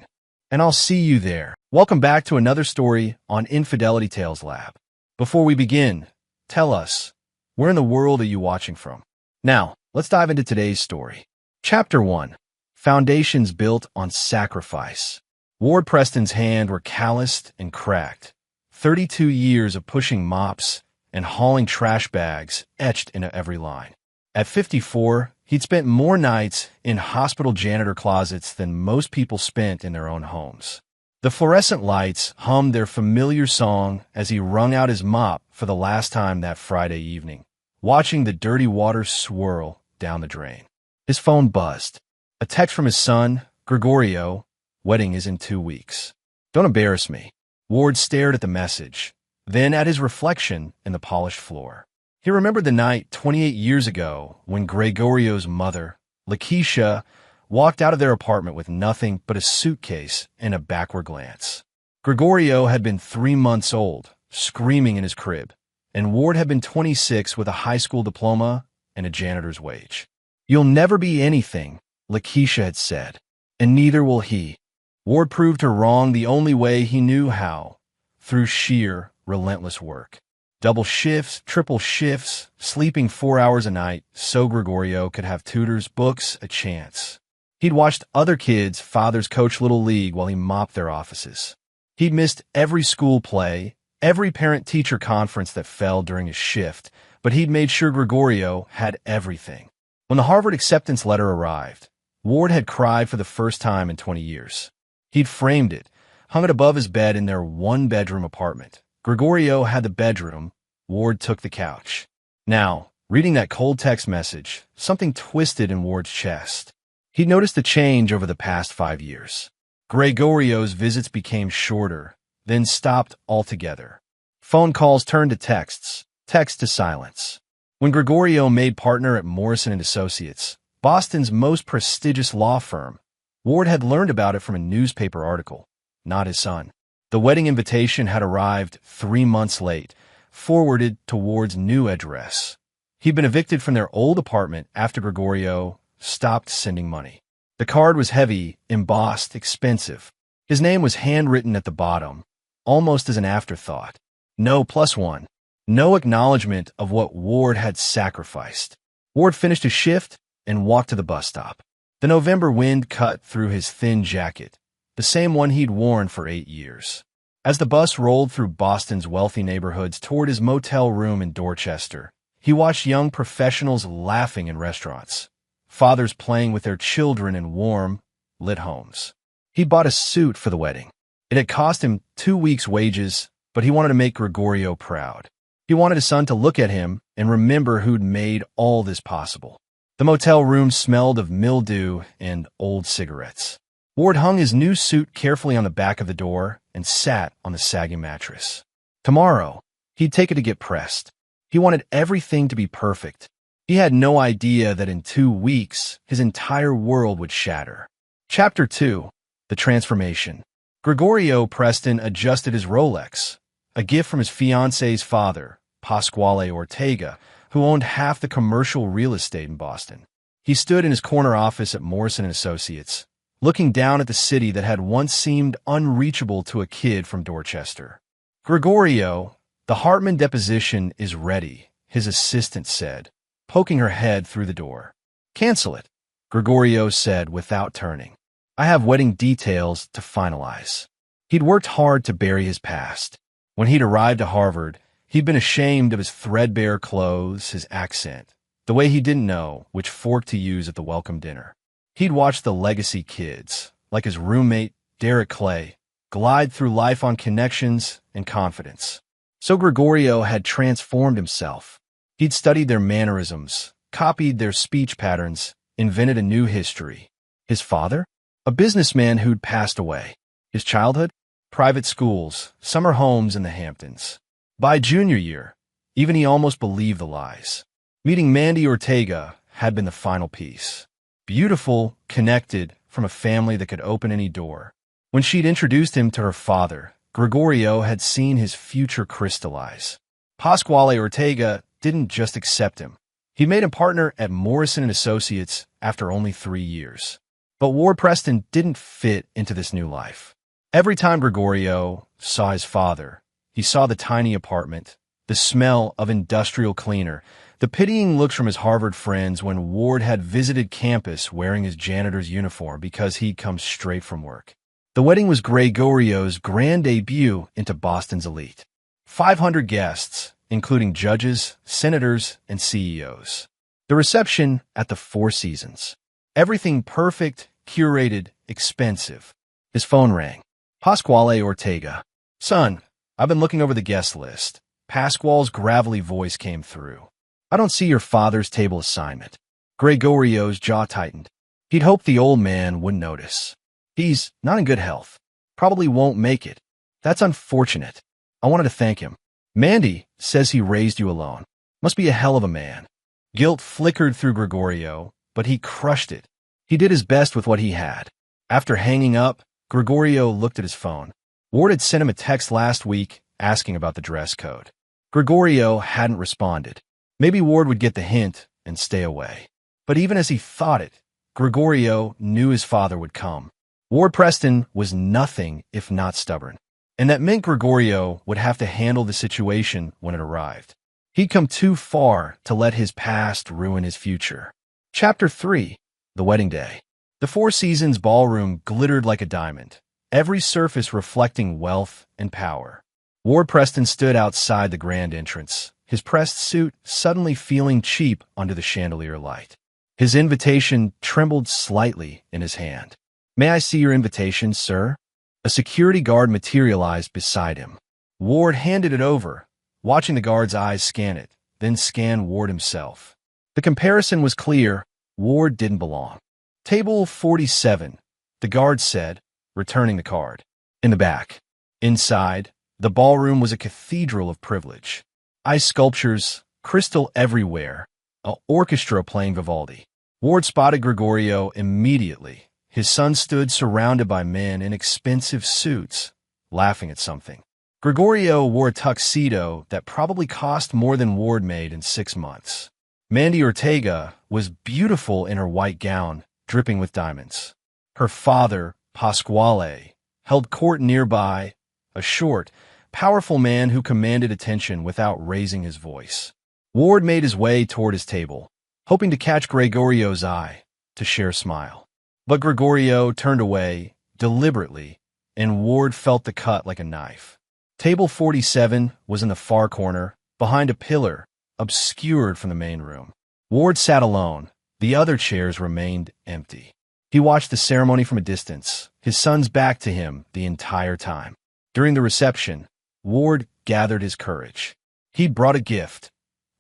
And I'll see you there. Welcome back to another story on Infidelity Tales Lab. Before we begin, tell us, where in the world are you watching from? Now, let's dive into today's story. Chapter 1. Foundations Built on Sacrifice. Ward Preston's hands were calloused and cracked. 32 years of pushing mops and hauling trash bags etched into every line. At 54, he'd spent more nights in hospital janitor closets than most people spent in their own homes. The fluorescent lights hummed their familiar song as he wrung out his mop for the last time that Friday evening, watching the dirty water swirl down the drain. His phone buzzed. A text from his son, Gregorio. Wedding is in 2 weeks. Don't embarrass me. Ward stared at the message, then at his reflection in the polished floor. He remembered the night 28 years ago when Gregorio's mother, Lakeisha, walked out of their apartment with nothing but a suitcase and a backward glance. Gregorio had been 3 months old, screaming in his crib, and Ward had been 26 with a high school diploma and a janitor's wage. "You'll never be anything," Lakeisha had said, "and neither will he." Ward proved her wrong the only way he knew how, through sheer, relentless work. Double shifts, triple shifts, sleeping 4 hours a night so Gregorio could have tutors, books, a chance. He'd watched other kids' fathers coach Little League while he mopped their offices. He'd missed every school play, every parent-teacher conference that fell during his shift, but he'd made sure Gregorio had everything. When the Harvard acceptance letter arrived, Ward had cried for the first time in 20 years. He'd framed it, hung it above his bed in their one-bedroom apartment. Gregorio had the bedroom, Ward took the couch. Now, reading that cold text message, something twisted in Ward's chest. He'd noticed a change over the past 5 years. Gregorio's visits became shorter, then stopped altogether. Phone calls turned to texts, text to silence. When Gregorio made partner at Morrison & Associates, Boston's most prestigious law firm, Ward had learned about it from a newspaper article, not his son. The wedding invitation had arrived 3 months late, forwarded to Ward's new address. He'd been evicted from their old apartment after Gregorio stopped sending money. The card was heavy, embossed, expensive. His name was handwritten at the bottom, almost as an afterthought. No +1. No acknowledgement of what Ward had sacrificed. Ward finished his shift and walked to the bus stop. The November wind cut through his thin jacket, the same one he'd worn for 8 years. As the bus rolled through Boston's wealthy neighborhoods toward his motel room in Dorchester, he watched young professionals laughing in restaurants, fathers playing with their children in warm, lit homes. He'd bought a suit for the wedding. It had cost him 2 weeks' wages, but he wanted to make Gregorio proud. He wanted his son to look at him and remember who'd made all this possible. The motel room smelled of mildew and old cigarettes. Ward hung his new suit carefully on the back of the door and sat on the sagging mattress. Tomorrow, he'd take it to get pressed. He wanted everything to be perfect. He had no idea that in 2 weeks, his entire world would shatter. Chapter 2. The Transformation. Gregorio Preston adjusted his Rolex, a gift from his fiancée's father, Pasquale Ortega, who owned half the commercial real estate in Boston. He stood in his corner office at Morrison & Associates, looking down at the city that had once seemed unreachable to a kid from Dorchester. "Gregorio, the Hartman deposition is ready," his assistant said, poking her head through the door. "Cancel it," Gregorio said without turning. "I have wedding details to finalize." He'd worked hard to bury his past. When he'd arrived at Harvard, he'd been ashamed of his threadbare clothes, his accent, the way he didn't know which fork to use at the welcome dinner. He'd watched the legacy kids, like his roommate, Derek Clay, glide through life on connections and confidence. So Gregorio had transformed himself. He'd studied their mannerisms, copied their speech patterns, invented a new history. His father? A businessman who'd passed away. His childhood? Private schools, summer homes in the Hamptons. By junior year, even he almost believed the lies. Meeting Mandy Ortega had been the final piece. Beautiful, connected, from a family that could open any door. When she'd introduced him to her father, Gregorio had seen his future crystallize. Pasquale Ortega didn't just accept him. He made him partner at Morrison & Associates after only 3 years. But Ward Preston didn't fit into this new life. Every time Gregorio saw his father, he saw the tiny apartment, the smell of industrial cleaner, the pitying looks from his Harvard friends when Ward had visited campus wearing his janitor's uniform because he'd come straight from work. The wedding was Gregorio's grand debut into Boston's elite. 500 guests, including judges, senators, and CEOs. The reception at the Four Seasons. Everything perfect, curated, expensive. His phone rang. Pasquale Ortega. Son, I've been looking over the guest list. Pasquale's gravelly voice came through. I don't see your father's table assignment. Gregorio's jaw tightened. He'd hoped the old man wouldn't notice. He's not in good health. Probably won't make it. That's unfortunate. I wanted to thank him. Mandy says he raised you alone. Must be a hell of a man. Guilt flickered through Gregorio, but he crushed it. He did his best with what he had. After hanging up, Gregorio looked at his phone. Ward had sent him a text last week asking about the dress code. Gregorio hadn't responded. Maybe Ward would get the hint and stay away. But even as he thought it, Gregorio knew his father would come. Ward Preston was nothing if not stubborn. And that meant Gregorio would have to handle the situation when it arrived. He'd come too far to let his past ruin his future. Chapter 3. The Wedding Day. The Four Seasons ballroom glittered like a diamond, every surface reflecting wealth and power. Ward Preston stood outside the grand entrance, his pressed suit suddenly feeling cheap under the chandelier light. His invitation trembled slightly in his hand. May I see your invitation, sir? A security guard materialized beside him. Ward handed it over, watching the guard's eyes scan it, then scan Ward himself. The comparison was clear. Ward didn't belong. Table 47, the guard said, returning the card. In the back. Inside, the ballroom was a cathedral of privilege. Ice sculptures, crystal everywhere, an orchestra playing Vivaldi. Ward spotted Gregorio immediately. His son stood surrounded by men in expensive suits, laughing at something. Gregorio wore a tuxedo that probably cost more than Ward made in 6 months. Mandy Ortega was beautiful in her white gown, dripping with diamonds. Her father, Pasquale, held court nearby, a short, powerful man who commanded attention without raising his voice. Ward made his way toward his table, hoping to catch Gregorio's eye, to share a smile. But Gregorio turned away, deliberately, and Ward felt the cut like a knife. Table 47 was in the far corner, behind a pillar, obscured from the main room. Ward sat alone. The other chairs remained empty. He watched the ceremony from a distance, his son's back to him the entire time. During the reception, Ward gathered his courage. He'd brought a gift,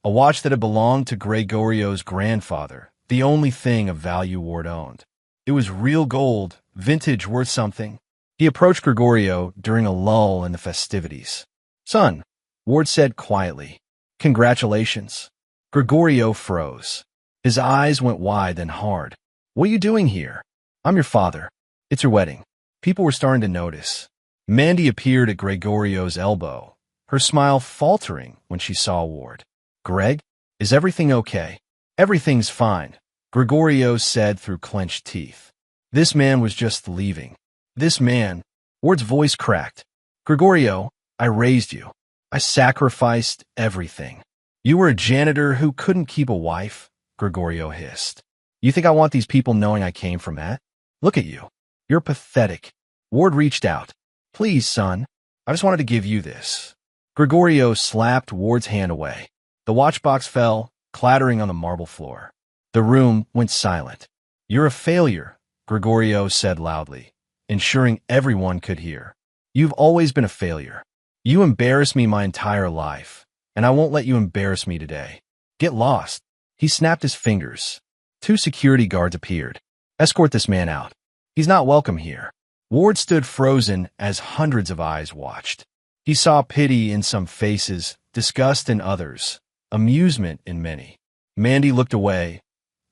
a watch that had belonged to Gregorio's grandfather, the only thing of value Ward owned. It was real gold, vintage, worth something. He approached Gregorio during a lull in the festivities. Son, Ward said quietly, congratulations. Gregorio froze. His eyes went wide, then hard. What are you doing here? I'm your father. It's your wedding. People were starting to notice. Mandy appeared at Gregorio's elbow, her smile faltering when she saw Ward. Greg, is everything okay? Everything's fine, Gregorio said through clenched teeth. This man was just leaving. This man, Ward's voice cracked. Gregorio, I raised you. I sacrificed everything. You were a janitor who couldn't keep a wife, Gregorio hissed. You think I want these people knowing I came from that? Look at you. You're pathetic. Ward reached out. Please, son. I just wanted to give you this. Gregorio slapped Ward's hand away. The watchbox fell, clattering on the marble floor. The room went silent. You're a failure, Gregorio said loudly, ensuring everyone could hear. You've always been a failure. You embarrassed me my entire life, and I won't let you embarrass me today. Get lost. He snapped his fingers. 2 security guards appeared. Escort this man out. He's not welcome here. Ward stood frozen as hundreds of eyes watched. He saw pity in some faces, disgust in others, amusement in many. Mandy looked away,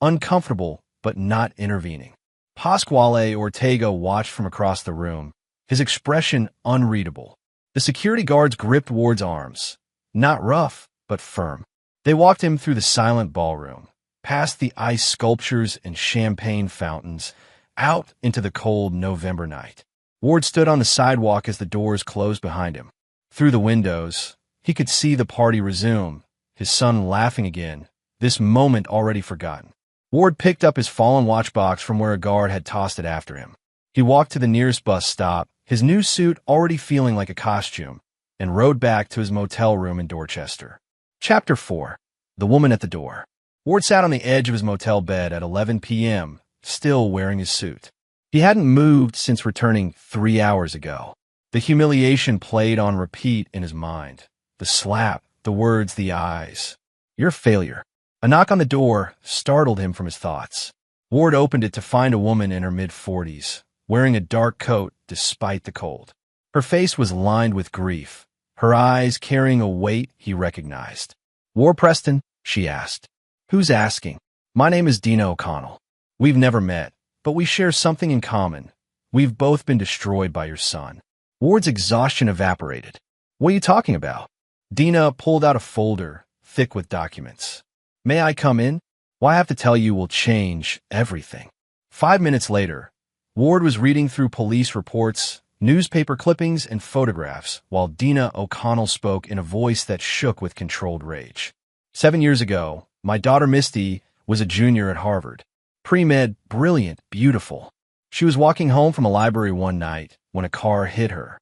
uncomfortable but not intervening. Pasquale Ortega watched from across the room, his expression unreadable. The security guards gripped Ward's arms, not rough, but firm. They walked him through the silent ballroom, past the ice sculptures and champagne fountains, out into the cold November night. Ward stood on the sidewalk as the doors closed behind him. Through the windows, he could see the party resume, his son laughing again, this moment already forgotten. Ward picked up his fallen watch box from where a guard had tossed it after him. He walked to the nearest bus stop, his new suit already feeling like a costume, and rode back to his motel room in Dorchester. Chapter 4. The Woman at the Door. Ward sat on the edge of his motel bed at 11 p.m., still wearing his suit. He hadn't moved since returning 3 hours ago. The humiliation played on repeat in his mind. The slap, the words, the eyes. You're a failure. A knock on the door startled him from his thoughts. Ward opened it to find a woman in her mid-40s, wearing a dark coat despite the cold. Her face was lined with grief, her eyes carrying a weight he recognized. Ward Preston? She asked. Who's asking? My name is Dina O'Connell. We've never met, but we share something in common. We've both been destroyed by your son. Ward's exhaustion evaporated. What are you talking about? Dina pulled out a folder, thick with documents. May I come in? What I have to tell you will change everything. 5 minutes later, Ward was reading through police reports, newspaper clippings, and photographs while Dina O'Connell spoke in a voice that shook with controlled rage. 7 years ago, my daughter Misty was a junior at Harvard. Pre-med, brilliant, beautiful. She was walking home from a library one night when a car hit her.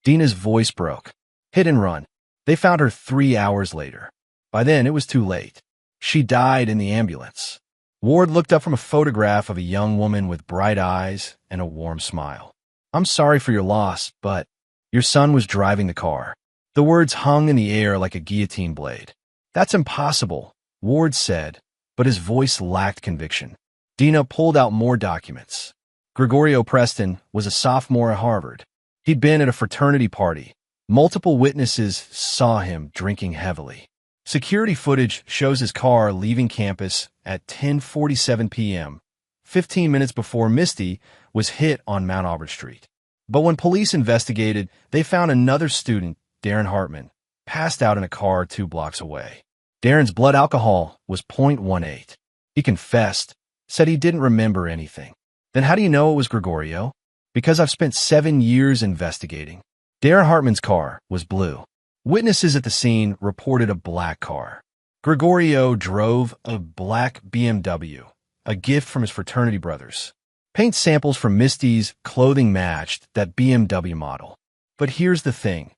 Dina's voice broke. Hit and run. They found her 3 hours later. By then, it was too late. She died in the ambulance. Ward looked up from a photograph of a young woman with bright eyes and a warm smile. I'm sorry for your loss, but your son was driving the car. The words hung in the air like a guillotine blade. That's impossible, Ward said, but his voice lacked conviction. Dina pulled out more documents. Gregorio Preston was a sophomore at Harvard. He'd been at a fraternity party. Multiple witnesses saw him drinking heavily. Security footage shows his car leaving campus at 10:47 p.m., 15 minutes before Misty was hit on Mount Auburn Street. But when police investigated, they found another student, Darren Hartman, passed out in a car 2 blocks away. Darren's blood alcohol was 0.18. He confessed, said he didn't remember anything. Then how do you know it was Gregorio? Because I've spent 7 years investigating. Darren Hartman's car was blue. Witnesses at the scene reported a black car. Gregorio drove a black BMW, a gift from his fraternity brothers. Paint samples from Misty's clothing matched that BMW model. But here's the thing.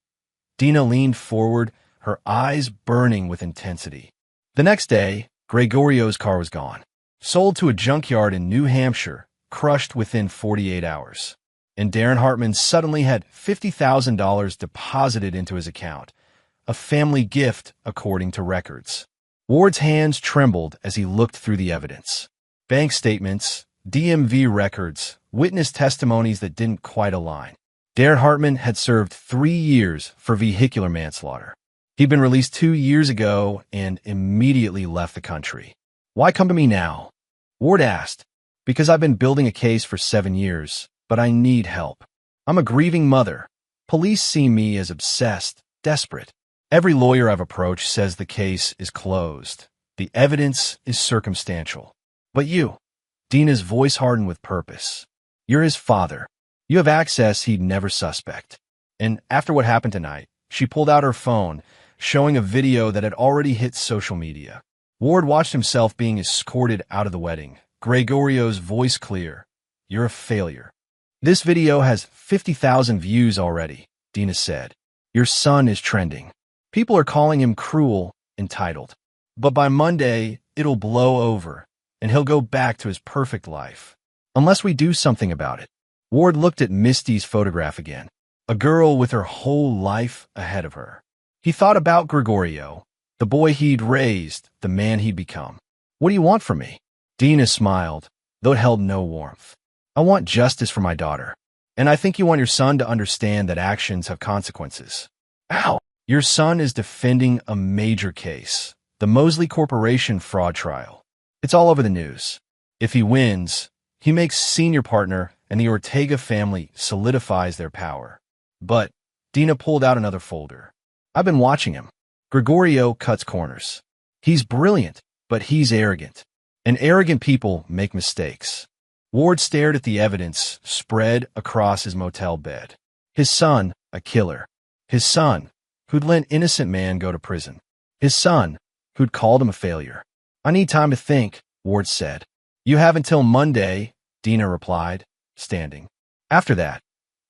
Dina leaned forward, her eyes burning with intensity. The next day, Gregorio's car was gone. Sold to a junkyard in New Hampshire, crushed within 48 hours. And Darren Hartman suddenly had $50,000 deposited into his account, a family gift according to records. Ward's hands trembled as he looked through the evidence. Bank statements, DMV records, witness testimonies that didn't quite align. Darren Hartman had served 3 years for vehicular manslaughter. He'd been released 2 years ago and immediately left the country. Why come to me now? Ward asked. Because I've been building a case for 7 years, but I need help. I'm a grieving mother. Police see me as obsessed, desperate. Every lawyer I've approached says the case is closed. The evidence is circumstantial. But you, Dina's voice hardened with purpose. You're his father. You have access he'd never suspect. And after what happened tonight, she pulled out her phone, showing a video that had already hit social media. Ward watched himself being escorted out of the wedding. Gregorio's voice clear. You're a failure. This video has 50,000 views already, Dina said. Your son is trending. People are calling him cruel, entitled. But by Monday, it'll blow over. and he'll go back to his perfect life. Unless we do something about it. Ward looked at Misty's photograph again. A girl with her whole life ahead of her. He thought about Gregorio, the boy he'd raised, the man he'd become. What do you want from me? Dina smiled, though it held no warmth. I want justice for my daughter. And I think you want your son to understand that actions have consequences. Ow! Your son is defending a major case, the Mosley Corporation fraud trial. It's all over the news. If he wins, he makes senior partner and the Ortega family solidifies their power. But Dina pulled out another folder. I've been watching him. Gregorio cuts corners. He's brilliant, but he's arrogant. And arrogant people make mistakes. Ward stared at the evidence spread across his motel bed. His son, a killer. His son, who'd let an innocent man go to prison. His son, who'd called him a failure. I need time to think, Ward said. You have until Monday, Dina replied, standing. After that,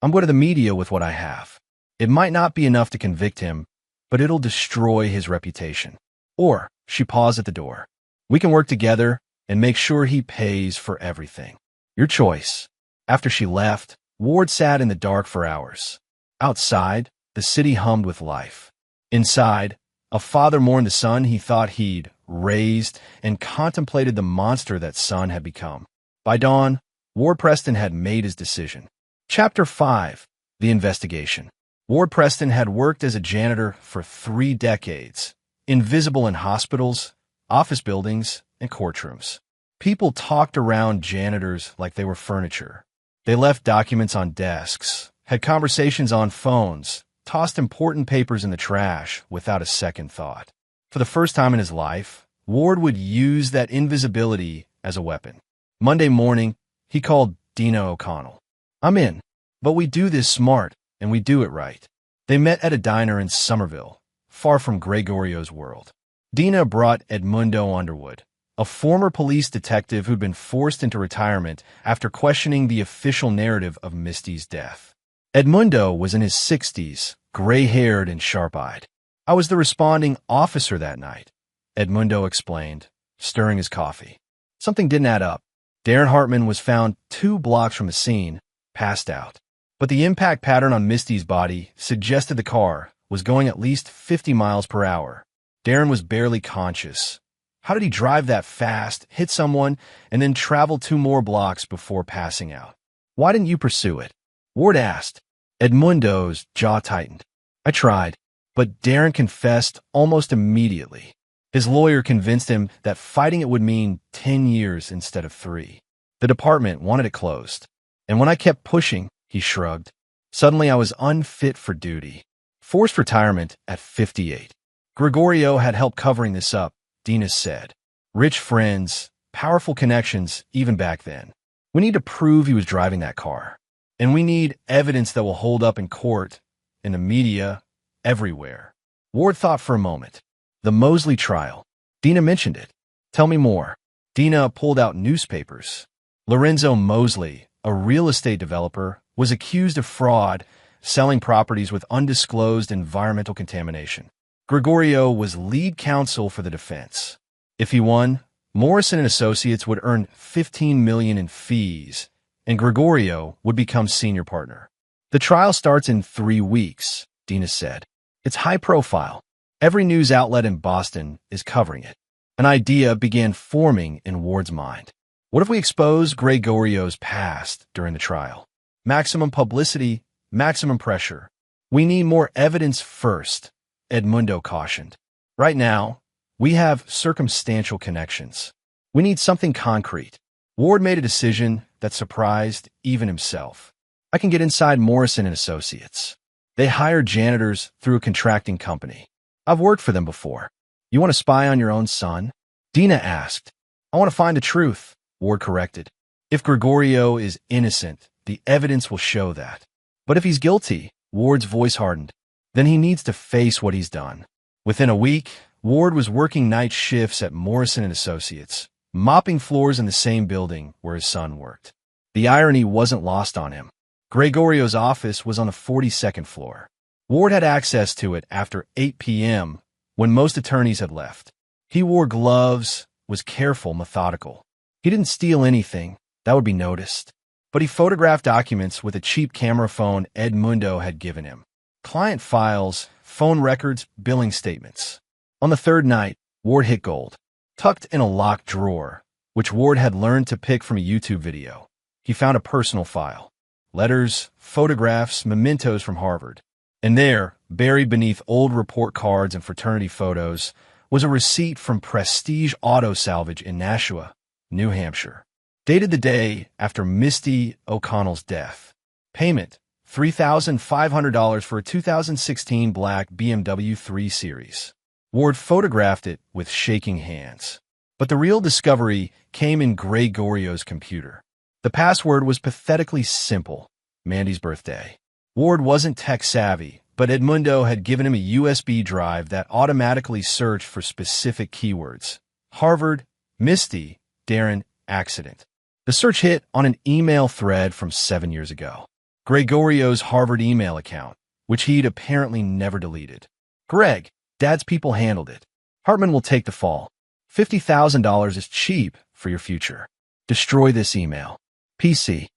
I'm going to the media with what I have. It might not be enough to convict him, but it'll destroy his reputation. Or, she paused at the door. We can work together and make sure he pays for everything. Your choice. After she left, Ward sat in the dark for hours. Outside, the city hummed with life. Inside, a father mourned the son he thought he'd raised and contemplated the monster that son had become. By dawn, Ward Preston had made his decision. Chapter 5. The Investigation. Ward Preston had worked as a janitor for 3 decades, invisible in hospitals, office buildings, and courtrooms. People talked around janitors like they were furniture. They left documents on desks, had conversations on phones, tossed important papers in the trash without a second thought. For the first time in his life, Ward would use that invisibility as a weapon. Monday morning, he called Dina O'Connell. I'm in, but we do this smart, and we do it right. They met at a diner in Somerville, far from Gregorio's world. Dina brought Edmundo Underwood, a former police detective who'd been forced into retirement after questioning the official narrative of Misty's death. Edmundo was in his 60s, gray-haired and sharp-eyed. I was the responding officer that night, Edmundo explained, stirring his coffee. Something didn't add up. Darren Hartman was found 2 blocks from the scene, passed out. But the impact pattern on Misty's body suggested the car was going at least 50 miles per hour. Darren was barely conscious. How did he drive that fast, hit someone, and then travel 2 more blocks before passing out? Why didn't you pursue it? Ward asked. Edmundo's jaw tightened. I tried, but Darren confessed almost immediately. His lawyer convinced him that fighting it would mean 10 years instead of 3. The department wanted it closed. And when I kept pushing, he shrugged. Suddenly I was unfit for duty. Forced retirement at 58. Gregorio had help covering this up, Dina said. Rich friends, powerful connections, even back then. We need to prove he was driving that car. And we need evidence that will hold up in court, in the media, everywhere. Ward thought for a moment. The Mosley trial. Dina mentioned it. Tell me more. Dina pulled out newspapers. Lorenzo Mosley, a real estate developer, was accused of fraud, selling properties with undisclosed environmental contamination. Gregorio was lead counsel for the defense. If he won, Morrison and Associates would earn $15 million in fees, and Gregorio would become senior partner. The trial starts in 3 weeks, Dina said. It's high profile. Every news outlet in Boston is covering it. An idea began forming in Ward's mind. What if we expose Gregorio's past during the trial? Maximum publicity, maximum pressure. We need more evidence first, Edmundo cautioned. Right now, we have circumstantial connections. We need something concrete. Ward made a decision that surprised even himself. I can get inside Morrison and Associates. They hire janitors through a contracting company. I've worked for them before. You want to spy on your own son? Dina asked. I want to find the truth, Ward corrected. If Gregorio is innocent, the evidence will show that. But if he's guilty, Ward's voice hardened, then he needs to face what he's done. Within a week, Ward was working night shifts at Morrison and Associates, mopping floors in the same building where his son worked. The irony wasn't lost on him. Gregorio's office was on the 42nd floor. Ward had access to it after 8 p.m., when most attorneys had left. He wore gloves, was careful, methodical. He didn't steal anything that would be noticed, but he photographed documents with a cheap camera phone Edmundo had given him. Client files, phone records, billing statements. On the third night, Ward hit gold. Tucked in a locked drawer, which Ward had learned to pick from a YouTube video, he found a personal file. Letters, photographs, mementos from Harvard. And there, buried beneath old report cards and fraternity photos, was a receipt from Prestige Auto Salvage in Nashua, New Hampshire. Dated the day after Misty O'Connell's death. Payment, $3,500 for a 2016 black BMW 3 Series. Ward photographed it with shaking hands. But the real discovery came in Gregorio's computer. The password was pathetically simple: Mandy's birthday. Ward wasn't tech-savvy, but Edmundo had given him a USB drive that automatically searched for specific keywords. Harvard, Misty, Darren, accident. The search hit on an email thread from 7 years ago. Gregorio's Harvard email account, which he'd apparently never deleted. Greg, Dad's people handled it. Hartman will take the fall. $50,000 is cheap for your future. Destroy this email. PC.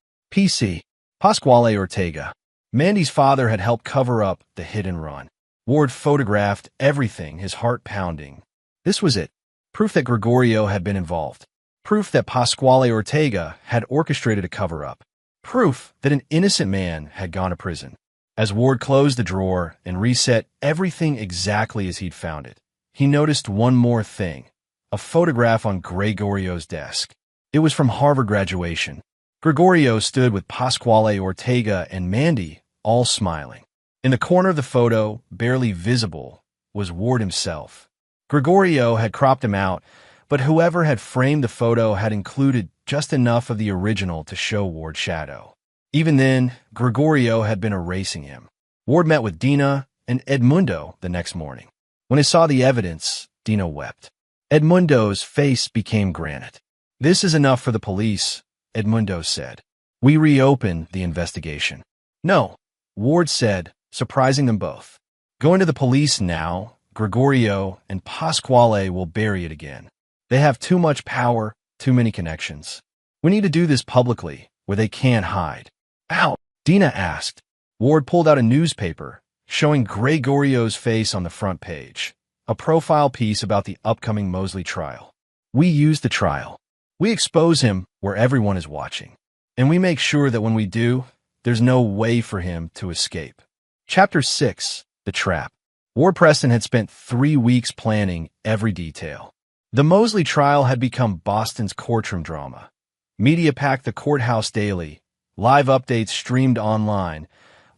Pasquale Ortega. Mandy's father had helped cover up the hit and run. Ward photographed everything, his heart pounding. This was it. Proof that Gregorio had been involved. Proof that Pasquale Ortega had orchestrated a cover-up. Proof that an innocent man had gone to prison. As Ward closed the drawer and reset everything exactly as he'd found it, he noticed one more thing: a photograph on Gregorio's desk. It was from Harvard graduation. Gregorio stood with Pasquale Ortega and Mandy, all smiling. In the corner of the photo, barely visible, was Ward himself. Gregorio had cropped him out, but whoever had framed the photo had included just enough of the original to show Ward's shadow. Even then, Gregorio had been erasing him. Ward met with Dina and Edmundo the next morning. When he saw the evidence, Dina wept. Edmundo's face became granite. "This is enough for the police," Edmundo said. "We reopen the investigation." "No," Ward said, surprising them both. "Going to the police now, Gregorio and Pasquale will bury it again. They have too much power, too many connections. We need to do this publicly, where they can't hide." "Ow," Dina asked. Ward pulled out a newspaper, showing Gregorio's face on the front page, a profile piece about the upcoming Mosley trial. "We use the trial. We expose him where everyone is watching. And we make sure that when we do, there's no way for him to escape." Chapter 6. The Trap. Ward Preston had spent 3 weeks planning every detail. The Mosley trial had become Boston's courtroom drama. Media packed the courthouse daily. Live updates streamed online.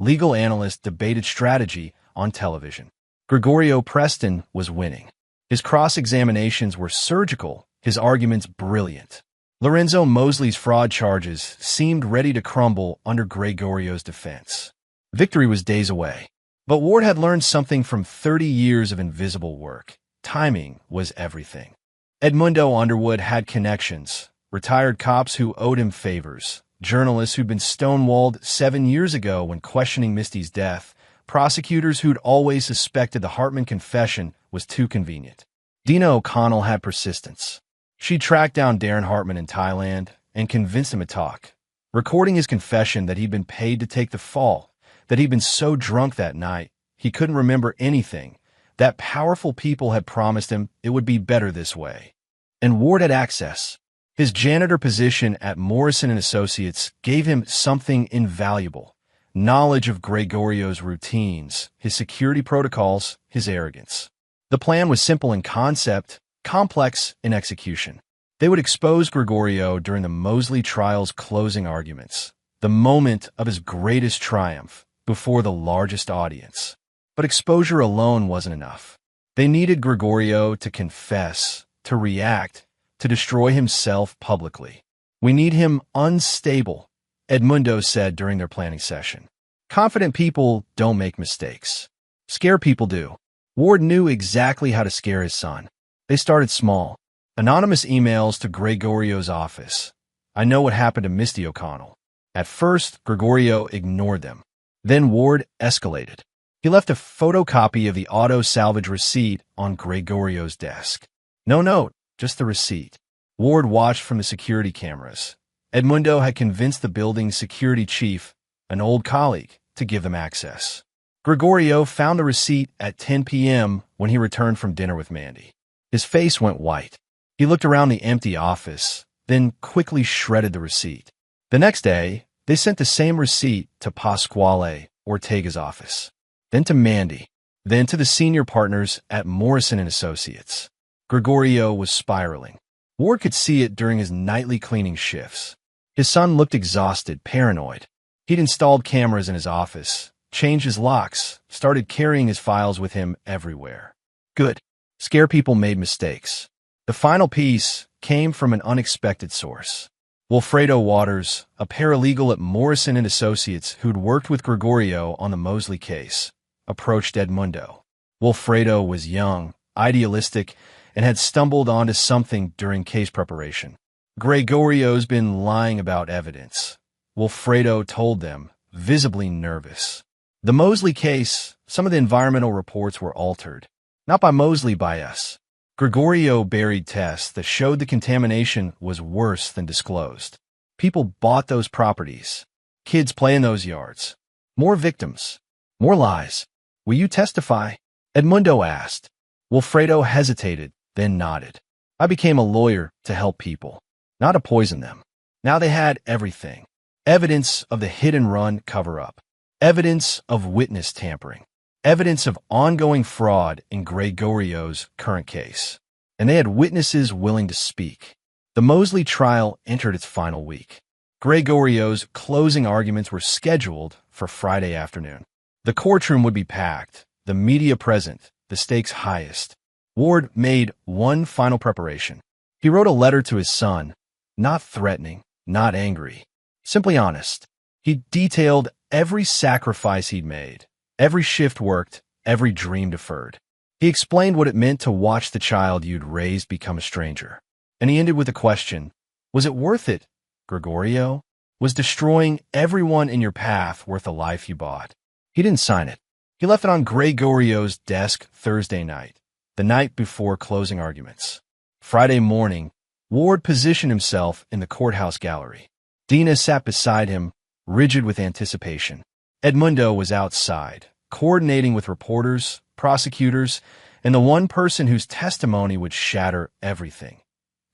Legal analysts debated strategy on television. Gregorio Preston was winning. His cross-examinations were surgical, his arguments brilliant. Lorenzo Mosley's fraud charges seemed ready to crumble under Gregorio's defense. Victory was days away. But Ward had learned something from 30 years of invisible work. Timing was everything. Edmundo Underwood had connections, retired cops who owed him favors, journalists who'd been stonewalled 7 years ago when questioning Misty's death, prosecutors who'd always suspected the Hartman confession was too convenient. Dina O'Connell had persistence. She tracked down Darren Hartman in Thailand and convinced him to talk, recording his confession that he'd been paid to take the fall, that he'd been so drunk that night he couldn't remember anything, that powerful people had promised him it would be better this way. And Ward had access. His janitor position at Morrison & Associates gave him something invaluable: knowledge of Gregorio's routines, his security protocols, his arrogance. The plan was simple in concept, complex in execution. They would expose Gregorio during the Mosley trial's closing arguments, the moment of his greatest triumph, before the largest audience. But exposure alone wasn't enough. They needed Gregorio to confess, to react, to destroy himself publicly. "We need him unstable," Edmundo said during their planning session. "Confident people don't make mistakes. Scare people do." Ward knew exactly how to scare his son. They started small. Anonymous emails to Gregorio's office. "I know what happened to Misty O'Connell." At first, Gregorio ignored them. Then Ward escalated. He left a photocopy of the auto salvage receipt on Gregorio's desk. No note, just the receipt. Ward watched from the security cameras. Edmundo had convinced the building's security chief, an old colleague, to give them access. Gregorio found the receipt at 10 p.m. when he returned from dinner with Mandy. His face went white. He looked around the empty office, then quickly shredded the receipt. The next day, they sent the same receipt to Pasquale Ortega's office, then to Mandy, then to the senior partners at Morrison & Associates. Gregorio was spiraling. Ward could see it during his nightly cleaning shifts. His son looked exhausted, paranoid. He'd installed cameras in his office, changed his locks, started carrying his files with him everywhere. Good. Scare people made mistakes. The final piece came from an unexpected source. Wilfredo Waters, a paralegal at Morrison & Associates who'd worked with Gregorio on the Mosley case, approached Edmundo. Wilfredo was young, idealistic, and had stumbled onto something during case preparation. Gregorio's been lying about evidence, Wilfredo told them, visibly nervous. The Mosley case, some of the environmental reports were altered. Not by Mosley, by us. Gregorio buried tests that showed the contamination was worse than disclosed. People bought those properties. Kids play in those yards. More victims. More lies. Will you testify? Edmundo asked. Wilfredo hesitated, then nodded. I became a lawyer to help people, not to poison them. Now they had everything. Evidence of the hit-and-run cover-up. Evidence of witness tampering. Evidence of ongoing fraud in Gregorio's current case. And they had witnesses willing to speak. The Mosley trial entered its final week. Gregorio's closing arguments were scheduled for Friday afternoon. The courtroom would be packed, the media present, the stakes highest. Ward made one final preparation. He wrote a letter to his son, not threatening, not angry, simply honest. He detailed every sacrifice he'd made, every shift worked, every dream deferred. He explained what it meant to watch the child you'd raised become a stranger. And he ended with a question. Was it worth it, Gregorio? Was destroying everyone in your path worth the life you bought? He didn't sign it. He left it on Gregorio's desk Thursday night, the night before closing arguments. Friday morning, Ward positioned himself in the courthouse gallery. Dina sat beside him, rigid with anticipation. Edmundo was outside, coordinating with reporters, prosecutors, and the one person whose testimony would shatter everything,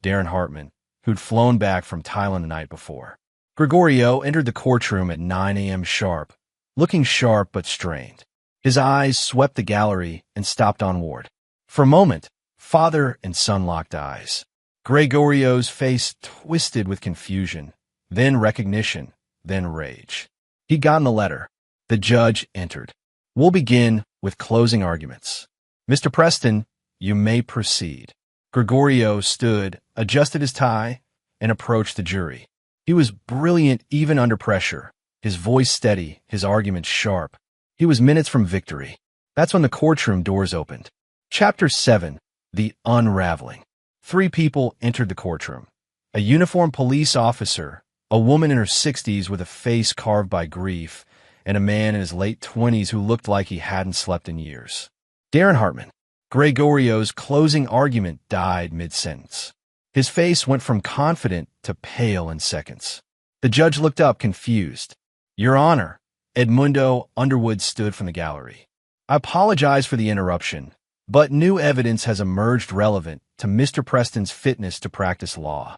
Darren Hartman, who'd flown back from Thailand the night before. Gregorio entered the courtroom at 9 a.m. sharp, looking sharp but strained. His eyes swept the gallery and stopped on Ward. For a moment, father and son locked eyes. Gregorio's face twisted with confusion, then recognition, then rage. He'd gotten the letter. The judge entered. We'll begin with closing arguments. Mr. Preston, you may proceed. Gregorio stood, adjusted his tie, and approached the jury. He was brilliant even under pressure, his voice steady, his arguments sharp. He was minutes from victory. That's when the courtroom doors opened. Chapter 7, The Unraveling. 3 people entered the courtroom. A uniformed police officer, a woman in her 60s with a face carved by grief, and a man in his late 20s who looked like he hadn't slept in years. Darren Hartman. Gregorio's closing argument died mid-sentence. His face went from confident to pale in seconds. The judge looked up, confused. Your Honor, Edmundo Underwood stood from the gallery. I apologize for the interruption, but new evidence has emerged relevant to Mr. Preston's fitness to practice law.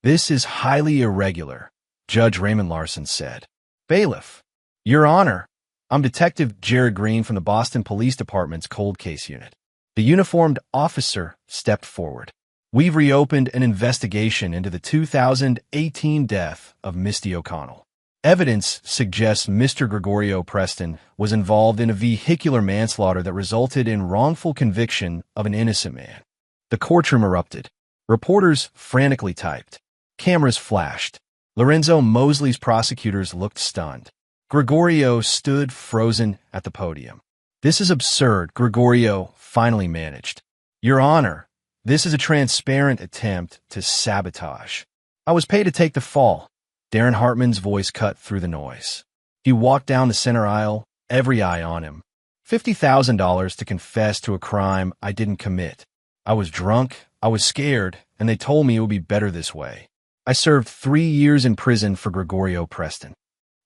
This is highly irregular, Judge Raymond Larson said. Bailiff. Your Honor, I'm Detective Jared Green from the Boston Police Department's Cold Case Unit. The uniformed officer stepped forward. We've reopened an investigation into the 2018 death of Misty O'Connell. Evidence suggests Mr. Gregorio Preston was involved in a vehicular manslaughter that resulted in wrongful conviction of an innocent man. The courtroom erupted. Reporters frantically typed. Cameras flashed. Lorenzo Mosley's prosecutors looked stunned. Gregorio stood frozen at the podium. This is absurd, Gregorio finally managed. Your Honor, this is a transparent attempt to sabotage. I was paid to take the fall. Darren Hartman's voice cut through the noise. He walked down the center aisle, every eye on him. $50,000 to confess to a crime I didn't commit. I was drunk, I was scared, and they told me it would be better this way. I served 3 years in prison for Gregorio Preston.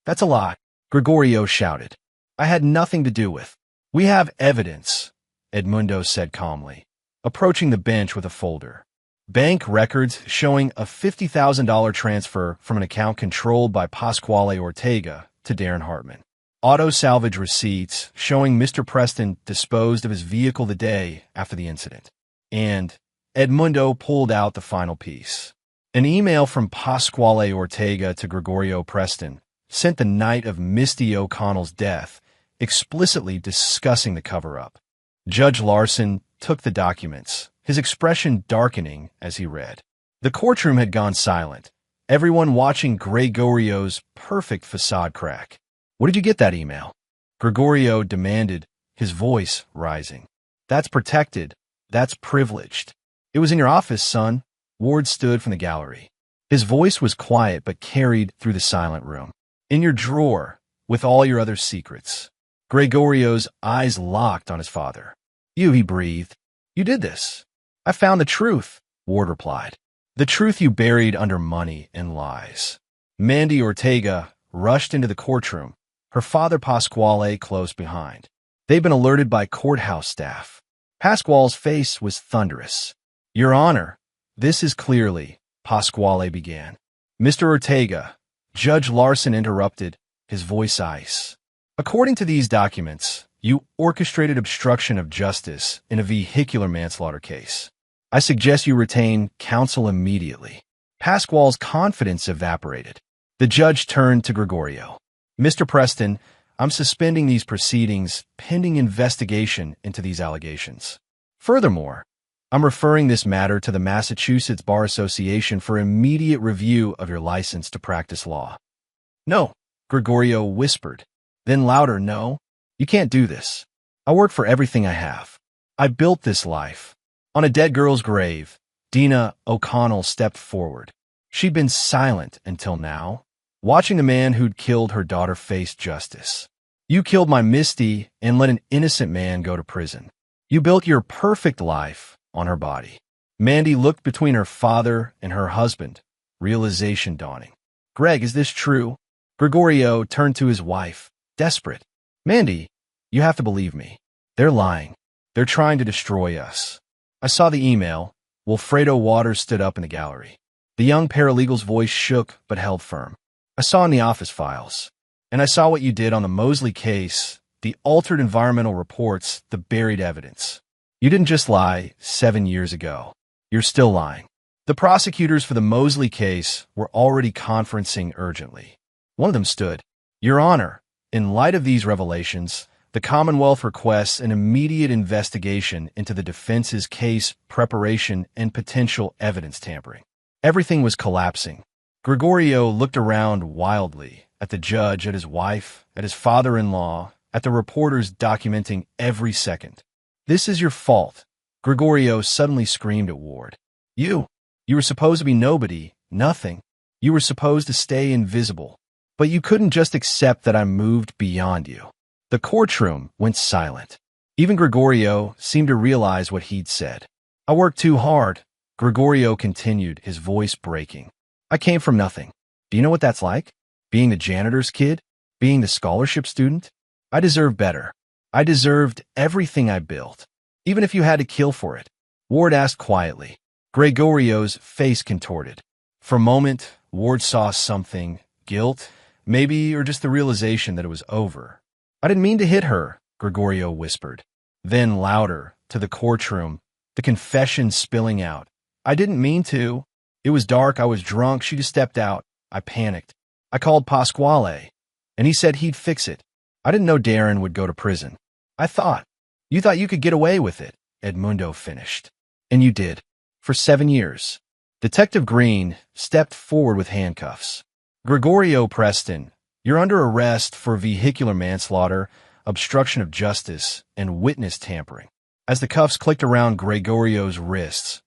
That's a lot, Gregorio shouted. I had nothing to do with. We have evidence, Edmundo said calmly, approaching the bench with a folder. Bank records showing a $50,000 transfer from an account controlled by Pasquale Ortega to Darren Hartman. Auto salvage receipts showing Mr. Preston disposed of his vehicle the day after the incident. And Edmundo pulled out the final piece. An email from Pasquale Ortega to Gregorio Preston, sent the night of Misty O'Connell's death, explicitly discussing the cover-up. Judge Larson took the documents, his expression darkening as he read. The courtroom had gone silent, everyone watching Gregorio's perfect facade crack. Where did you get that email? Gregorio demanded, his voice rising. That's protected. That's privileged. It was in your office, son. Ward stood from the gallery. His voice was quiet but carried through the silent room. In your drawer, with all your other secrets. Gregorio's eyes locked on his father. You, he breathed. You did this. I found the truth, Ward replied. The truth you buried under money and lies. Mandy Ortega rushed into the courtroom, her father Pasquale close behind. They'd been alerted by courthouse staff. Pasquale's face was thunderous. Your Honor, this is clearly, Pasquale began. Mr. Ortega, Judge Larson interrupted, his voice ice. According to these documents, you orchestrated obstruction of justice in a vehicular manslaughter case. I suggest you retain counsel immediately. Pasquale's confidence evaporated. The judge turned to Gregorio. Mr. Preston, I'm suspending these proceedings pending investigation into these allegations. Furthermore, I'm referring this matter to the Massachusetts Bar Association for immediate review of your license to practice law. No, Gregorio whispered. Then louder, no, you can't do this. I work for everything I have. I built this life. On a dead girl's grave, Dina O'Connell stepped forward. She'd been silent until now, watching the man who'd killed her daughter face justice. You killed my Misty and let an innocent man go to prison. You built your perfect life on her body. Mandy looked between her father and her husband, realization dawning. Greg, is this true? Gregorio turned to his wife, desperate. Mandy, you have to believe me. They're lying. They're trying to destroy us. I saw the email. Wilfredo Waters stood up in the gallery. The young paralegal's voice shook but held firm. I saw in the office files. And I saw what you did on the Mosley case, the altered environmental reports, the buried evidence. You didn't just lie 7 years ago. You're still lying. The prosecutors for the Mosley case were already conferencing urgently. One of them stood. Your Honor, in light of these revelations, the Commonwealth requests an immediate investigation into the defense's case preparation and potential evidence tampering. Everything was collapsing. Gregorio looked around wildly, at the judge, at his wife, at his father-in-law, at the reporters documenting every second. This is your fault, Gregorio suddenly screamed at Ward. You were supposed to be nobody, nothing. You were supposed to stay invisible. But you couldn't just accept that I moved beyond you. The courtroom went silent. Even Gregorio seemed to realize what he'd said. I worked too hard, Gregorio continued, his voice breaking. I came from nothing. Do you know what that's like? Being the janitor's kid? Being the scholarship student? I deserve better. I deserved everything I built, even if you had to kill for it. Ward asked quietly. Gregorio's face contorted. For a moment, Ward saw something, guilt, maybe, or just the realization that it was over. I didn't mean to hit her, Gregorio whispered. Then louder, to the courtroom, the confession spilling out. I didn't mean to. It was dark, I was drunk, she just stepped out. I panicked. I called Pasquale, and he said he'd fix it. I didn't know Darren would go to prison. You thought you could get away with it, Edmundo finished. And you did. For 7 years. Detective Green stepped forward with handcuffs. Gregorio Preston, you're under arrest for vehicular manslaughter, obstruction of justice, and witness tampering. As the cuffs clicked around Gregorio's wrists,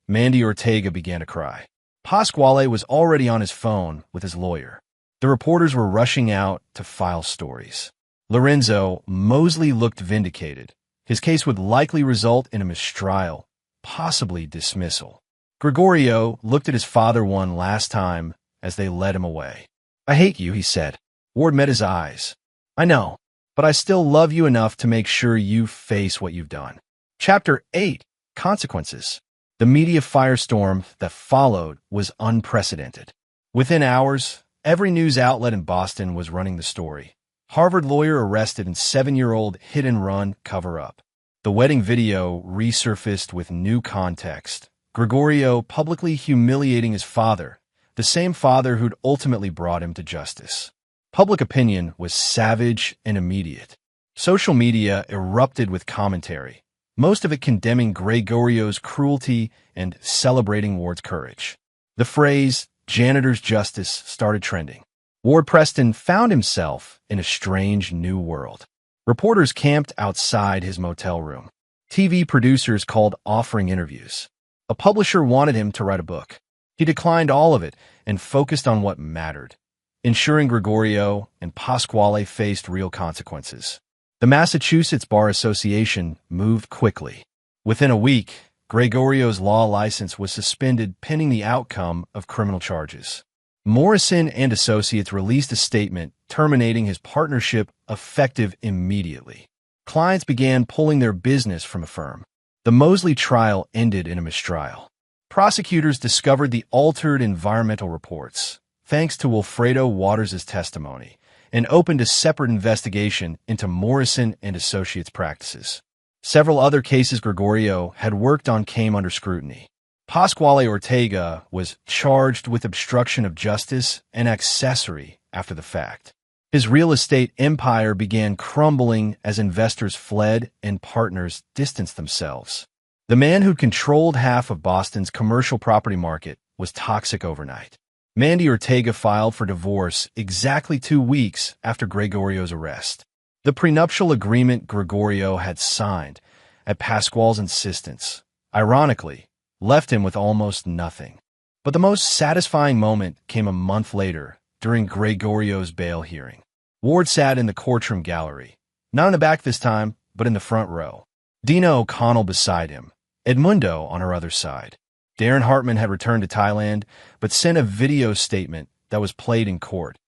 Mandy Ortega began to cry. Pasquale was already on his phone with his lawyer. The reporters were rushing out to file stories. Lorenzo Mosley looked vindicated. His case would likely result in a mistrial, possibly dismissal. Gregorio looked at his father one last time as they led him away. "I hate you," he said. Ward met his eyes. "I know, but I still love you enough to make sure you face what you've done." Chapter 8: Consequences. The media firestorm that followed was unprecedented. Within hours, every news outlet in Boston was running the story. Harvard lawyer arrested in 7-year-old hit-and-run cover-up. The wedding video resurfaced with new context. Gregorio publicly humiliating his father, the same father who'd ultimately brought him to justice. Public opinion was savage and immediate. Social media erupted with commentary, most of it condemning Gregorio's cruelty and celebrating Ward's courage. The phrase, "janitor's justice," started trending. Ward Preston found himself in a strange new world. Reporters camped outside his motel room. TV producers called offering interviews. A publisher wanted him to write a book. He declined all of it and focused on what mattered, ensuring Gregorio and Pasquale faced real consequences. The Massachusetts Bar Association moved quickly. Within a week, Gregorio's law license was suspended pending the outcome of criminal charges. Morrison and Associates released a statement terminating his partnership effective immediately. Clients began pulling their business from a firm. The Mosley trial ended in a mistrial. Prosecutors discovered the altered environmental reports, thanks to Wilfredo Waters' testimony, and opened a separate investigation into Morrison and Associates' practices. Several other cases Gregorio had worked on came under scrutiny. Pasquale Ortega was charged with obstruction of justice and accessory after the fact. His real estate empire began crumbling as investors fled and partners distanced themselves. The man who controlled half of Boston's commercial property market was toxic overnight. Mandy Ortega filed for divorce exactly 2 weeks after Gregorio's arrest. The prenuptial agreement Gregorio had signed, at Pasquale's insistence, ironically, left him with almost nothing. But the most satisfying moment came a month later, during Gregorio's bail hearing. Ward sat in the courtroom gallery, not in the back this time, but in the front row. Dina O'Connell beside him, Edmundo on her other side. Darren Hartman had returned to Thailand, but sent a video statement that was played in court.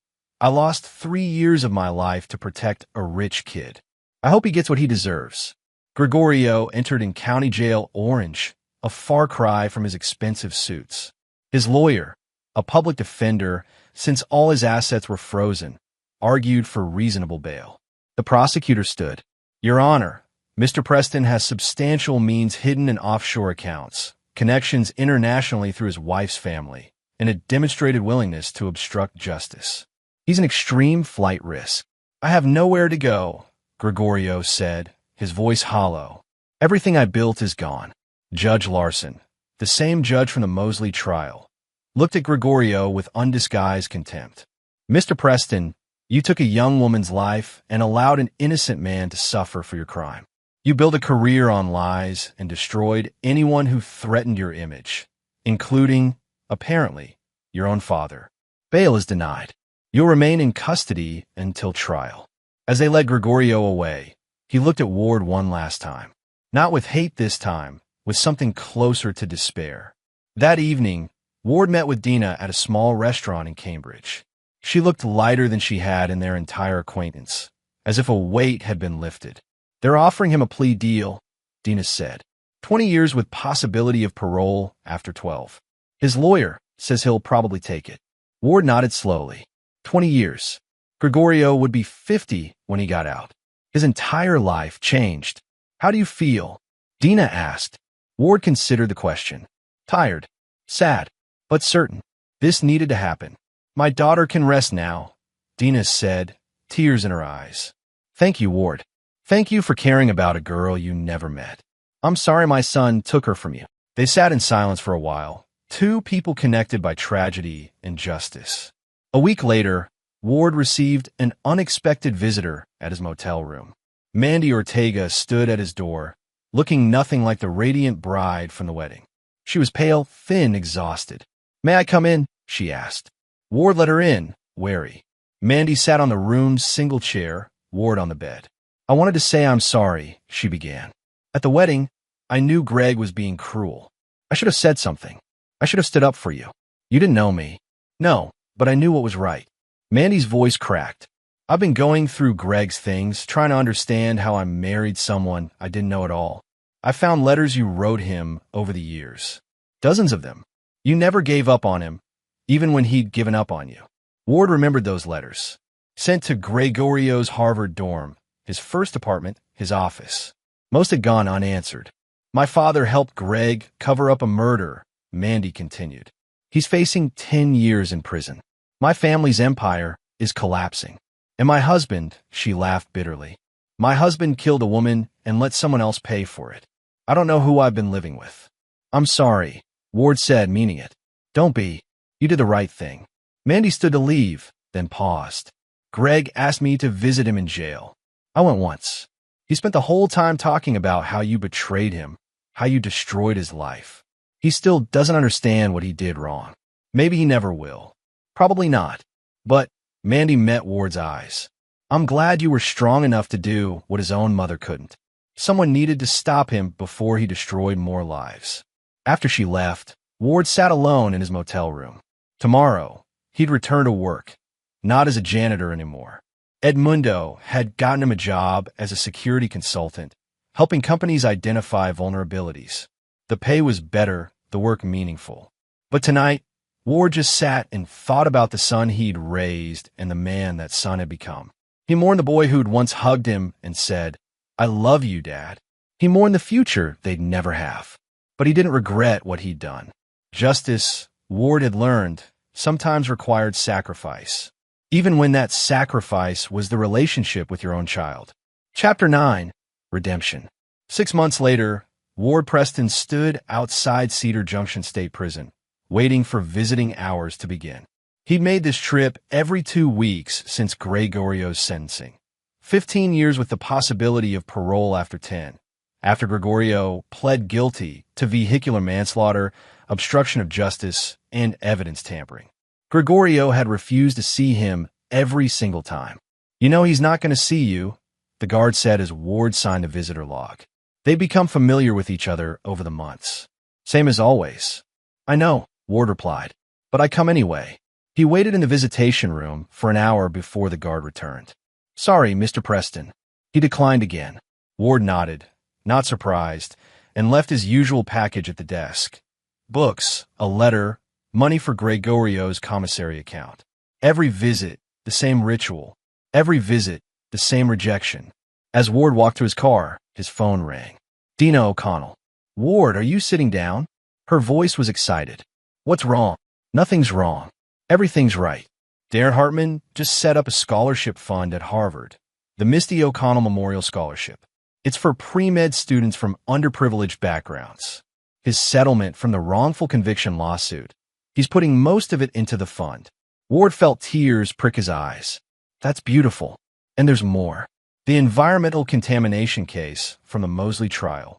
"I lost 3 years of my life to protect a rich kid. I hope he gets what he deserves." Gregorio entered in County Jail Orange, a far cry from his expensive suits. His lawyer, a public defender, since all his assets were frozen, argued for reasonable bail. The prosecutor stood. "Your Honor, Mr. Preston has substantial means hidden in offshore accounts, connections internationally through his wife's family, and a demonstrated willingness to obstruct justice. He's an extreme flight risk. I have nowhere to go," Gregorio said, his voice hollow. "Everything I built is gone." Judge Larson, the same judge from the Mosley trial, looked at Gregorio with undisguised contempt. "Mr. Preston, you took a young woman's life and allowed an innocent man to suffer for your crime. You built a career on lies and destroyed anyone who threatened your image, including, apparently, your own father. Bail is denied. You'll remain in custody until trial." As they led Gregorio away, he looked at Ward one last time. Not with hate this time, with something closer to despair. That evening, Ward met with Dina at a small restaurant in Cambridge. She looked lighter than she had in their entire acquaintance, as if a weight had been lifted. "They're offering him a plea deal," Dina said. 20 years with possibility of parole after 12. "His lawyer says he'll probably take it." Ward nodded slowly. 20 years. Gregorio would be 50 when he got out. His entire life changed. "How do you feel?" Dina asked. Ward considered the question. "Tired, sad, but certain. This needed to happen. My daughter can rest now," Dina said, tears in her eyes. "Thank you, Ward. Thank you for caring about a girl you never met. I'm sorry my son took her from you." They sat in silence for a while, two people connected by tragedy and justice. A week later, Ward received an unexpected visitor at his motel room. Mandy Ortega stood at his door, looking nothing like the radiant bride from the wedding. She was pale, thin, exhausted. "May I come in?" she asked. Ward let her in, wary. Mandy sat on the room's single chair, Ward on the bed. "I wanted to say I'm sorry," she began. "At the wedding, I knew Greg was being cruel. I should have said something. I should have stood up for you. You didn't know me. No, but I knew what was right. Mandy's voice cracked. I've been going through Greg's things, trying to understand how I married someone I didn't know at all. I found letters you wrote him over the years. Dozens of them. You never gave up on him, even when he'd given up on you. Ward remembered those letters. Sent to Gregorio's Harvard dorm, his first apartment, his office. Most had gone unanswered. My father helped Greg cover up a murder, Mandy continued. He's facing 10 years in prison. My family's empire is collapsing. And my husband, she laughed bitterly. My husband killed a woman and let someone else pay for it. I don't know who I've been living with. I'm sorry, Ward said, meaning it. Don't be. You did the right thing. Mandy stood to leave, then paused. Greg asked me to visit him in jail. I went once. He spent the whole time talking about how you betrayed him, how you destroyed his life. He still doesn't understand what he did wrong. Maybe he never will. Probably not. But Mandy met Ward's eyes. I'm glad you were strong enough to do what his own mother couldn't. Someone needed to stop him before he destroyed more lives. After she left, Ward sat alone in his motel room. Tomorrow, he'd return to work, not as a janitor anymore. Edmundo had gotten him a job as a security consultant, helping companies identify vulnerabilities. The pay was better, the work meaningful. But tonight, Ward just sat and thought about the son he'd raised and the man that son had become. He mourned the boy who'd once hugged him and said, I love you, Dad. He mourned the future they'd never have. But he didn't regret what he'd done. Justice, Ward had learned, sometimes required sacrifice, even when that sacrifice was the relationship with your own child. Chapter 9, Redemption. 6 months later, Ward Preston stood outside Cedar Junction State Prison, waiting for visiting hours to begin. He'd made this trip every 2 weeks since Gregorio's sentencing. 15 years with the possibility of parole after 10. After Gregorio pled guilty to vehicular manslaughter, obstruction of justice, and evidence tampering. Gregorio had refused to see him every single time. You know he's not going to see you, the guard said as Ward signed a visitor log. They'd become familiar with each other over the months. Same as always. I know, Ward replied, but I come anyway. He waited in the visitation room for an hour before the guard returned. Sorry, Mr. Preston. He declined again. Ward nodded, not surprised, and left his usual package at the desk. Books, a letter, money for Gregorio's commissary account. Every visit, the same ritual. Every visit, the same rejection. As Ward walked to his car, his phone rang. Dina O'Connell. Ward, are you sitting down? Her voice was excited. What's wrong? Nothing's wrong. Everything's right. Darren Hartman just set up a scholarship fund at Harvard, the Misty O'Connell Memorial Scholarship. It's for pre-med students from underprivileged backgrounds. His settlement from the wrongful conviction lawsuit. He's putting most of it into the fund. Ward felt tears prick his eyes. That's beautiful. And there's more. The environmental contamination case from the Mosley trial.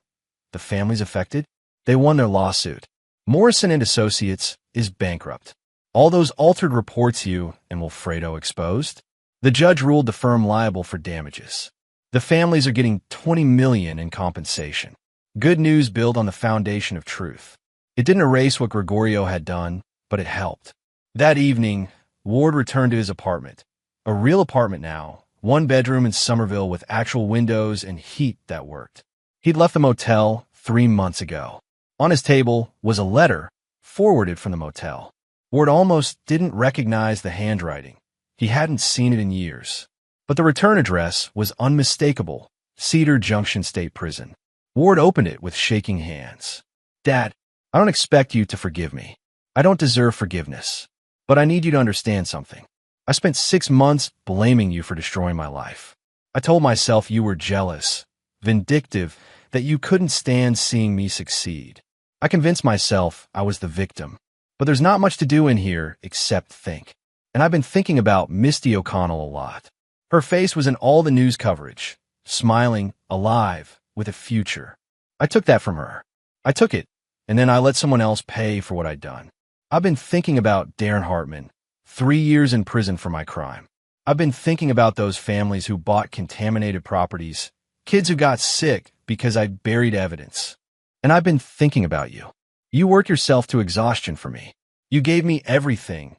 The families affected? They won their lawsuit. Morrison and Associates is bankrupt. All those altered reports you and Wilfredo exposed? The judge ruled the firm liable for damages. The families are getting $20 million in compensation. Good news built on the foundation of truth. It didn't erase what Gregorio had done, but it helped. That evening, Ward returned to his apartment. A real apartment now, 1 bedroom in Somerville with actual windows and heat that worked. He'd left the motel 3 months ago. On his table was a letter forwarded from the motel. Ward almost didn't recognize the handwriting. He hadn't seen it in years. But the return address was unmistakable, Cedar Junction State Prison. Ward opened it with shaking hands. Dad, I don't expect you to forgive me. I don't deserve forgiveness. But I need you to understand something. I spent 6 months blaming you for destroying my life. I told myself you were jealous, vindictive, that you couldn't stand seeing me succeed. I convinced myself I was the victim. But there's not much to do in here except think. And I've been thinking about Misty O'Connell a lot. Her face was in all the news coverage, smiling, alive, with a future. I took that from her. I took it, and then I let someone else pay for what I'd done. I've been thinking about Darren Hartman, 3 years in prison for my crime. I've been thinking about those families who bought contaminated properties, kids who got sick because I buried evidence. And I've been thinking about you. You work yourself to exhaustion for me. You gave me everything.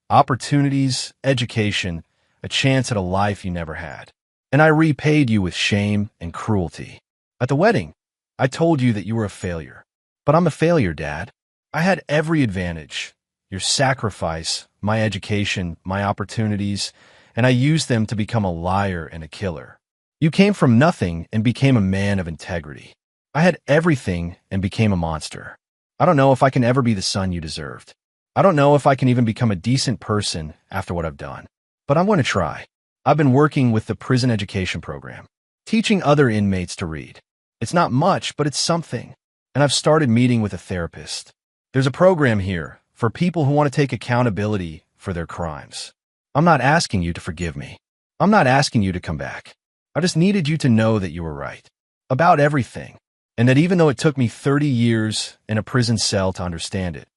Opportunities, education, a chance at a life you never had. And I repaid you with shame and cruelty. At the wedding, I told you that you were a failure. But I'm a failure, Dad. I had every advantage. Your sacrifice, my education, my opportunities, and I used them to become a liar and a killer. You came from nothing and became a man of integrity. I had everything and became a monster. I don't know if I can ever be the son you deserved. I don't know if I can even become a decent person after what I've done. But I'm going to try. I've been working with the prison education program, teaching other inmates to read. It's not much, but it's something. And I've started meeting with a therapist. There's a program here for people who want to take accountability for their crimes. I'm not asking you to forgive me. I'm not asking you to come back. I just needed you to know that you were right. About everything. And that even though it took me 30 years in a prison cell to understand it,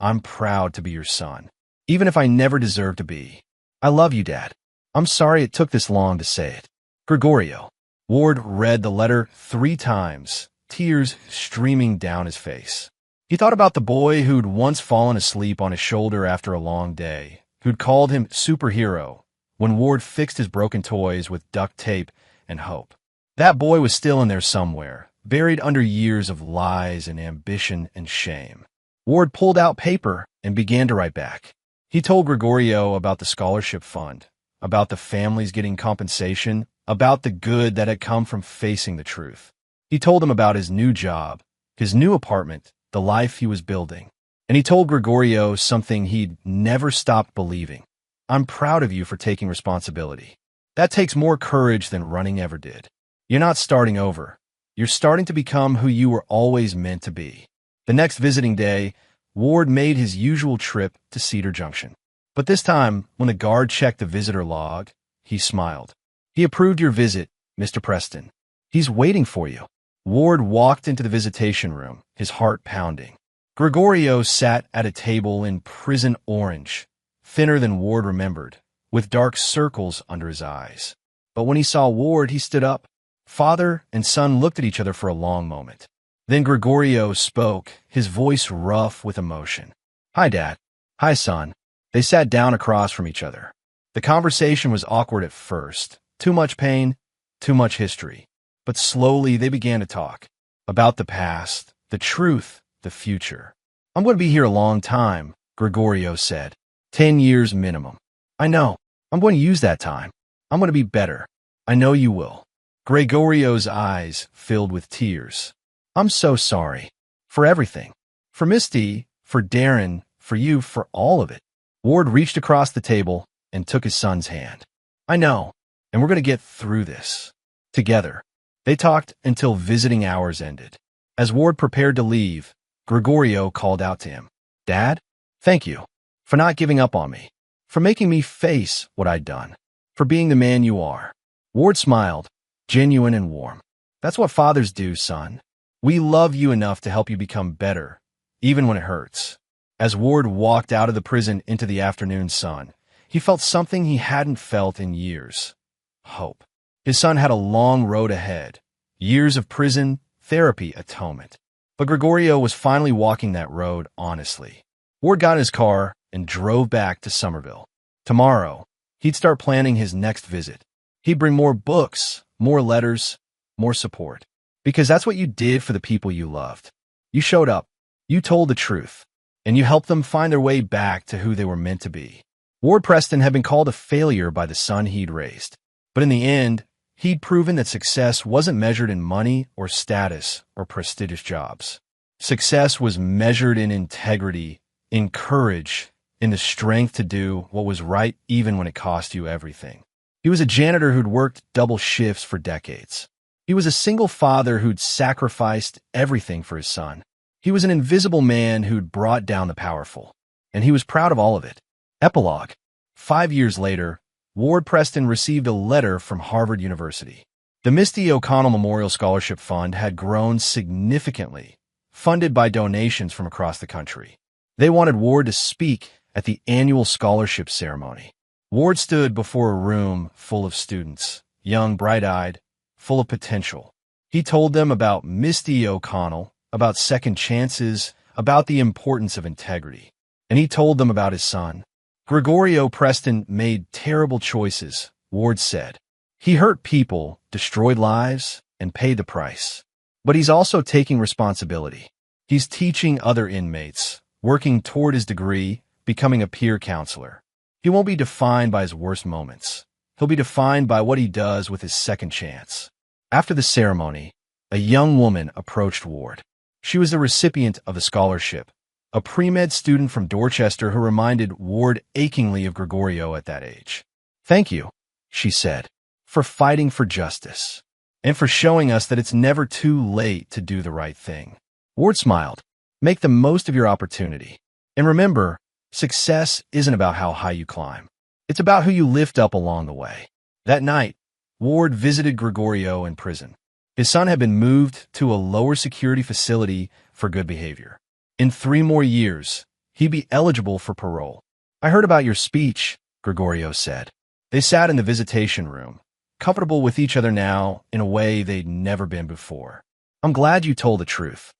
I'm proud to be your son. Even if I never deserved to be. I love you, Dad. I'm sorry it took this long to say it. Gregorio. Ward read the letter 3 times, tears streaming down his face. He thought about the boy who'd once fallen asleep on his shoulder after a long day, who'd called him superhero when Ward fixed his broken toys with duct tape and hope. That boy was still in there somewhere, buried under years of lies and ambition and shame. Ward pulled out paper and began to write back. He told Gregorio about the scholarship fund, about the families getting compensation, about the good that had come from facing the truth. He told him about his new job, his new apartment, the life he was building. And he told Gregorio something he'd never stopped believing. I'm proud of you for taking responsibility. That takes more courage than running ever did. You're not starting over. You're starting to become who you were always meant to be. The next visiting day, Ward made his usual trip to Cedar Junction. But this time, when the guard checked the visitor log, he smiled. He approved your visit, Mr. Preston. He's waiting for you. Ward walked into the visitation room, his heart pounding. Gregorio sat at a table in prison orange, thinner than Ward remembered, with dark circles under his eyes. But when he saw Ward, he stood up. Father and son looked at each other for a long moment. Then Gregorio spoke, his voice rough with emotion. Hi, Dad. Hi, son. They sat down across from each other. The conversation was awkward at first. Too much pain, too much history. But slowly they began to talk. About the past, the truth, the future. I'm going to be here a long time, Gregorio said. 10 years minimum. I know. I'm going to use that time. I'm going to be better. I know you will. Gregorio's eyes filled with tears. I'm so sorry. For everything. For Misty, for Darren, for you, for all of it. Ward reached across the table and took his son's hand. I know. And we're going to get through this. Together. They talked until visiting hours ended. As Ward prepared to leave, Gregorio called out to him. Dad, thank you. For not giving up on me. For making me face what I'd done. For being the man you are. Ward smiled, genuine and warm. That's what fathers do, son. We love you enough to help you become better, even when it hurts. As Ward walked out of the prison into the afternoon sun, he felt something he hadn't felt in years. Hope. His son had a long road ahead. Years of prison, therapy, atonement. But Gregorio was finally walking that road honestly. Ward got in his car and drove back to Somerville. Tomorrow, he'd start planning his next visit. He'd bring more books, more letters, more support. Because that's what you did for the people you loved. You showed up, you told the truth, and you helped them find their way back to who they were meant to be. Ward Preston had been called a failure by the son he'd raised. But in the end, he'd proven that success wasn't measured in money or status or prestigious jobs. Success was measured in integrity, in courage, in the strength to do what was right even when it cost you everything. He was a janitor who'd worked double shifts for decades. He was a single father who'd sacrificed everything for his son. He was an invisible man who'd brought down the powerful. And he was proud of all of it. Epilogue. 5 years later, Ward Preston received a letter from Harvard University. The Misty O'Connell Memorial Scholarship Fund had grown significantly, funded by donations from across the country. They wanted Ward to speak at the annual scholarship ceremony. Ward stood before a room full of students, young, bright-eyed, full of potential. He told them about Misty O'Connell, about second chances, about the importance of integrity. And he told them about his son. Gregorio Preston made terrible choices, Ward said. He hurt people, destroyed lives, and paid the price. But he's also taking responsibility. He's teaching other inmates, working toward his degree, becoming a peer counselor. He won't be defined by his worst moments. He'll be defined by what he does with his second chance. After the ceremony, a young woman approached Ward. She was the recipient of a scholarship, a pre-med student from Dorchester who reminded Ward achingly of Gregorio at that age. "Thank you," she said, "for fighting for justice, and for showing us that it's never too late to do the right thing." Ward smiled. "Make the most of your opportunity. And remember, success isn't about how high you climb. It's about who you lift up along the way." That night, Ward visited Gregorio in prison. His son had been moved to a lower security facility for good behavior. In 3 more years, he'd be eligible for parole. "I heard about your speech," Gregorio said. They sat in the visitation room, comfortable with each other now in a way they'd never been before. "I'm glad you told the truth.